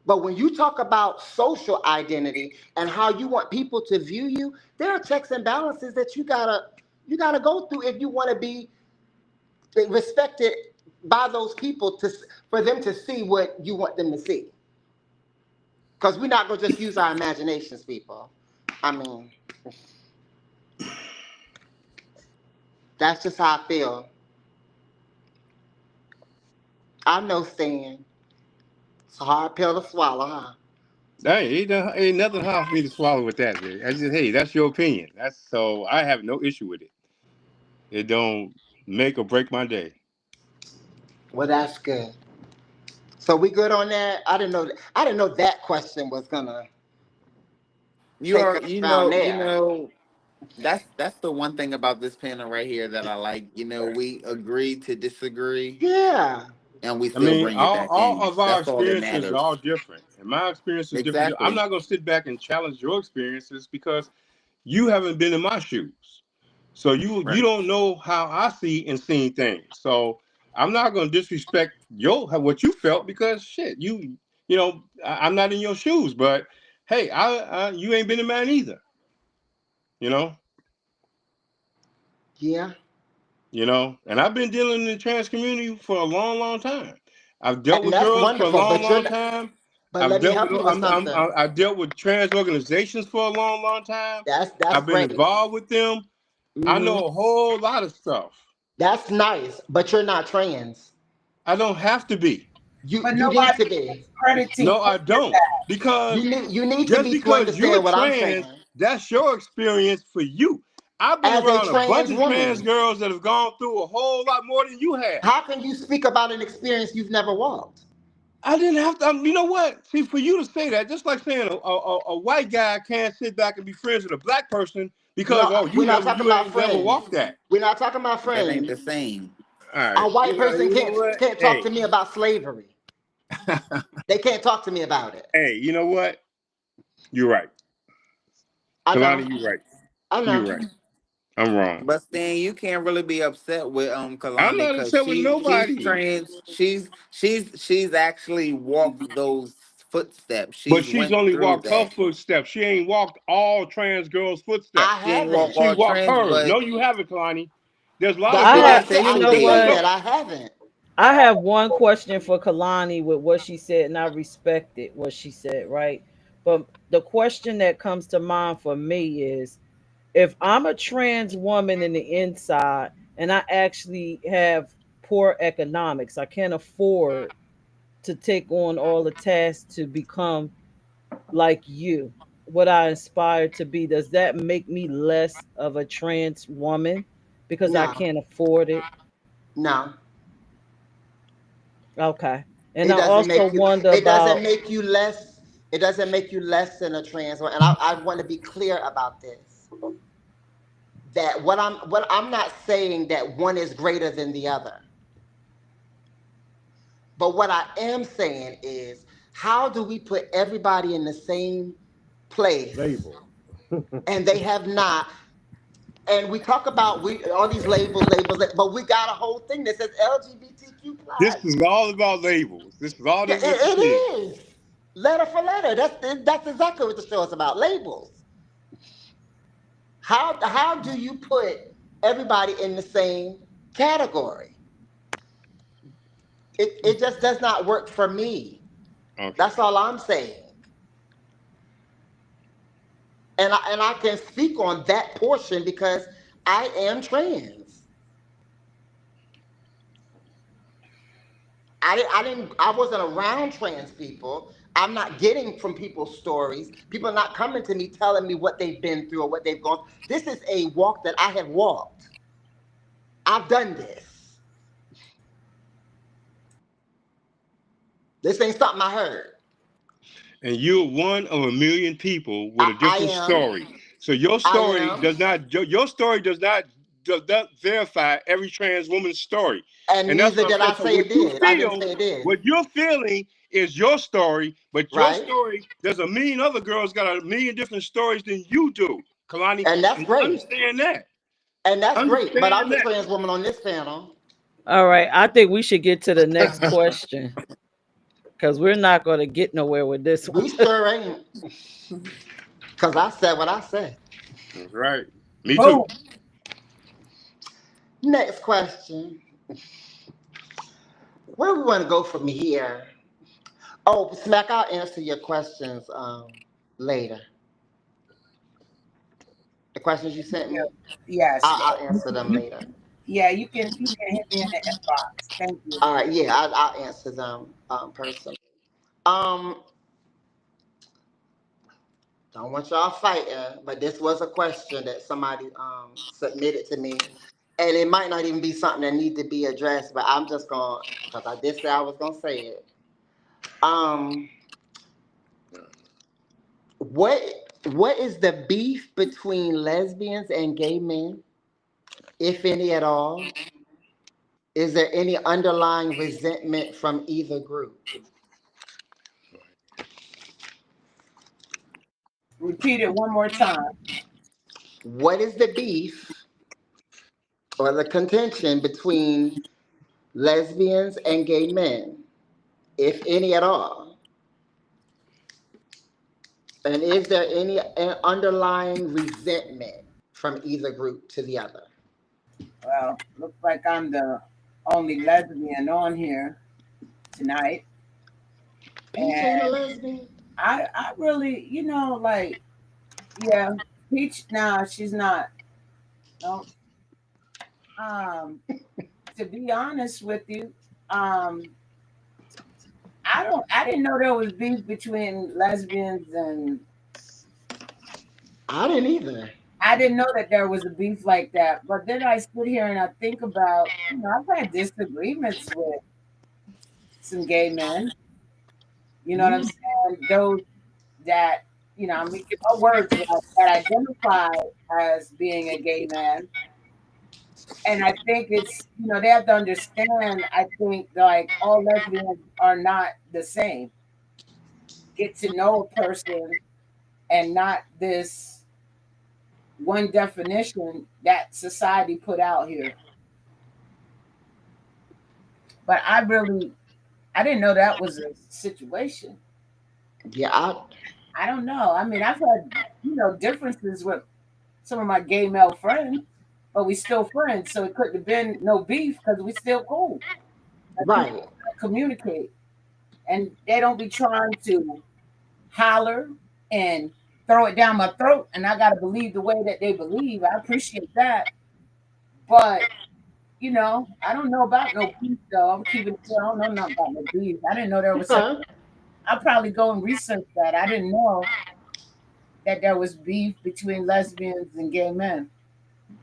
But when you talk about social identity and how you want people to view you, there are checks and balances that you gotta go through if you want to be respected by those people for them to see what you want them to see. Because we're not gonna just use our imaginations, people. I mean, that's just how I feel. I know, Stan. It's a hard pill to swallow, huh? Ain't nothing hard for me to swallow with that, man. I just, hey, that's your opinion. That's so I have no issue with it. It don't make or break my day. Well, that's good. So we good on that. I didn't know that question was gonna You take are, us around there. that's the one thing about this panel right here that I like. We agree to disagree, Yeah. and we I still mean, bring it back all in. of our That's all that experiences are matters. all different, and my experience is different. I'm Exactly. not gonna sit back and challenge your experiences because you haven't been in my shoes. So you Right. don't know how I see and seeing things. So I'm not going to disrespect your what you felt because shit, I'm not in your shoes. But hey, you ain't been in mine either. You know, Yeah. and I've been dealing in the trans community for a long, long time. I've dealt And with that's girls for a wonderful. long, But you're long not, time. but I've let me dealt with help you with something. I've dealt with trans organizations for a long, long time. That's I've been great. involved with them. I Hmm. know a whole lot of stuff. That's nice, but you're not trans. I don't have to be. but You need nobody to is be. crediting No, you I with don't. that. Because You need to just be to because you're understand what I'm trans, saying. that's your experience for you. I've been As a around a bunch trans of trans woman, girls that have gone through a whole lot more than you have. how can you speak about an experience you've never walked? I didn't have to. You know what? See, for you to say that, just like saying a white guy can't sit back and be friends with a black person because No, we're not talking you about ain't never friends. walked that. We're not talking about That ain't friends. the same. All A right, white person you know can't what? can't talk Hey, to me about slavery. They can't talk to me about it. hey, you know what? You're right, I know. Kalani. You're right. I You're know. right. I'm wrong. But Stan, you can't really be upset with I'm Kalani not because upset with she's nobody. trans. She's actually walked those footsteps. But She's she's went only through walked her that. footsteps. She ain't walked all trans girls' I footsteps. She ain't walked haven't. She all walked trans, hers. but No, you haven't, Kalani. There's a lot of That's I what she I girls. didn't have, said. say you I she know never did. said what? I haven't. I have one question for Kalani with what she said, and I respected what she said, right? But the question that comes to mind for me is if I'm a trans woman in the inside and I actually have poor economics, I can't afford to take on all the tasks to become like you, what I aspire to be. Does that make me less of a trans woman because I No, can't afford it? no. Okay. And It I doesn't also make you. wonder It doesn't about, make you less. It doesn't make you less than a trans woman. And I want to be clear about this. That what I'm not saying that one is greater than the other. But what I am saying is, how do we put everybody in the same place? Label. And they have not. And we talk about we all these labels, but we got a whole thing that says LGBTQ This plus. is all about labels. This is all Yeah, what this it is. is letter for letter. That's exactly what the show is about. Labels. How do you put everybody in the same category? It just does not work for me. Okay. That's all I'm saying. And I can speak on that portion because I am trans. I wasn't around trans people. I'm not getting from people's stories. People are not coming to me telling me what they've been through or what they've gone. This is a walk that I have walked. I've done this. This ain't something I heard. And you're one of a million people with a I different am. story. So your I story am. does not your story does not verify every trans woman's story. And And that's neither what I'm did saying. I So say it did. I didn't say it did. what you're feeling is your story, but your Right? story, there's a million other girls got a million different stories than you do, Kalani. And that's And great. understand that. And that's great. But I'm Understand the that. trans woman on this panel. All right, I think we should get to the next question because we're not going to get nowhere with this one. We sure ain't. Because I said what I said. That's right. Me too. Boom. Next question. Where we want to go from here? Oh, Smack, I'll answer your questions later. The questions you sent me, Yes. I'll answer them later. Yeah, you can hit me in the inbox. Thank you. All right, yeah, I'll answer them personally. Um, don't want y'all fighting, but this was a question that somebody submitted to me, and it might not even be something that need to be addressed, but I'm just gonna because I did say I was gonna say it. Um, what what is the beef between lesbians and gay men, if any at all? Is there any underlying resentment from either group? Repeat it one more time. What is the beef or the contention between lesbians and gay men, if any at all? And is there any underlying resentment from either group to the other? Well, looks like I'm the only lesbian on here tonight. Peach ain't a And lesbian. I really, like, yeah, Peach, nah, she's not. No. Um, to be honest with you, um, I didn't know there was beef between lesbians and I didn't either. I didn't know that there was a beef like that. But then I sit here and I think about, I've had disagreements with some gay men. You know what I'm Mm, saying? Those that, I mean, my words like that identify as being a gay man. And I think it's, they have to understand, I think, like, all lesbians are not the same. Get to know a person and not this one definition that society put out here. But I didn't know that was a situation. yeah, I don't know. I mean, I've had, differences with some of my gay male friends, but we still friends. So it couldn't have been no beef because we still cool. Like, people right. communicate and they don't be trying to holler and throw it down my throat. And I got to believe the way that they believe. I appreciate that. But, I don't know about no beef though. I'm keeping it real. I don't know nothing about no beef. I didn't know there was such. Okay. I'll probably go and research that. I didn't know that there was beef between lesbians and gay men.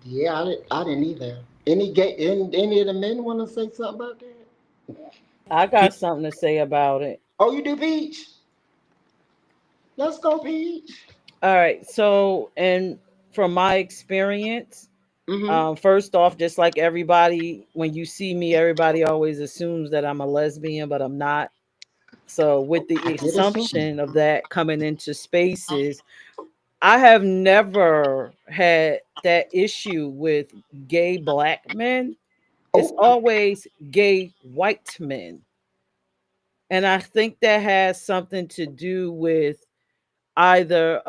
Yeah, I didn't either. Any of the men want to say something about that? I got something to say about it. Oh, you do, Peach? Let's go, Peach. All right. So, and from my experience, Mm-hmm. first off, just like everybody, when you see me, everybody always assumes that I'm a lesbian, but I'm not. So, with I the did assume. assumption of that coming into spaces, I have never had that issue with gay black men. It's Oh, always gay white men. And I think that has something to do with either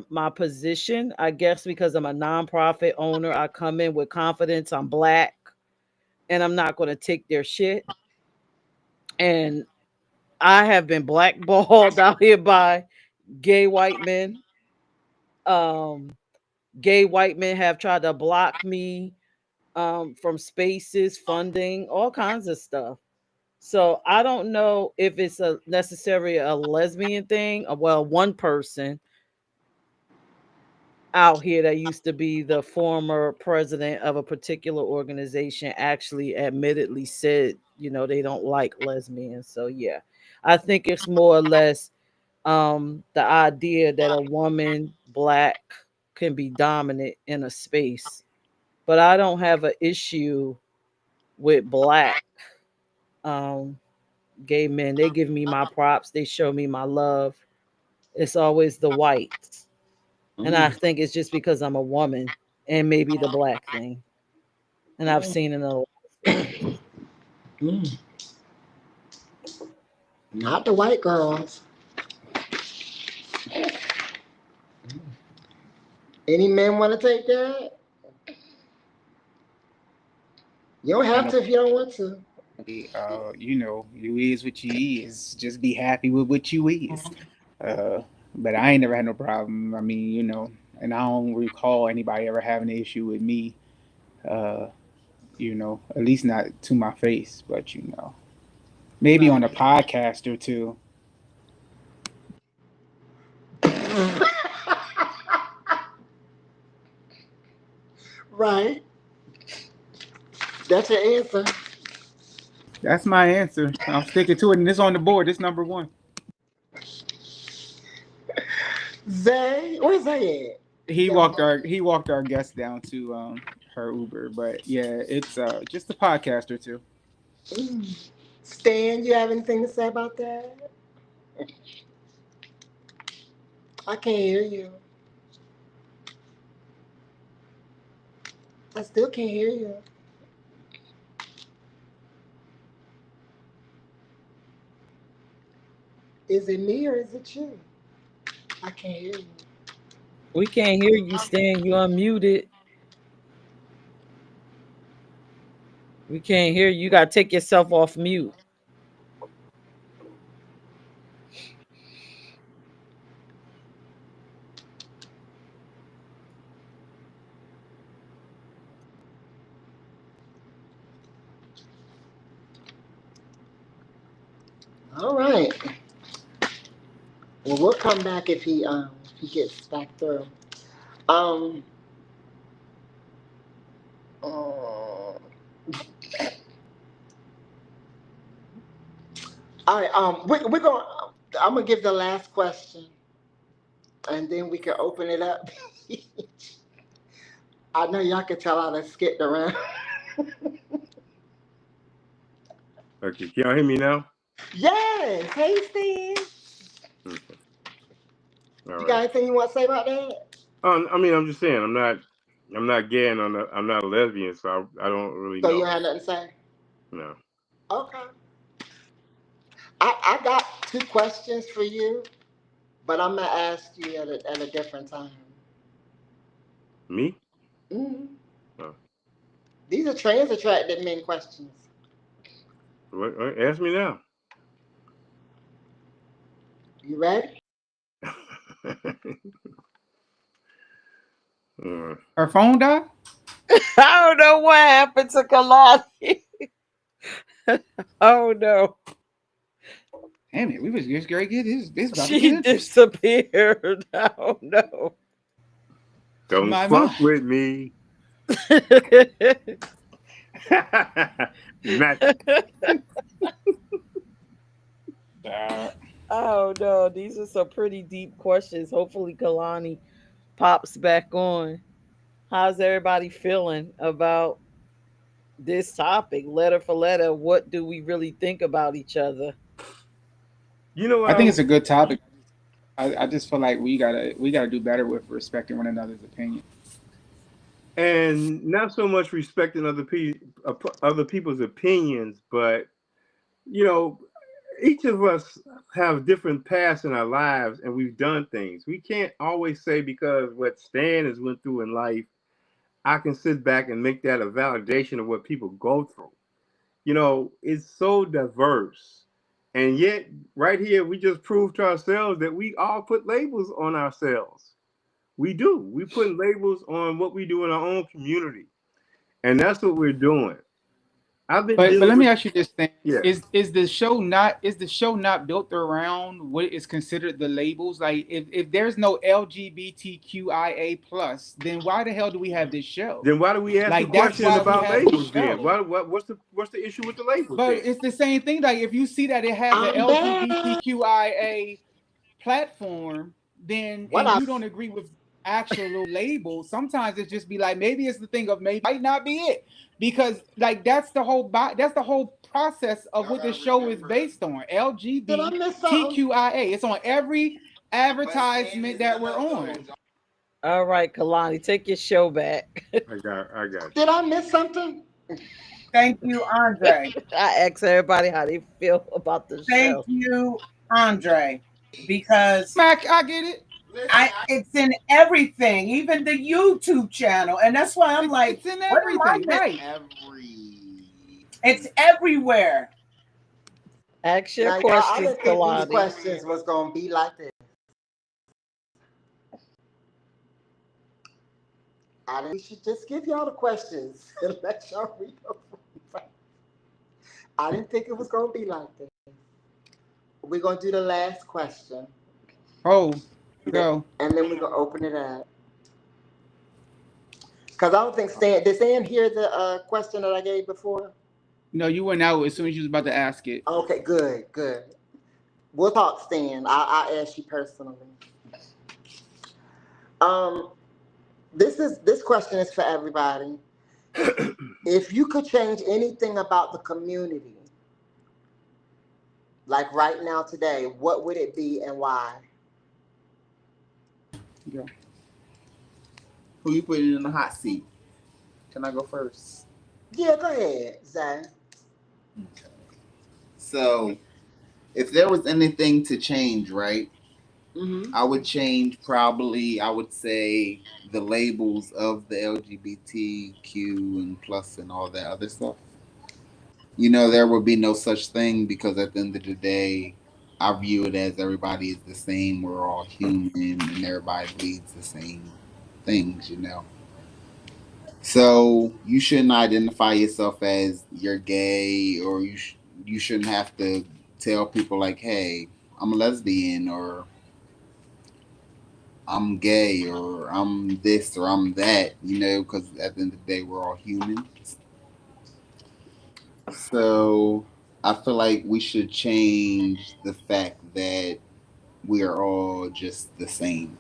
my position, I guess, because I'm a nonprofit owner. I come in with confidence. I'm black and I'm not going to take their shit. And I have been blackballed out here by gay white men. Um, Gay white men have tried to block me from spaces, funding, all kinds of stuff. So I don't know if it's a necessarily a lesbian thing. Well, one person out here that used to be the former president of a particular organization actually admittedly said, they don't like lesbians. So yeah, I think it's more or less the idea that a woman black can be dominant in a space. But I don't have an issue with black um gay men. They give me my props, they show me my love. It's always the whites. And I think it's just because I'm a woman and maybe the black thing. And I've seen it in a lot of spaces. Mm. Not the white girls. Any men want to take that? You don't have to if you don't want to. You is what you is. Just be happy with what you is. But I ain't never had no problem. I mean, and I don't recall anybody ever having an issue with me. At least not to my face, but maybe on a podcast or two. Right. That's your answer. That's my answer. I'm sticking to it, and it's on the board. It's number one. Zay, where's Zay at? He walked our guest down to her Uber, but yeah, it's just a podcast or two. Stan, you have anything to say about that? I can't hear you. I still can't hear you. Is it me or is it you? I can't hear you. We can't hear you, Stan. You unmuted. We can't hear you. You gotta take yourself off mute. All right. Well, we'll come back if he gets back through. Um. All right. We're going. I'm gonna give the last question, and then we can open it up. I know y'all can tell I done skipped around. Okay, can y'all hear me now? Yes. Hey, Steve. Okay. You got anything you want to say about that? I mean, I'm just saying, I'm not gay and I'm not a lesbian, so I don't really know. So you don't have nothing to say? No. Okay. I got 2 questions for you, but I'm gonna ask you at a different time. Me? Mm-hmm. Oh. These are trans attracted men questions. What, ask me now. You ready? Her phone died? I don't know what happened to Kalani. Oh no. Damn it, we was just great. This about She disappeared. Oh no. Don't fuck with me. Oh no, these are some pretty deep questions. Hopefully Kalani pops back on. How's everybody feeling about this topic? Letter for letter, what do we really think about each other? I think it's a good topic. I just feel like we gotta do better with respecting one another's opinion. And not so much respecting other people's opinions, but each of us have different paths in our lives, and we've done things. We can't always say because what Stan has went through in life, I can sit back and make that a validation of what people go through. It's so diverse. And yet, right here, we just proved to ourselves that we all put labels on ourselves. We do. We put labels on what we do in our own community. And that's what we're doing. I've been But dealing let me with. ask you this thing: Yeah. is the show not built around what is considered the labels? Like, if there's no LGBTQIA plus, then why the hell do we have this show? Then why do we ask a Like, that's question why we about have this labels? Then show. what's the issue with the labels But then? it's the same thing. Like, if you see that it has an I'm back. LGBTQIA platform, then What and I you don't agree with actual labels, sometimes it's just be like, maybe it's the thing of maybe might not be it, because like that's the whole process of what this show is based on. did I miss something? LGBTQIA. It's on every advertisement that we're on. All right, Kalani, take your show back. I got Did I miss something? Thank you, Andre. I ask everybody how they feel about the Thank show. you, Andre, because Mac, I get it. it's in everything, even the YouTube channel, and that's why I'm like, It's in what am I everything, right? It's everywhere. Ask your Now, y'all, I questions, didn't think these Kalani. questions was gonna be like this. We should just give y'all the questions and let y'all read them. I didn't think it was gonna be like this. We're gonna do the last question. Oh, go. And then we're gonna open it up. Cause I don't think did Stan hear the question that I gave before? No, you went out as soon as you was about to ask it. Okay, good. We'll talk, Stan. I'll ask you personally. This question is for everybody. If you could change anything about the community, like right now today, what would it be and why? Go. Who you putting in the hot seat? Can I go first? Yeah, go ahead, Zay. Okay. So, if there was anything to change, right? Mm-hmm. I would change probably, I would say, the labels of the LGBTQ and plus and all that other stuff. There would be no such thing because at the end of the day, I view it as everybody is the same. We're all human and everybody leads the same things. So you shouldn't identify yourself as you're gay, or you shouldn't have to tell people like, "Hey, I'm a lesbian," or "I'm gay," or "I'm this," or "I'm that." Because at the end of the day, we're all humans. So I feel like we should change the fact that we are all just the same.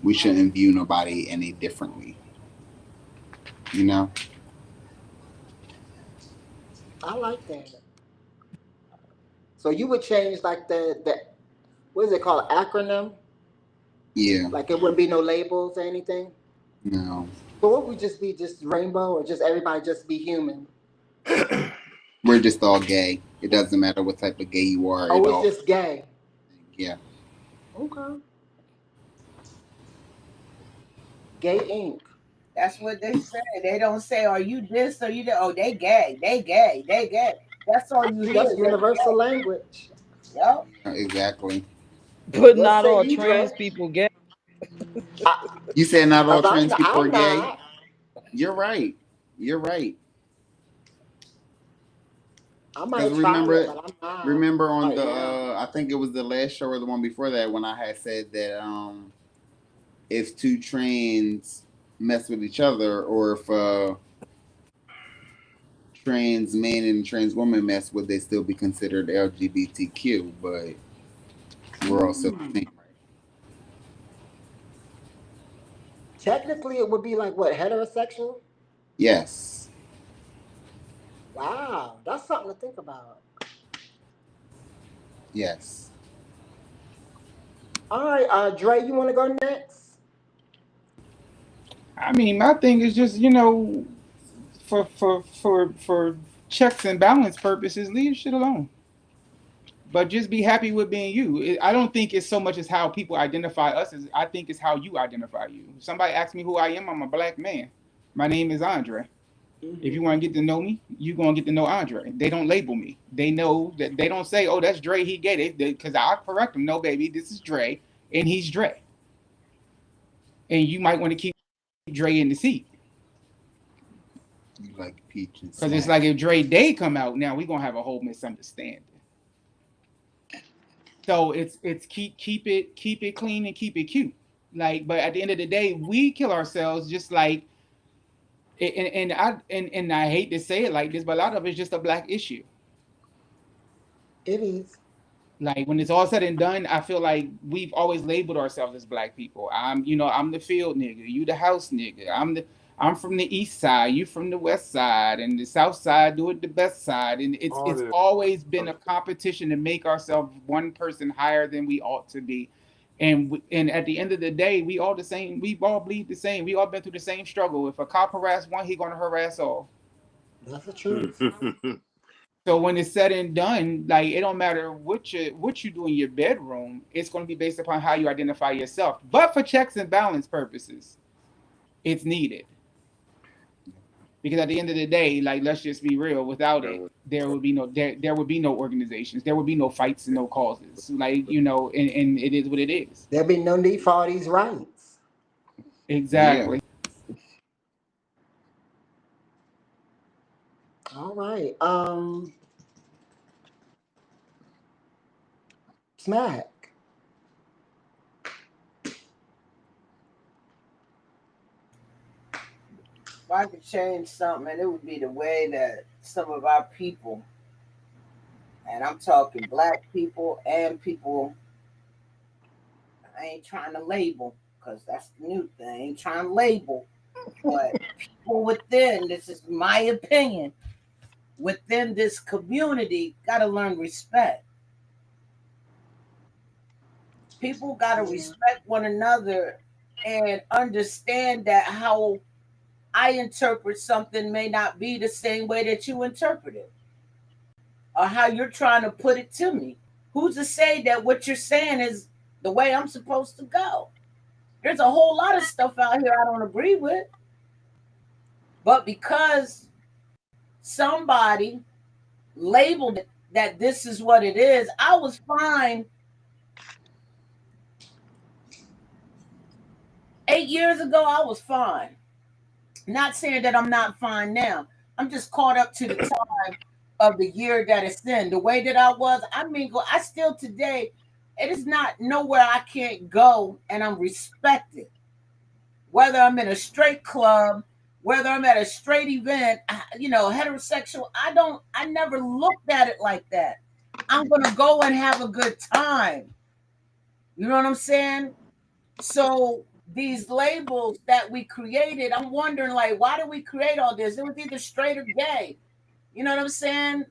We shouldn't view nobody any differently. You know? I like that. So you would change like the what is it called, acronym? Yeah. Like it wouldn't be no labels or anything? No. So what would just be just rainbow or just everybody just be human? We're just all gay. It doesn't matter what type of gay you are. Oh, It it's all. just gay. Yeah. Okay. Gay Inc. That's what they say. They don't say, "Are you this or you that?" Oh, they gay. They gay. They gay. That's all you hear. That's universal language. Yep. Exactly. But What not say all you, trans Dre? people get. You said not all trans people I'm are gay? not. You're right. You're right. I Because might try it, remember, but I'm not remember on right the now. I think it was the last show or the one before that when I had said that if two trans mess with each other, or if trans man and trans woman mess, would they still be considered LGBTQ? But we're also the same, right? Technically, it would be like what, heterosexual? Yes. Wow, that's something to think about. Yes. All right, Dre, you want to go next? I mean, my thing is just for checks and balance purposes, leave shit alone. But just be happy with being you. I don't think it's so much as how people identify us. As I think it's how you identify you. If somebody asks me who I am, I'm a black man. My name is Andre. If you want to get to know me, you gonna get to know Andre. They don't label me. They know that they don't say, "Oh, that's Dre. He gay." Because I correct them. No, baby, this is Dre, and he's Dre. And you might want to keep Dre in the seat. You like peaches. Because it's like if Dre Day come out now, we gonna have a whole misunderstanding. So it's keep it clean and keep it cute. Like, but at the end of the day, we kill ourselves just like, and I hate to say it like this, but a lot of it's just a Black issue. It is. Like when it's all said and done, I feel like we've always labeled ourselves as Black people. I'm the field nigga, you the house nigga. I'm from the east side, you from the west side, and the south side do it the best side. And it's always been a competition to make ourselves one person higher than we ought to be. And at the end of the day, we all the same. We all bleed the same. We all been through the same struggle. If a cop harass one, he gonna harass all. That's the truth. So when it's said and done, like it don't matter what you do in your bedroom, it's going to be based upon how you identify yourself. But for checks and balance purposes, it's needed. Because at the end of the day, like let's just be real, without it, there would be no organizations, there would be no fights and no causes. Like, and it is what it is. There'd be no need for all these rights. Exactly. Yeah. All right. Smack. If I could change something, it would be the way that some of our people, and I'm talking Black people and people, I ain't trying to label, because that's the new thing. I ain't trying to label, but people within, this is my opinion, within this community, got to learn respect. People got to respect one another and understand that how I interpret something may not be the same way that you interpret it, or how you're trying to put it to me. Who's to say that what you're saying is the way I'm supposed to go? There's a whole lot of stuff out here I don't agree with. But because somebody labeled it that this is what it is, I was fine 8 years ago. I was fine. Not saying that I'm not fine now. I'm just caught up to the time of the year that it's in. The way that I was, I mingle. I still today, it is not nowhere I can't go and I'm respected. Whether I'm in a straight club, whether I'm at a straight event, heterosexual, I never looked at it like that. I'm going to go and have a good time. You know what I'm saying? So these labels that we created, I'm wondering, like, why did we create all this? It was either straight or gay. You know what I'm saying?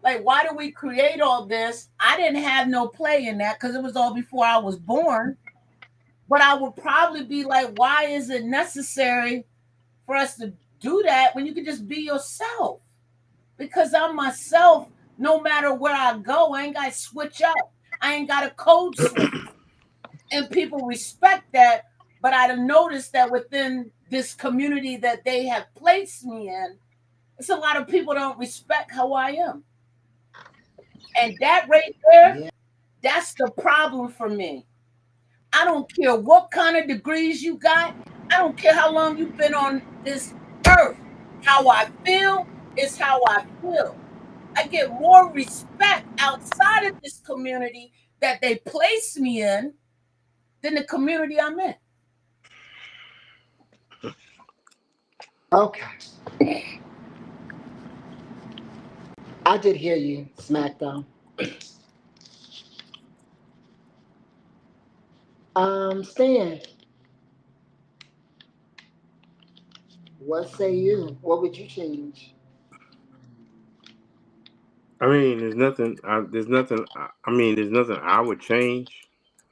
Like, why did we create all this? I didn't have no play in that because it was all before I was born. But I would probably be like, why is it necessary for us to do that when you can just be yourself? Because I'm myself, no matter where I go. I ain't got to switch up. I ain't got a code switch. And people respect that. But I've noticed that within this community that they have placed me in, it's a lot of people don't respect how I am. And that right there, that's the problem for me. I don't care what kind of degrees you got. I don't care how long you've been on this earth. How I feel is how I feel. I get more respect outside of this community that they place me in than the community I'm in. Okay. I did hear you, Smackdown. Stan, what say you? What would you change? I mean, there's nothing. There's nothing. I mean, there's nothing I would change.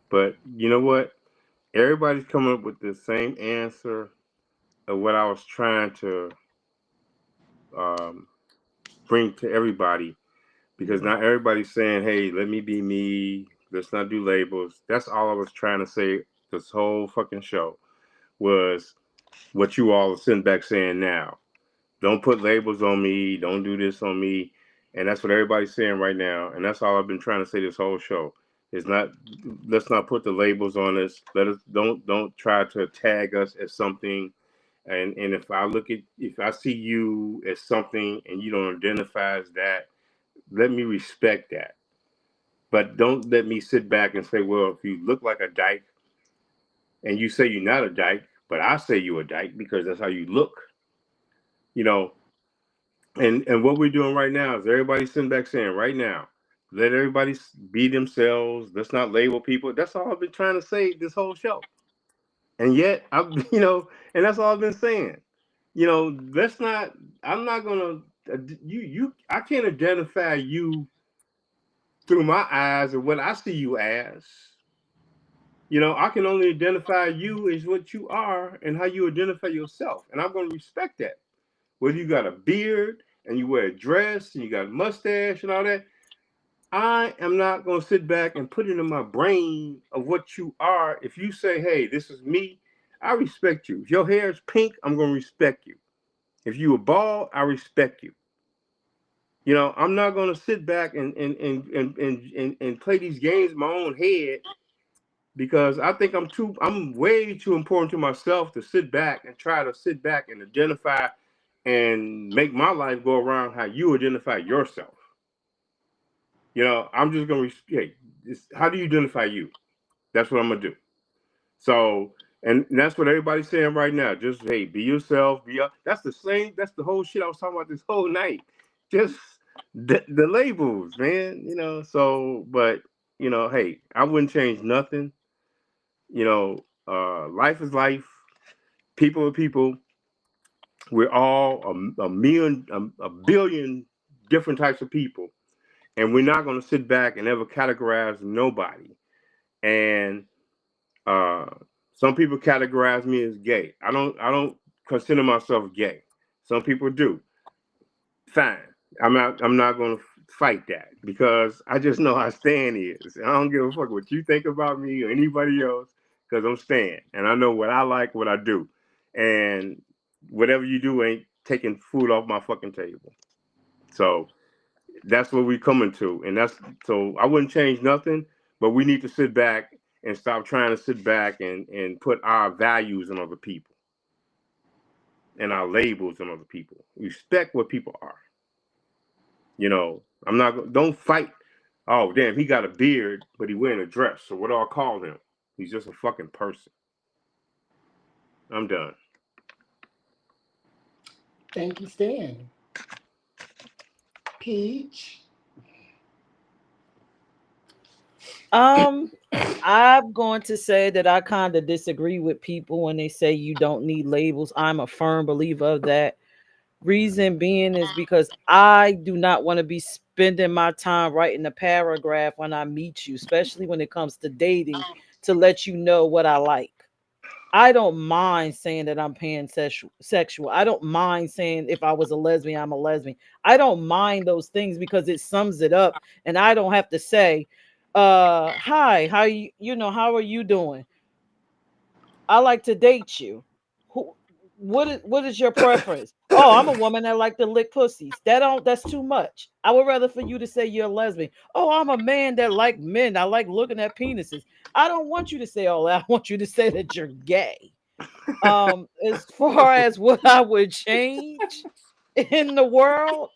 But you know what? Everybody's coming up with the same answer of what I was trying to um, bring to everybody. Because not everybody's saying, "Hey, let me be me. Let's not do labels." That's all I was trying to say. This whole fucking show was what you all are sitting back saying now. Don't put labels on me. Don't do this on me. And that's what everybody's saying right now. And that's all I've been trying to say this whole show. It's not, let's not put the labels on us. Let us don't try to tag us as something And if I see you as something and you don't identify as that, let me respect that. But don't let me sit back and say, well, if you look like a dyke and you say you're not a dyke, but I say you're a dyke because that's how you look, you know. And what we're doing right now is everybody sitting back saying, right now, let everybody be themselves. Let's not label people. That's all I've been trying to say this whole show. And yet, and that's all I've been saying. Let's not. I'm not gonna. I can't identify you through my eyes and what I see you as. I can only identify you as what you are and how you identify yourself, and I'm gonna respect that. Whether you got a beard and you wear a dress and you got a mustache and all that, I am not going to sit back and put it in my brain of what you are. If you say, hey, this is me, I respect you. If your hair is pink, I'm going to respect you. If you are bald, I respect you. I'm not going to sit back and play these games in my own head because I think I'm way too important to myself to sit back and try to sit back and identify and make my life go around how you identify yourself. I'm just going to, hey, how do you identify you? That's what I'm going to do. So, and that's what everybody's saying right now. Just, hey, be yourself. That's the whole shit I was talking about this whole night. Just the labels, man, so, but, hey, I wouldn't change nothing. Life is life. People are people. We're all a billion different types of people, and we're not going to sit back and ever categorize nobody. And some people categorize me as gay. I don't consider myself gay. Some people do. Fine. I'm not going to fight that because I just know how Stan is. I don't give a fuck what you think about me or anybody else because I'm Stan and I know what I like, what I do, and whatever you do ain't taking food off my fucking table. So that's what we're coming to, and so I wouldn't change nothing, but we need to sit back and stop trying to sit back and put our values on other people and our labels on other people. Respect what people are. I'm not. Don't fight. Oh damn, he got a beard, but he wearing a dress. So what do I call him? He's just a fucking person. I'm done. Thank you, Stan. Peach. I'm going to say that I kind of disagree with people when they say you don't need labels. I'm a firm believer of that. Reason being is because I do not want to be spending my time writing a paragraph when I meet you, especially when it comes to dating, to let you know what I like. I don't mind saying that I'm pansexual. I don't mind saying if I was a lesbian, I'm a lesbian. I don't mind those things because it sums it up, and I don't have to say, hi, how are you doing? I like to date you. Who what is your preference? Oh, I'm a woman that like to lick pussies. That's too much. I would rather for you to say you're a lesbian. Oh, I'm a man that like men. I like looking at penises. I don't want you to say all that. I want you to say that you're gay. As far as what I would change in the world,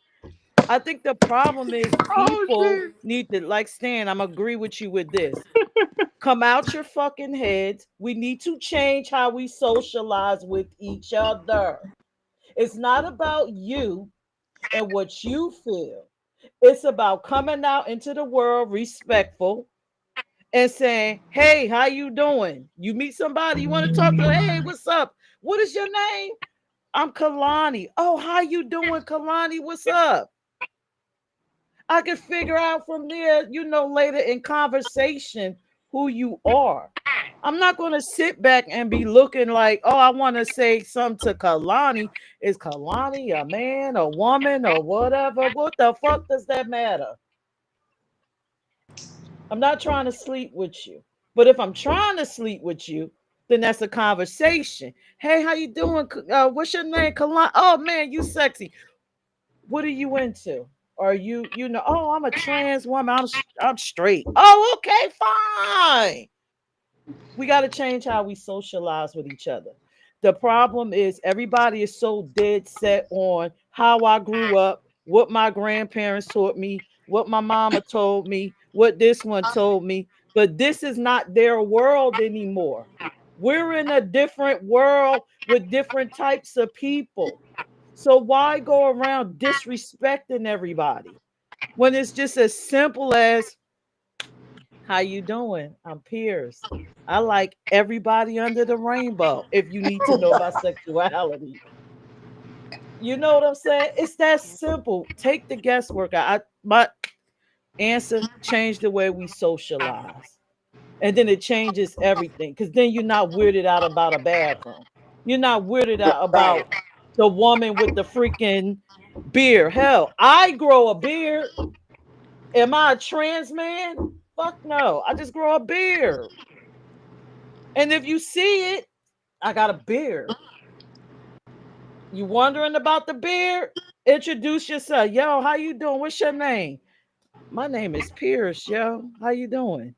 I think the problem is Oh people shit. need to, like Stan, I'm agree with you with this. Come out your fucking heads. We need to change how we socialize with each other. It's not about you and what you feel. It's about coming out into the world respectful and saying, "Hey, how you doing?" You meet somebody, you want to talk to them, "Hey, what's up? What is your name?" "I'm Kalani." "Oh, how you doing, Kalani? What's up?" I can figure out from there, later in conversation who you are. I'm not going to sit back and be looking like, oh, I want to say something to Kalani. Is Kalani a man, a woman, or whatever? What the fuck does that matter? I'm not trying to sleep with you. But if I'm trying to sleep with you, then that's a conversation. Hey, how you doing? What's your name? Kalani. Oh, man, you sexy. What are you into? Are oh, I'm a trans woman. I'm straight. Oh, okay, fine. We got to change how we socialize with each other. The problem is everybody is so dead set on how I grew up, what my grandparents taught me, what my mama told me, what this one told me, but this is not their world anymore. We're in a different world with different types of people. So why go around disrespecting everybody when it's just as simple as how you doing? I'm Peirrce. I like everybody under the rainbow if you need to know my sexuality. You know what I'm saying? It's that simple. Take the guesswork out. My answer, change the way we socialize. And then it changes everything. Because then you're not weirded out about a bathroom. You're not weirded out about the woman with the freaking beard. Hell, I grow a beard. Am I a trans man? Fuck no. I just grow a beard. And if you see it, I got a beard. You wondering about the beard? Introduce yourself. Yo, how you doing? What's your name? My name is Peirrce, yo. How you doing?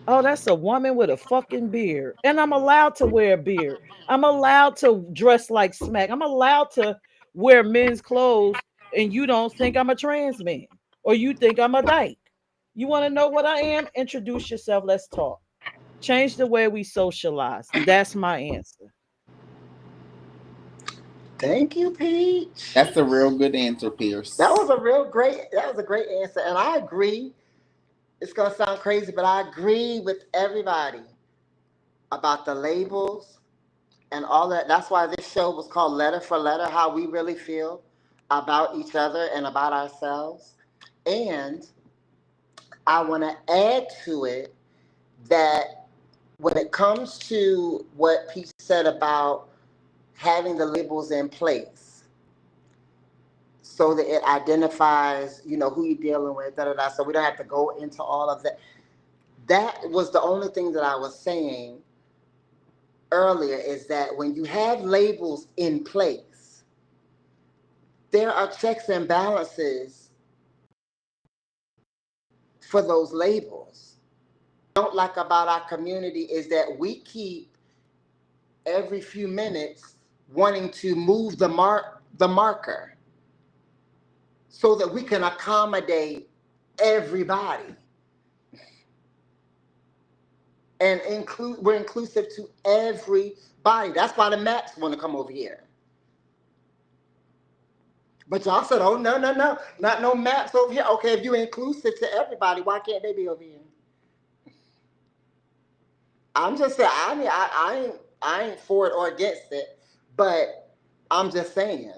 Oh, that's a woman with a fucking beard. And I'm allowed to wear a beard. I'm allowed to dress like smack. I'm allowed to wear men's clothes, and you don't think I'm a trans man or you think I'm a dyke. You want to know what I am? Introduce yourself. Let's talk. Change the way we socialize. That's my answer. Thank you, Peach. That's a real good answer, Peirrce. That was a great answer. And I agree. It's gonna sound crazy, but I agree with everybody about the labels and all that. That's why this show was called Letter for Letter, how we really feel about each other and about ourselves. And I wanna add to it that when it comes to what Peach said about having the labels in place so that it identifies, who you're dealing with, so we don't have to go into all of that. That was the only thing that I was saying earlier, is that when you have labels in place, there are checks and balances for those labels. What I don't like about our community is that we keep every few minutes wanting to move the marker so that we can accommodate everybody and we're inclusive to everybody. That's why the maps want to come over here. But y'all said, oh, no, not no maps over here. Okay, if you're inclusive to everybody, why can't they be over here? I'm just saying, I ain't for it or against it, but I'm just saying,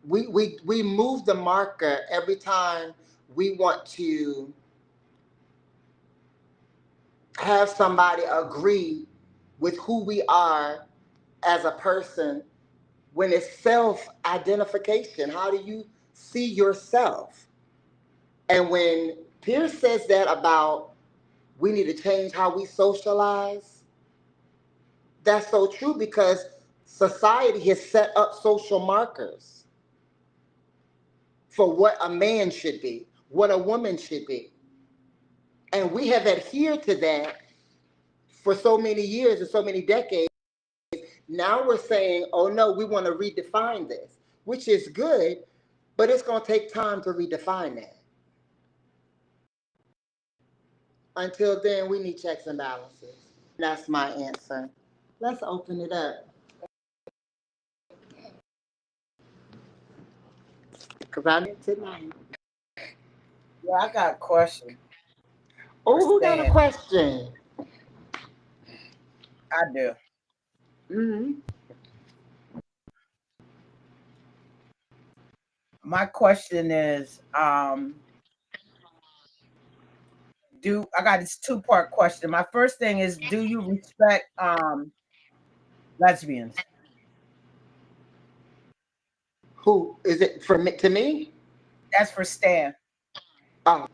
we move the marker every time we want to have somebody agree with who we are as a person, when it's self-identification. How do you see yourself? And when Peirrce says that about we need to change how we socialize, that's so true, because society has set up social markers for what a man should be, what a woman should be. And we have adhered to that for so many years and so many decades. Now we're saying, oh no, we want to redefine this, which is good, but it's going to take time to redefine that. Until then, we need checks and balances. That's my answer. Let's open it up. Because I need tonight. Yeah, I got a question. Oh, who got a question? I do. Mm-hmm. My question is, I got this 2-part question. My first thing is, do you respect lesbians? Who is it for me? To me? That's for Stan. Oh.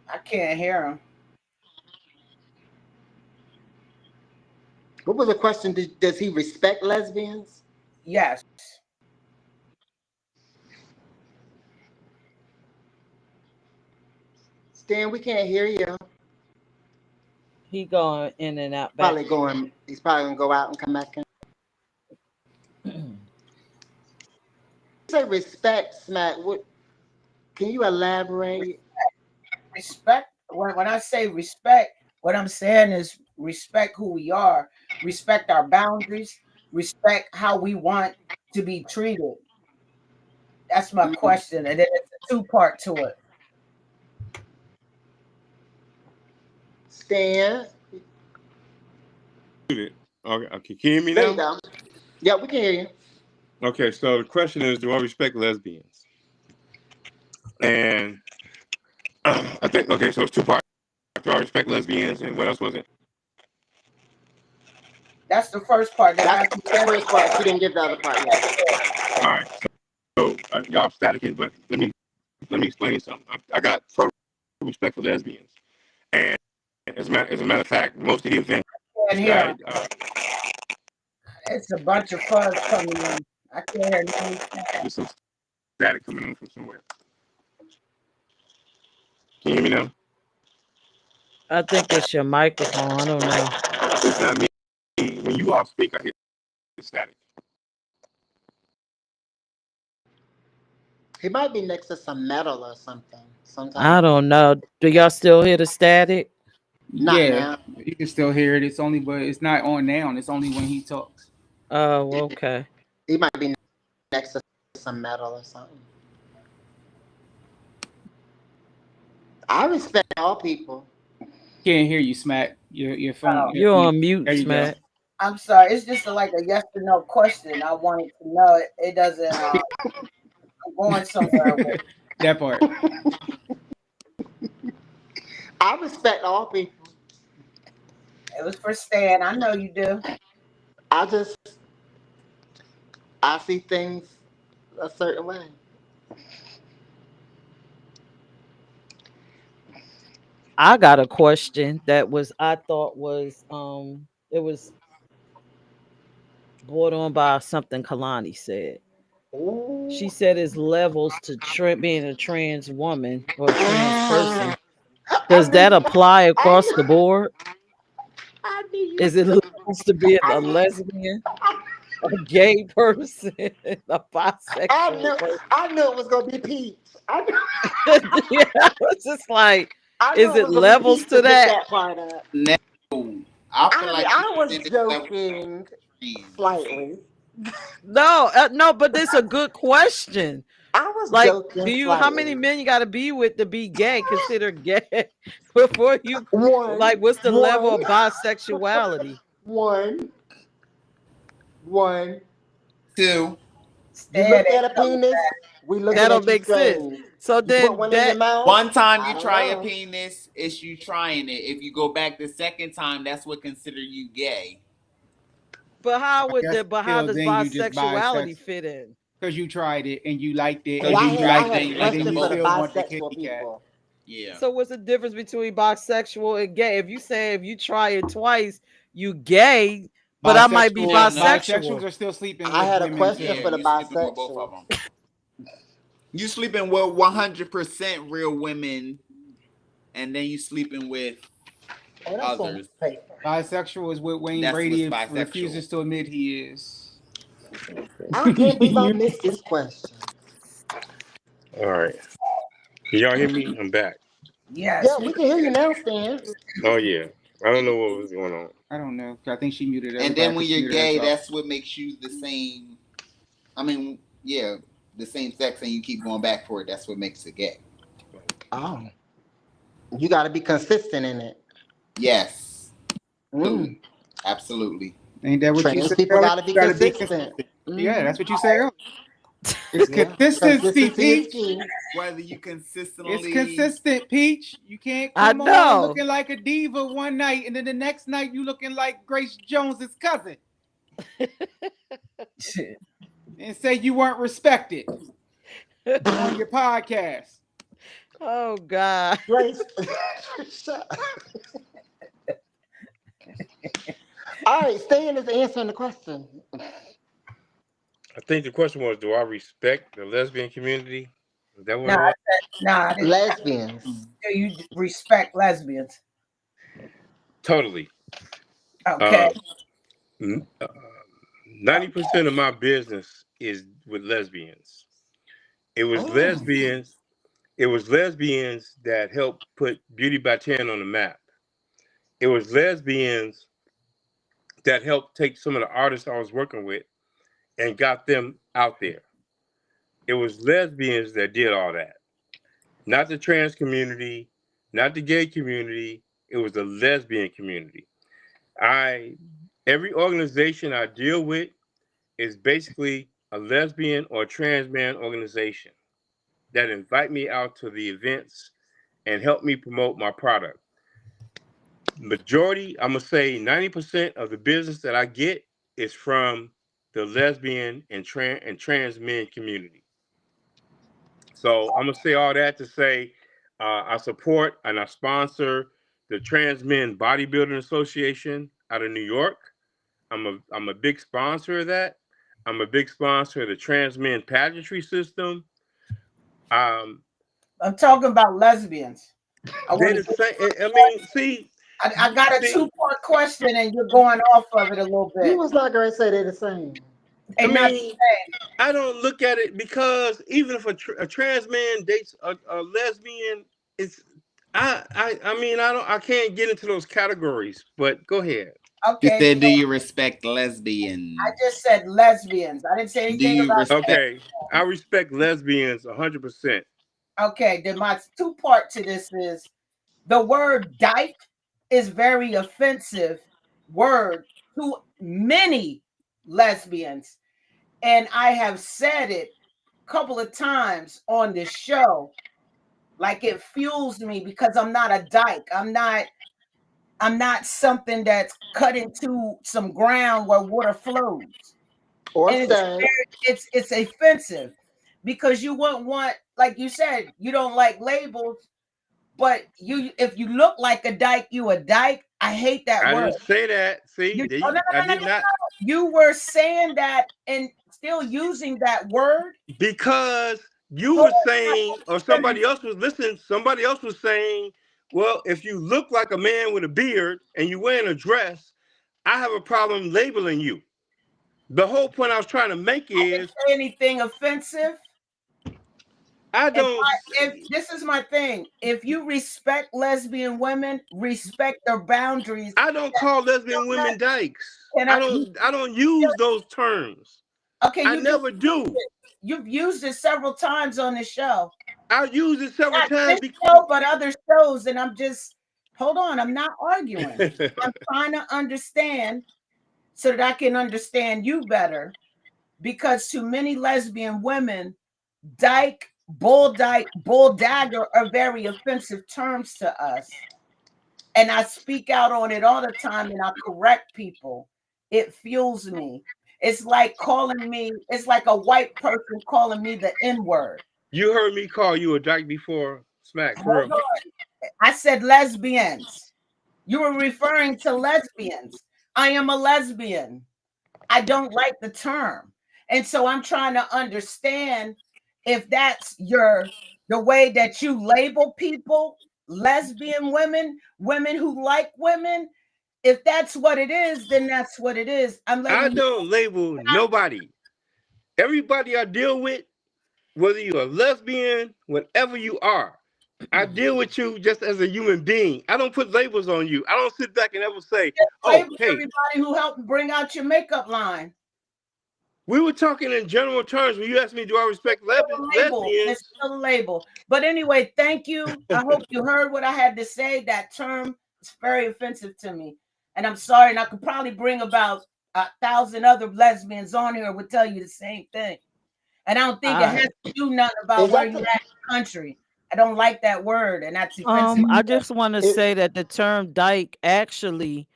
I can't hear him. What was the question? Does he respect lesbians? Yes. Stan, we can't hear you. He going in and out back. He's probably gonna go out and come back in. Say respect, Smack. What? Can you elaborate? Respect. When I say respect, what I'm saying is respect who we are, respect our boundaries, respect how we want to be treated. That's my question, and then it's a two-part to it. Stan. Okay, can you hear me There you now? go. Yeah, we can hear you. Okay, so the question is, do I respect lesbians? And I think, okay, so it's two parts. Do I respect lesbians, and what else was it? That's the first part. That's the first part. She didn't get the other part yet. All right, so y'all static, but let me explain something. I got total respect for lesbians, and as a matter of fact, most of the events that it's a bunch of fuzz coming in. I can't hear anything. there's some static coming in from somewhere. Can you hear me now? I think it's your microphone. I don't know. It's not me. When you all speak, I hear static. He might be next to some metal or something. Sometimes. I don't know. Do y'all still hear the static? Not Yeah, now. you can still hear it. It's only, but it's not on now. It's only when he talks. Oh, okay. He might be next to some metal or something. I respect all people. Can't hear you, Smack. Your phone. You're on mute, There you go. Smack. I'm sorry. It's just like a yes or no question. I wanted to know it. It doesn't. I'm going somewhere with it. That part. I respect all people. It was for Stan. I know you do. I see things a certain way. I got a question that I thought was it was brought on by something Kalani said. Ooh. She said it's levels to being a trans woman or a trans person. Does that apply across the board? Is it levels to being a lesbian, a gay person, a bisexual person? I knew it was gonna be Peach. Yeah, it's just like, I knew is it levels Peach to that? that part up. No, I feel like I was it's joking slightly. No, but it's a good question. I was Like, joking how many slightly. men you got to be with to be gay? Consider gay before you One. like. What's the level of bisexuality? One. two. You look at a penis. We look That at don't you make sense. strange. So You then put one in your mouth. One time I you don't try a know. penis, it's you trying it. If you go back the second time, that's what consider you gay. But how I guess how still does then you just bisexuality bisexual. fit in? Because you tried it and you liked it, Because and Well, then I you had liked a it, and then question you for the still want the bisexual kitty cat. people. Yeah. So what's the difference between bisexual and gay? If you say if you try it twice, you gay, but I might be Bisexuals bisexual. are still sleeping I with had a women question too. for the You sleeping with both of bisexual. them. You sleeping with 100% real women, and then you sleeping with others. Bisexual is what Wayne That's Brady what's bisexual. refuses to admit he is. I can't believe I missed this question. All right. Can y'all hear me? I'm back. Yes. Yeah, we can hear you now, Stan. Oh yeah. I don't know what was going on. I don't know. I think she muted And everybody. then when She you're muted gay, herself. that's what makes you the same. I mean, yeah, the same sex, and you keep going back for it. That's what makes it gay. Oh, you got to be consistent in it. Yes. Absolutely. Ain't that what Trans you said? people got to be You gotta consistent. Yeah, that's what you said earlier. It's consistency, Peach. Whether you consistently. It's consistent, Peach. You can't I come on know. looking like a diva one night, and then the next night you looking like Grace Jones's cousin, and say you weren't respected on your podcast. Oh God. Grace. All right, Stan is answering the question. I think the question was, do I respect the lesbian community? Is that what No, it I was? said no. I didn't. Lesbians. Do you respect lesbians? Totally. Okay. Uh, 90% of my business is with lesbians. It was Oh. lesbians. It was lesbians that helped put Beauty by 10 on the map. It was lesbians that helped take some of the artists I was working with and got them out there. It was lesbians that did all that, not the trans community, not the gay community. It was the lesbian community. I every organization I deal with is basically a lesbian or trans man organization that invite me out to the events and help me promote my product. Majority, I'm gonna say 90% of the business that I get is from the lesbian and trans men community. So I'm gonna say all that to say I support and I sponsor the Trans Men Bodybuilding Association out of New York. I'm a big sponsor of that. I'm a big sponsor of the Trans Men Pageantry System. Um, I'm talking about lesbians. I they want the to. same. I mean, I got a see, two-part question, and you're going off of it a little You bit. was not going to say they're the same. I They not the mean, same. I don't look at it because even if a trans man dates a lesbian, it's I mean I can't get into those categories. But go ahead. She Okay, said, so "Do you respect I lesbians? just said lesbians. I didn't say Do anything you about. respect?" Okay, I respect lesbians 100%. Okay, then my two-part to this is the word dyke is very offensive word to many lesbians. And I have said it a couple of times on this show. Like it fuels me because I'm not a dyke. I'm not something that's cut into some ground where water flows. Or And it's stay. it's offensive because you wouldn't want, like you said, you don't like labels. But you, if you look like a dyke, you a dyke. I hate that I word. didn't say that. See, Oh, no, I no, no, no, did no, not no. You were saying that and still using that word. because you Hold were on, saying, or let me finish. somebody else was listening. Somebody else was saying, well, if you look like a man with a beard and you wearing a dress, I have a problem labeling you. The whole point I was trying to make I didn't is say anything offensive. I If don't if this is my thing, if you respect lesbian women, respect their boundaries. I don't call lesbian women dykes. Can I? I don't use those terms. Okay, I you just never do. you've used it several times on the show. I use it several Not times this because show, but other shows, and I'm just hold on. I'm not arguing. I'm trying to understand so that I can understand you better. Because to many lesbian women, dyke, bull dagger are very offensive terms to us. And I speak out on it all the time and I correct people. It fuels me. It's like calling me, it's like a white person calling me the N word. you heard me call you a dyke before, Smack, for Hold real. on. I said lesbians. You were referring to lesbians. I am a lesbian. I don't like the term. And so I'm trying to understand if that's the way that you label people, lesbian women, women who like women. If that's what it is, then that's what it is. I'm I letting you don't label nobody. Everybody I deal with, whether you're a lesbian, whatever you are, I deal with you just as a human being. I don't put labels on you. I don't sit back and ever say, oh, label hey, everybody who helped bring out your makeup line. we were talking in general terms when you asked me, do I respect Label. It's lesbians? still a label. But anyway, thank you. I hope you heard what I had to say. That term is very offensive to me. And I'm sorry, and I could probably bring about 1,000 other lesbians on here who would tell you the same thing. And I don't think it has to do nothing about Is where that you're the, at in the country. I don't like that word, and that's offensive. I just want to it, say that the term dyke actually,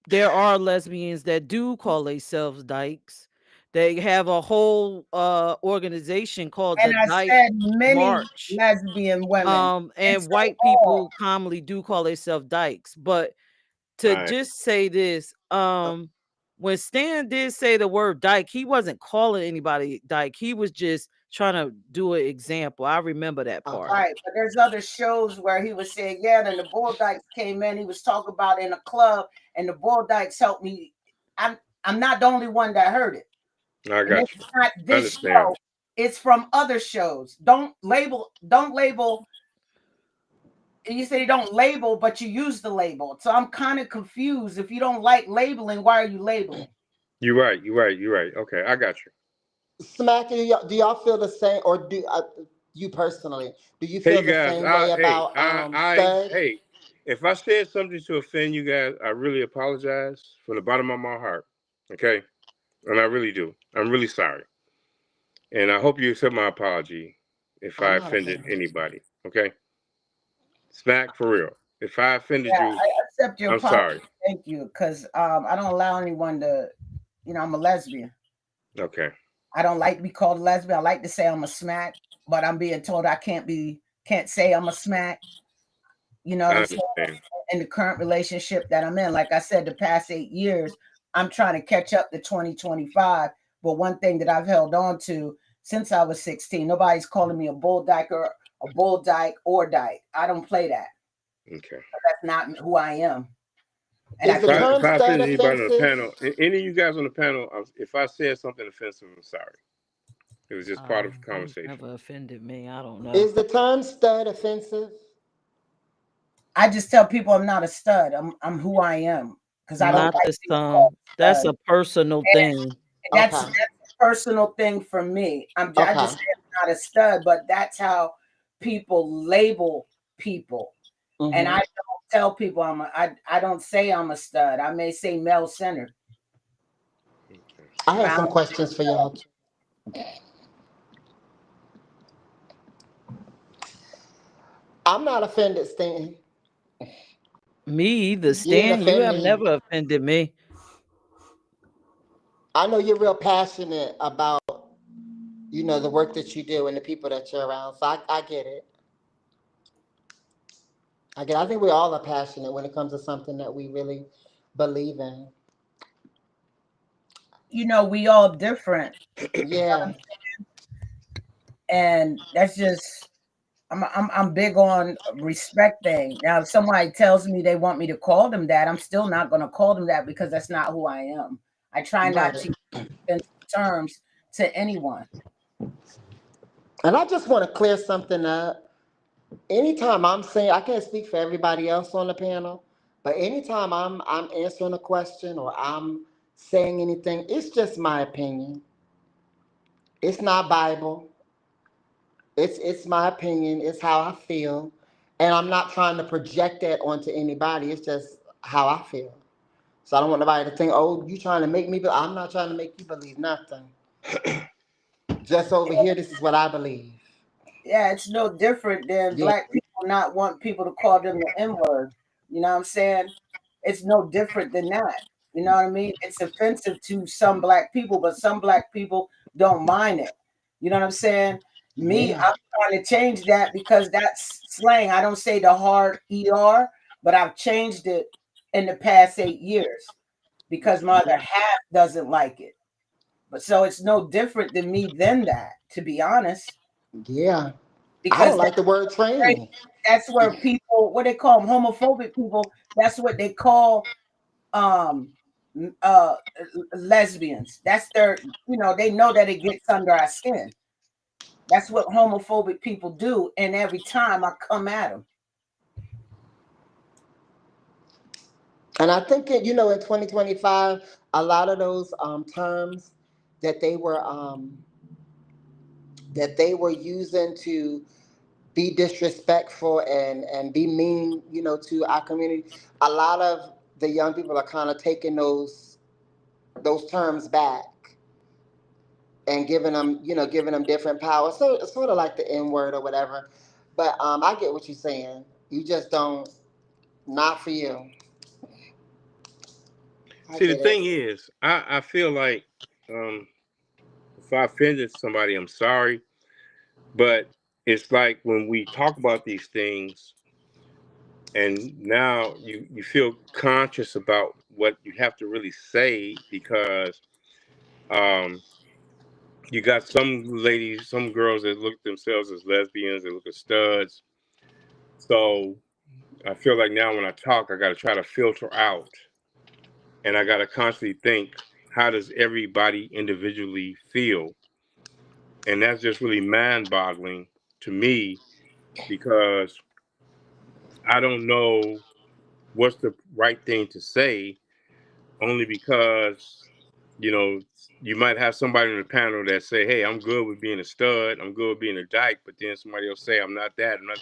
there are lesbians that do call themselves dykes. They have a whole organization called And the I Dyke said many March. lesbian women. And And so white all. people commonly do call themselves dykes. But All to right. just say this, when Stan did say the word dyke, he wasn't calling anybody dyke. He was just trying to do an example. I remember that part. Right, but there's other shows where he was saying, yeah, then the Bull Dykes came in. He was talking about in a club, and the Bull Dykes helped me. I'm not the only one that heard it. I And got it's you. not I this understand. show. It's from other shows. Don't label. You say you don't label, but you use the label. So I'm kind of confused. If you don't like labeling, why are you labeling? You're right. Okay, I got you. Smack, do y'all feel the same, or do you personally, do you Hey, feel you the guys. same way about stud? Hey, if I said something to offend you guys, I really apologize from the bottom of my heart. Okay, and I really do. I'm really sorry, and I hope you accept my apology if I I'm not offended offended. anybody. Okay, Smack, for real. If I offended Yeah, you, I accept your I'm apology. sorry. Thank you, because I don't allow anyone to. I'm a lesbian. Okay. I don't like to be called a lesbian. I like to say I'm a smack, but I'm being told I can't say I'm a smack. You know what I I'm saying? understand. In the current relationship that I'm in, like I said, the past 8 years, I'm trying to catch up to 2025. But one thing that I've held on to since I was 16, nobody's calling me a bull dyke or a bull dyke or dyke. I don't play that. Okay. That's not who I am. And Is the term If I stud offended anybody on the offensive? panel, any of you guys on the panel, if I said something offensive, I'm sorry. It was just part of the You've conversation. never offended me. I don't know. Is the term stud offensive? I just tell people I'm not a stud. I'm who I am because I don't Not like this being called That's stud. a personal thing. That's Okay. a personal thing for me. I Okay. just say I'm not a stud, but that's how people label people. And I Mm-hmm. don't tell people I don't say I'm a stud. I may say male centered. Okay. I have some questions for y'all too. I'm not offended, Stan. Me either, You didn't Stan. You offend have me. never offended me. I know you're real passionate about, the work that you do and the people that you're around. So I get it. I think we all are passionate when it comes to something that we really believe in. We all different. Yeah. And that's just I'm big on respecting. Now, if somebody tells me they want me to call them that, I'm still not going to call them that because that's not who I am. I try not Right. to use terms to anyone. And I just want to clear something up. Anytime I'm saying, I can't speak for everybody else on the panel, but anytime I'm answering a question or I'm saying anything, it's just my opinion. It's not Bible. It's my opinion. It's how I feel, and I'm not trying to project that onto anybody. It's just how I feel. So I don't want nobody to think, "Oh, you trying to make me." I'm not trying to make you believe nothing. Just over here, this is what I believe. Yeah, it's no different than Yeah, black people not want people to call them the N-word. You know what I'm saying? It's no different than that. You know what I mean? It's offensive to some black people, but some black people don't mind it. You know what I'm saying? Me, yeah, I'm trying to change that because that's slang. I don't say the hard ER, but I've changed it in the past 8 years because my other half doesn't like it. But so it's no different than me than that, to be honest, yeah. I don't because like the word tranny. that's where people, what they call them, homophobic people, that's what they call um uh lesbians. That's their, they know that it gets under our skin. That's what homophobic people do, and every time I come at them. And I think that, in 2025, a lot of those terms that they were using to be disrespectful and be mean, to our community. A lot of the young people are kind of taking those terms back and giving them different power. So it's sort of like the N word or whatever. But I get what you're saying. You just don't, not for you. I See, the get it. thing is, I feel like if I offended somebody, I'm sorry. But it's like when we talk about these things, and now you feel conscious about what you have to really say because You got some ladies, some girls that look at themselves as lesbians, they look at studs. So I feel like now when I talk, I got to try to filter out, and I got to constantly think, how does everybody individually feel? And that's just really mind-boggling to me because I don't know what's the right thing to say, only because, you know, you might have somebody in the panel that say, hey, I'm good with being a stud, I'm good with being a dyke, but then somebody else say I'm not that. I'm not.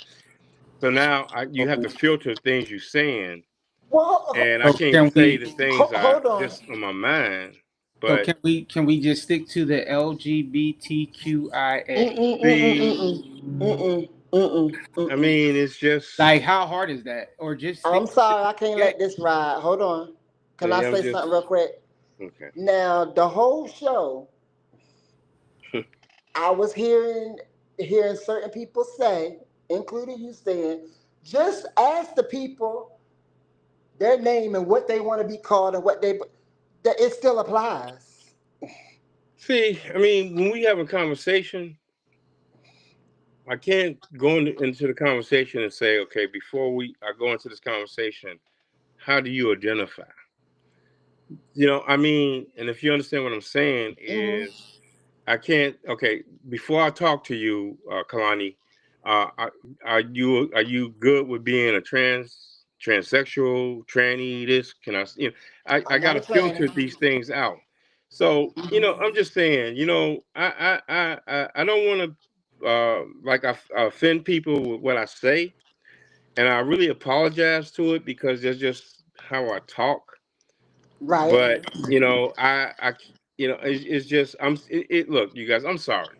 So now you have to filter things you're saying, Well, and I So can't can say we the things I hold on. just on my mind. so But can we just stick to the LGBTQIA? see, I Mm-mm. mean, it's just, Like how hard is that? Or just I'm stick to sorry, I can't the let this ride. Hold on. Can I yeah, I'm say just something real quick? okay. Now, the whole show, I was hearing certain people say, including you saying, just ask the people their name and what they want to be called and what they that it still applies. See, I mean, when we have a conversation, I can't go into the conversation and say, okay, before I go into this conversation, how do you identify? I mean, and if you understand what I'm saying, Hmm. is I can't. Okay, before I talk to you, Kalani, uh, are, are you good with being a transsexual, tranny? This can I? I I'm got not to a tranny. filter these things out. So I'm just saying. I don't want to I offend people with what I say, and I really apologize to it because that's just how I talk. Right. But it's just look, you guys, I'm sorry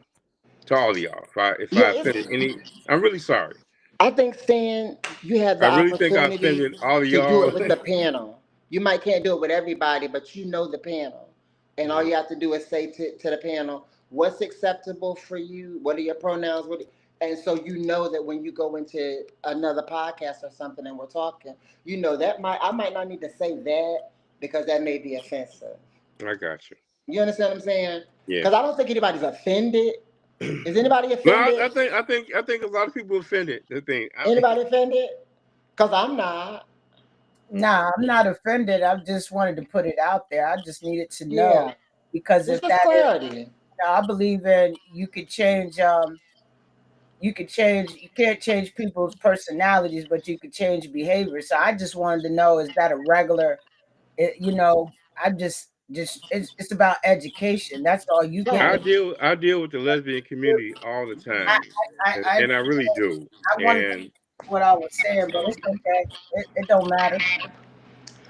to all of y'all if I Yeah, it's. offended any. I'm really sorry. I think, Stan, you had I the really think I opportunity offended all of to do y'all. it with the panel. You might can't do it with everybody, but you know the panel. And all Yeah, you have to do is say to the panel, what's acceptable for you? What are your pronouns? And so you know that when you go into another podcast or something and we're talking, you know that I might not need to say that because that may be offensive. I got you. You understand what I'm saying? Yeah. Because I don't think anybody's offended. Is anybody No, offended? I think a lot of people offended. The thing. Anybody offended? Because I'm not. Nah, I'm not offended. I just wanted to put it out there. I just needed to know Yeah. because Just if for that is, clarity. I believe in you could change. You could change. You can't change people's personalities, but you could change behavior. So I just wanted to know: is that a regular? I just it's about education. That's all. You getting I Right. the. deal with the lesbian community all the I time, I and I really do. I wanted to And what I was saying, but it's okay. It don't matter.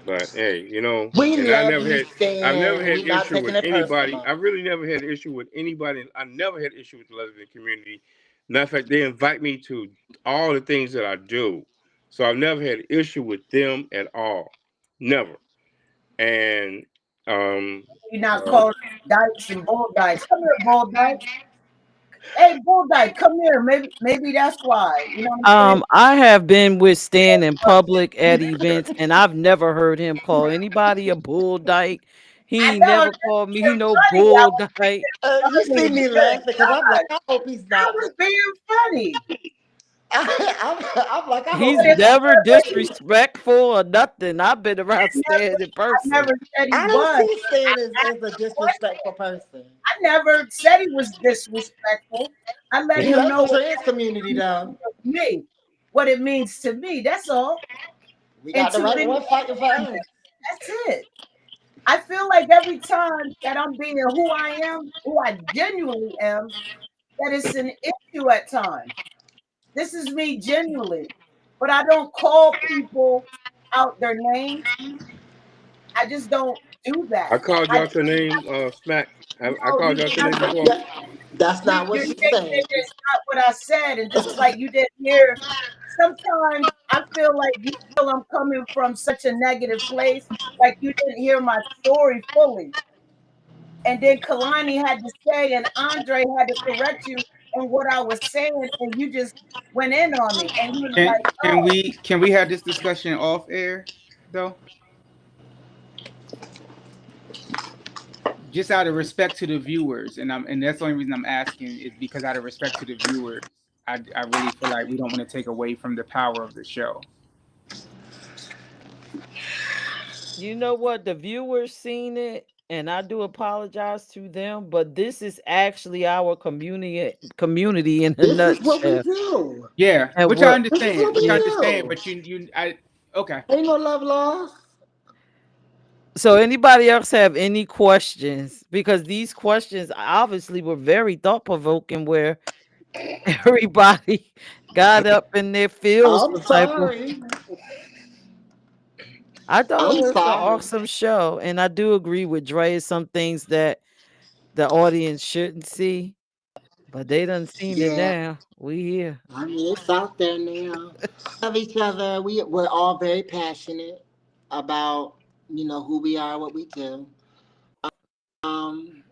But hey, We and love you, I've Stan, never and had we're not issue with taking it anybody. personal. I really never had issue with anybody. I never had issue with the lesbian community. Matter of fact, they invite me to all the things that I do. So I've never had issue with them at all. Never. And um You're not uh, calling dykes and bull dykes. Come here, bull dyke. Hey, bull dyke, come here. Maybe that's why. You know what I'm saying? I have been with Stan in public at events, and I've never heard him call anybody a bull dyke. I He know never that's called me. He being no funny. bull dyke. You I was see being funny. me Good laughing because I'm like, God, I hope he's I not. was being funny. I'm like, I hope He's Wait, he's not. never wait. disrespectful or nothing. I've been around Stan in I person. never said he I don't was. see Stan I, as a disrespectful person. I never said he was disrespectful. I let He him loves know the what trans community, though. it means to me. What it means to me. That's all. We And got the to right many one fighting for others. us. That's it. I feel like every time that I'm being who I am, who I genuinely am, that it's an issue at times. This is me genuinely, but I don't call people out their names. I just don't do that. I called I you out your name, Smack. I no, called you out your name before. Yeah, that's not what she said. that's not what I said, and just like you didn't hear. Sometimes I feel like you feel I'm coming from such a negative place, like you didn't hear my story fully. And then Kalani had to say, and Andre had to correct you on what I was saying, and you just went in on me, and you was Can like, can "Oh, we can we have this discussion off air though? just out of respect to the viewers, and that's the only reason I'm asking is because out of respect to the viewers, I really feel like we don't want to take away from the power of the show. You know what? The viewers seen it, and I do apologize to them, but this is actually our community in a This is what we nutshell. do. Yeah, And which I what This is understand, what we do. but okay. Ain't no love lost. so anybody else have any questions? Because these questions obviously were very thought-provoking where everybody got up in their feels I'm some type of. sorry. I thought it I'm was an sorry. awesome show, and I do agree with Dre. Some things that the audience shouldn't see, but they done seen it Yeah. now. We here. I mean, it's out there now. Love each other. We're all very passionate about, who we are, what we do. Um,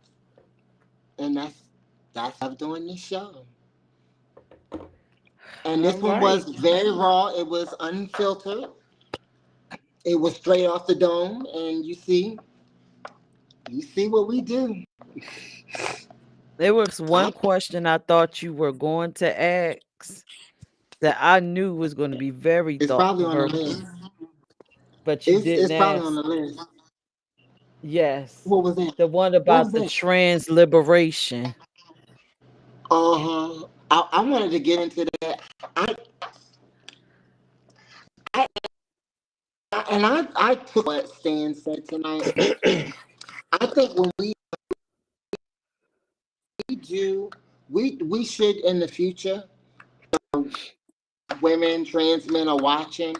and that's why I'm doing this show. And this All one right. was very raw. It was unfiltered. It was straight off the dome, and you see what we do. There was one question I thought you were going to ask that I knew was going to be very It's probably on the thought-provoking, list. but you didn't It's probably on ask. the list. Yes. What was that? The one What was about the that? trans liberation. Uh-huh. I wanted to get into that. I, I I took what Stan said tonight. I think when we do, we should in the future, women, trans men are watching.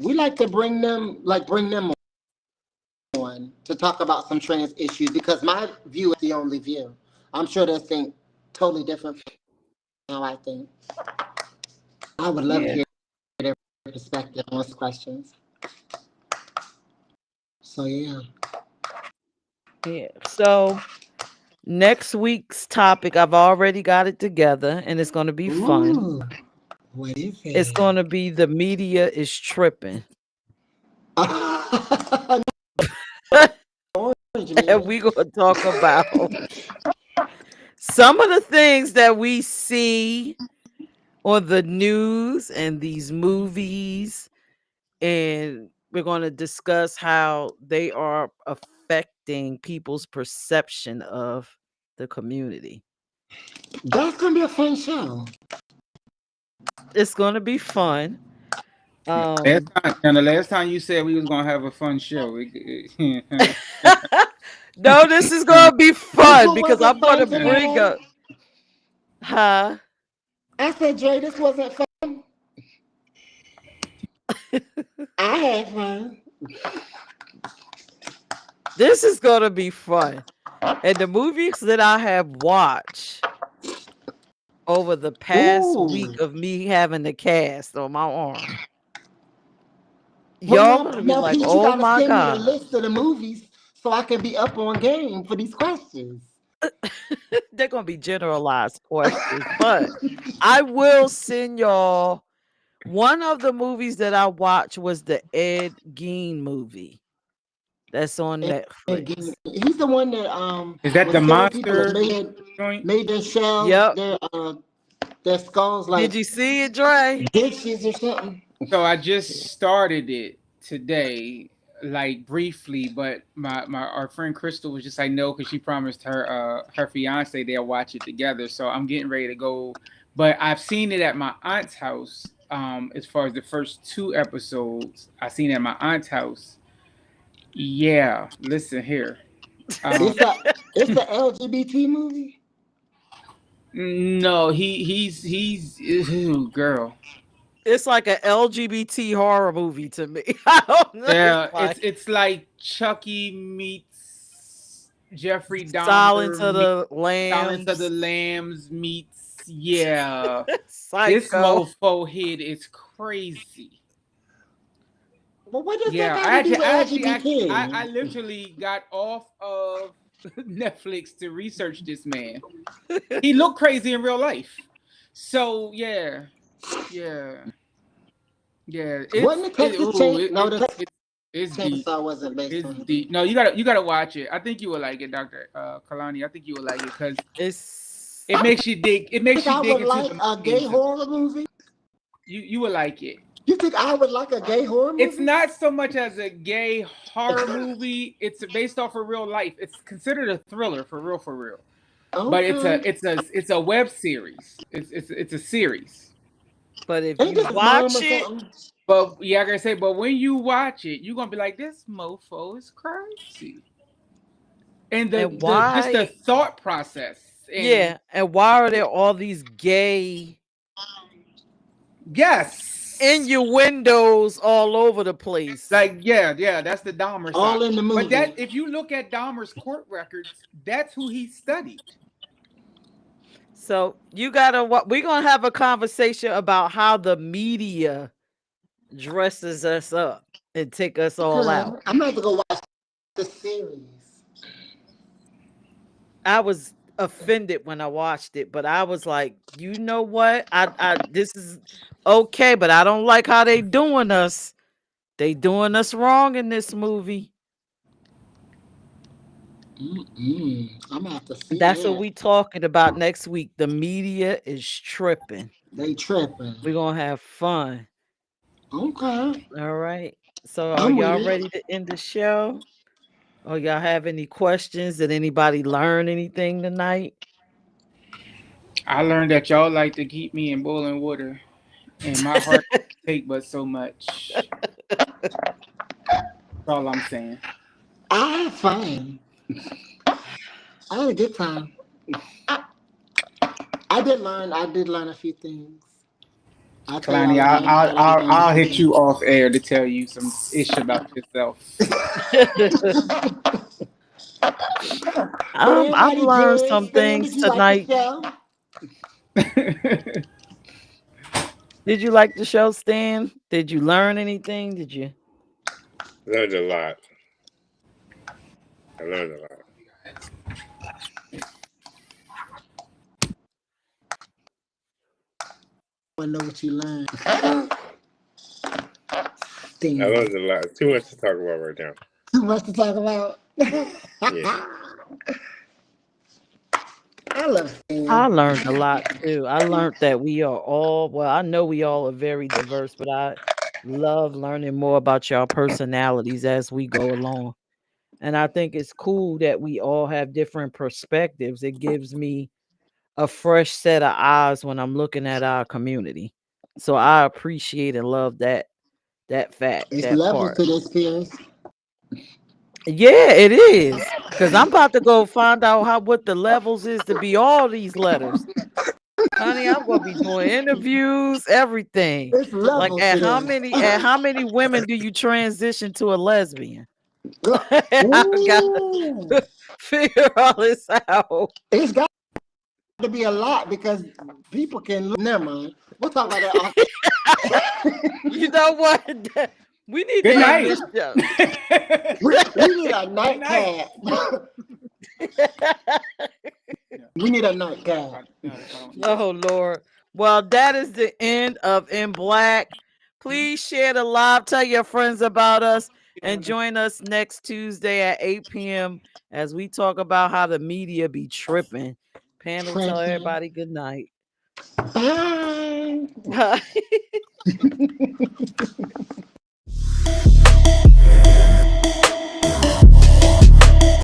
We like to bring them on to talk about some trans issues because my view is the only view. I'm sure they think totally different from how I think. I would love to Yeah. hear their perspective on those questions. So yeah. Yeah. So next week's topic, I've already got it together, and it's going to be fun. Ooh, what is It's it? going to be the media is tripping. And we're going to talk about some of the things that we see on the news and these movies. And we're going to discuss how they are affecting people's perception of the community. That's gonna be a fun show. It's going to be fun. The last time you said we was gonna have a fun show. No, this is going to be fun because I'm going to fun bring tonight? up. Huh? I said, Dre, this wasn't fun. I had fun. This is going to be fun. And the movies that I have watched over the past week of me having the cast on my arm, y'all going to be like, Pete, you oh gotta my send me the God. list of the movies so I can be up on game for these questions. They're going to be generalized questions, but I will send y'all. One of the movies that I watched was the Ed Gein movie. That's on Netflix. He's the one that is that was the killing people monster that joint? made their shells, Yep. their skulls like Did you see it, Dre? dishes or something. So I just started it today, like briefly, but our friend Crystal was just like no, because she promised her fiance they'll watch it together. So I'm getting ready to go. But I've seen it at my aunt's house. As far as the first 2 episodes, I seen it at my aunt's house. Yeah, listen here. It's a LGBT movie. No, he's ooh, girl. It's like an LGBT horror movie to me. I don't know. Yeah, Like it's like Chucky meets Jeffrey Silence Dahmer of meets the Silence of the Lambs. Lambs meets this Psycho. mofo head is crazy. Well, what does Yeah, that got to do with LGBT? I literally got off of Netflix to research this man. He looked crazy in real life. So yeah. Wasn't the Texas chain? No, It's deep. Chainsaw wasn't based It's on. deep. No, you gotta watch it. I think you will like it, Dr. Kalani. I think you will like it because it makes you dig. It makes think you I dig would into like the a gay meanings. horror movie. You will like it. You think I would like a gay horror movie? It's not so much as a gay horror movie. It's based off of real life. It's considered a thriller for real, for real. But Okay. it's a web series. It's a series. But if Ain't you this watch mom or it, something? But yeah, I gotta say, but when you watch it, you're gonna be like, this mofo is crazy. And and just the why? thought process. And Yeah, and why are there all these gay yes, innuendos all over the place? like yeah, that's the Dahmer All side. in the movie. But that if you look at Dahmer's court records, that's who he studied. So you gotta we're gonna have a conversation about how the media dresses us up and take us all Okay. out. I'm gonna have to go watch the series. I was offended when I watched it, but I was like, you know what? I this is okay, but I don't like how they doing us. They doing us wrong in this movie. I'm gonna have to see That's that. what we talking about next week. The media is tripping. They tripping. We're gonna have fun. Okay. All right. So are I'm with y'all it. ready to end the show? Or y'all have any questions? Did anybody learn anything tonight? I learned that y'all like to keep me in boiling water, and my heart take but so much. That's all I'm saying. I had fun. I had a good time. I did learn a few things. Kalani, I'll hit you off air to tell you some ish about yourself. I've learned some things tonight. Did you like the show, Stan? Did you learn anything? Did you? Learned a lot. I learned a lot. I know what you learned. I learned a lot. Too much to talk about right now. Too much to talk about. Yeah. I learned a lot too. I learned that we are all, well, I know we all are very diverse, but I love learning more about y'all personalities as we go along. And I think it's cool that we all have different perspectives. It gives me a fresh set of eyes when I'm looking at our community. So I appreciate and love that fact, It's that levels part. to this, Peirrce. Yeah, it is. Because I'm about to go find out what the levels is to be all these letters. Honey, I'm gonna be doing interviews, everything. It's Like levels at to how this. many women do you transition to a lesbian? Ooh. I gotta figure all this out. It's got to be a lot because people can look. Never mind. We'll talk about that. You know what? We need Good to night. end this show. we need a nightcap. We need a nightcap. Oh Lord. Well, that is the end of In Black. Please share the live. Tell your friends about us and join us next Tuesday at 8 p.m. as we talk about how the media be tripping. Panel, tell everybody good night. Bye. Bye.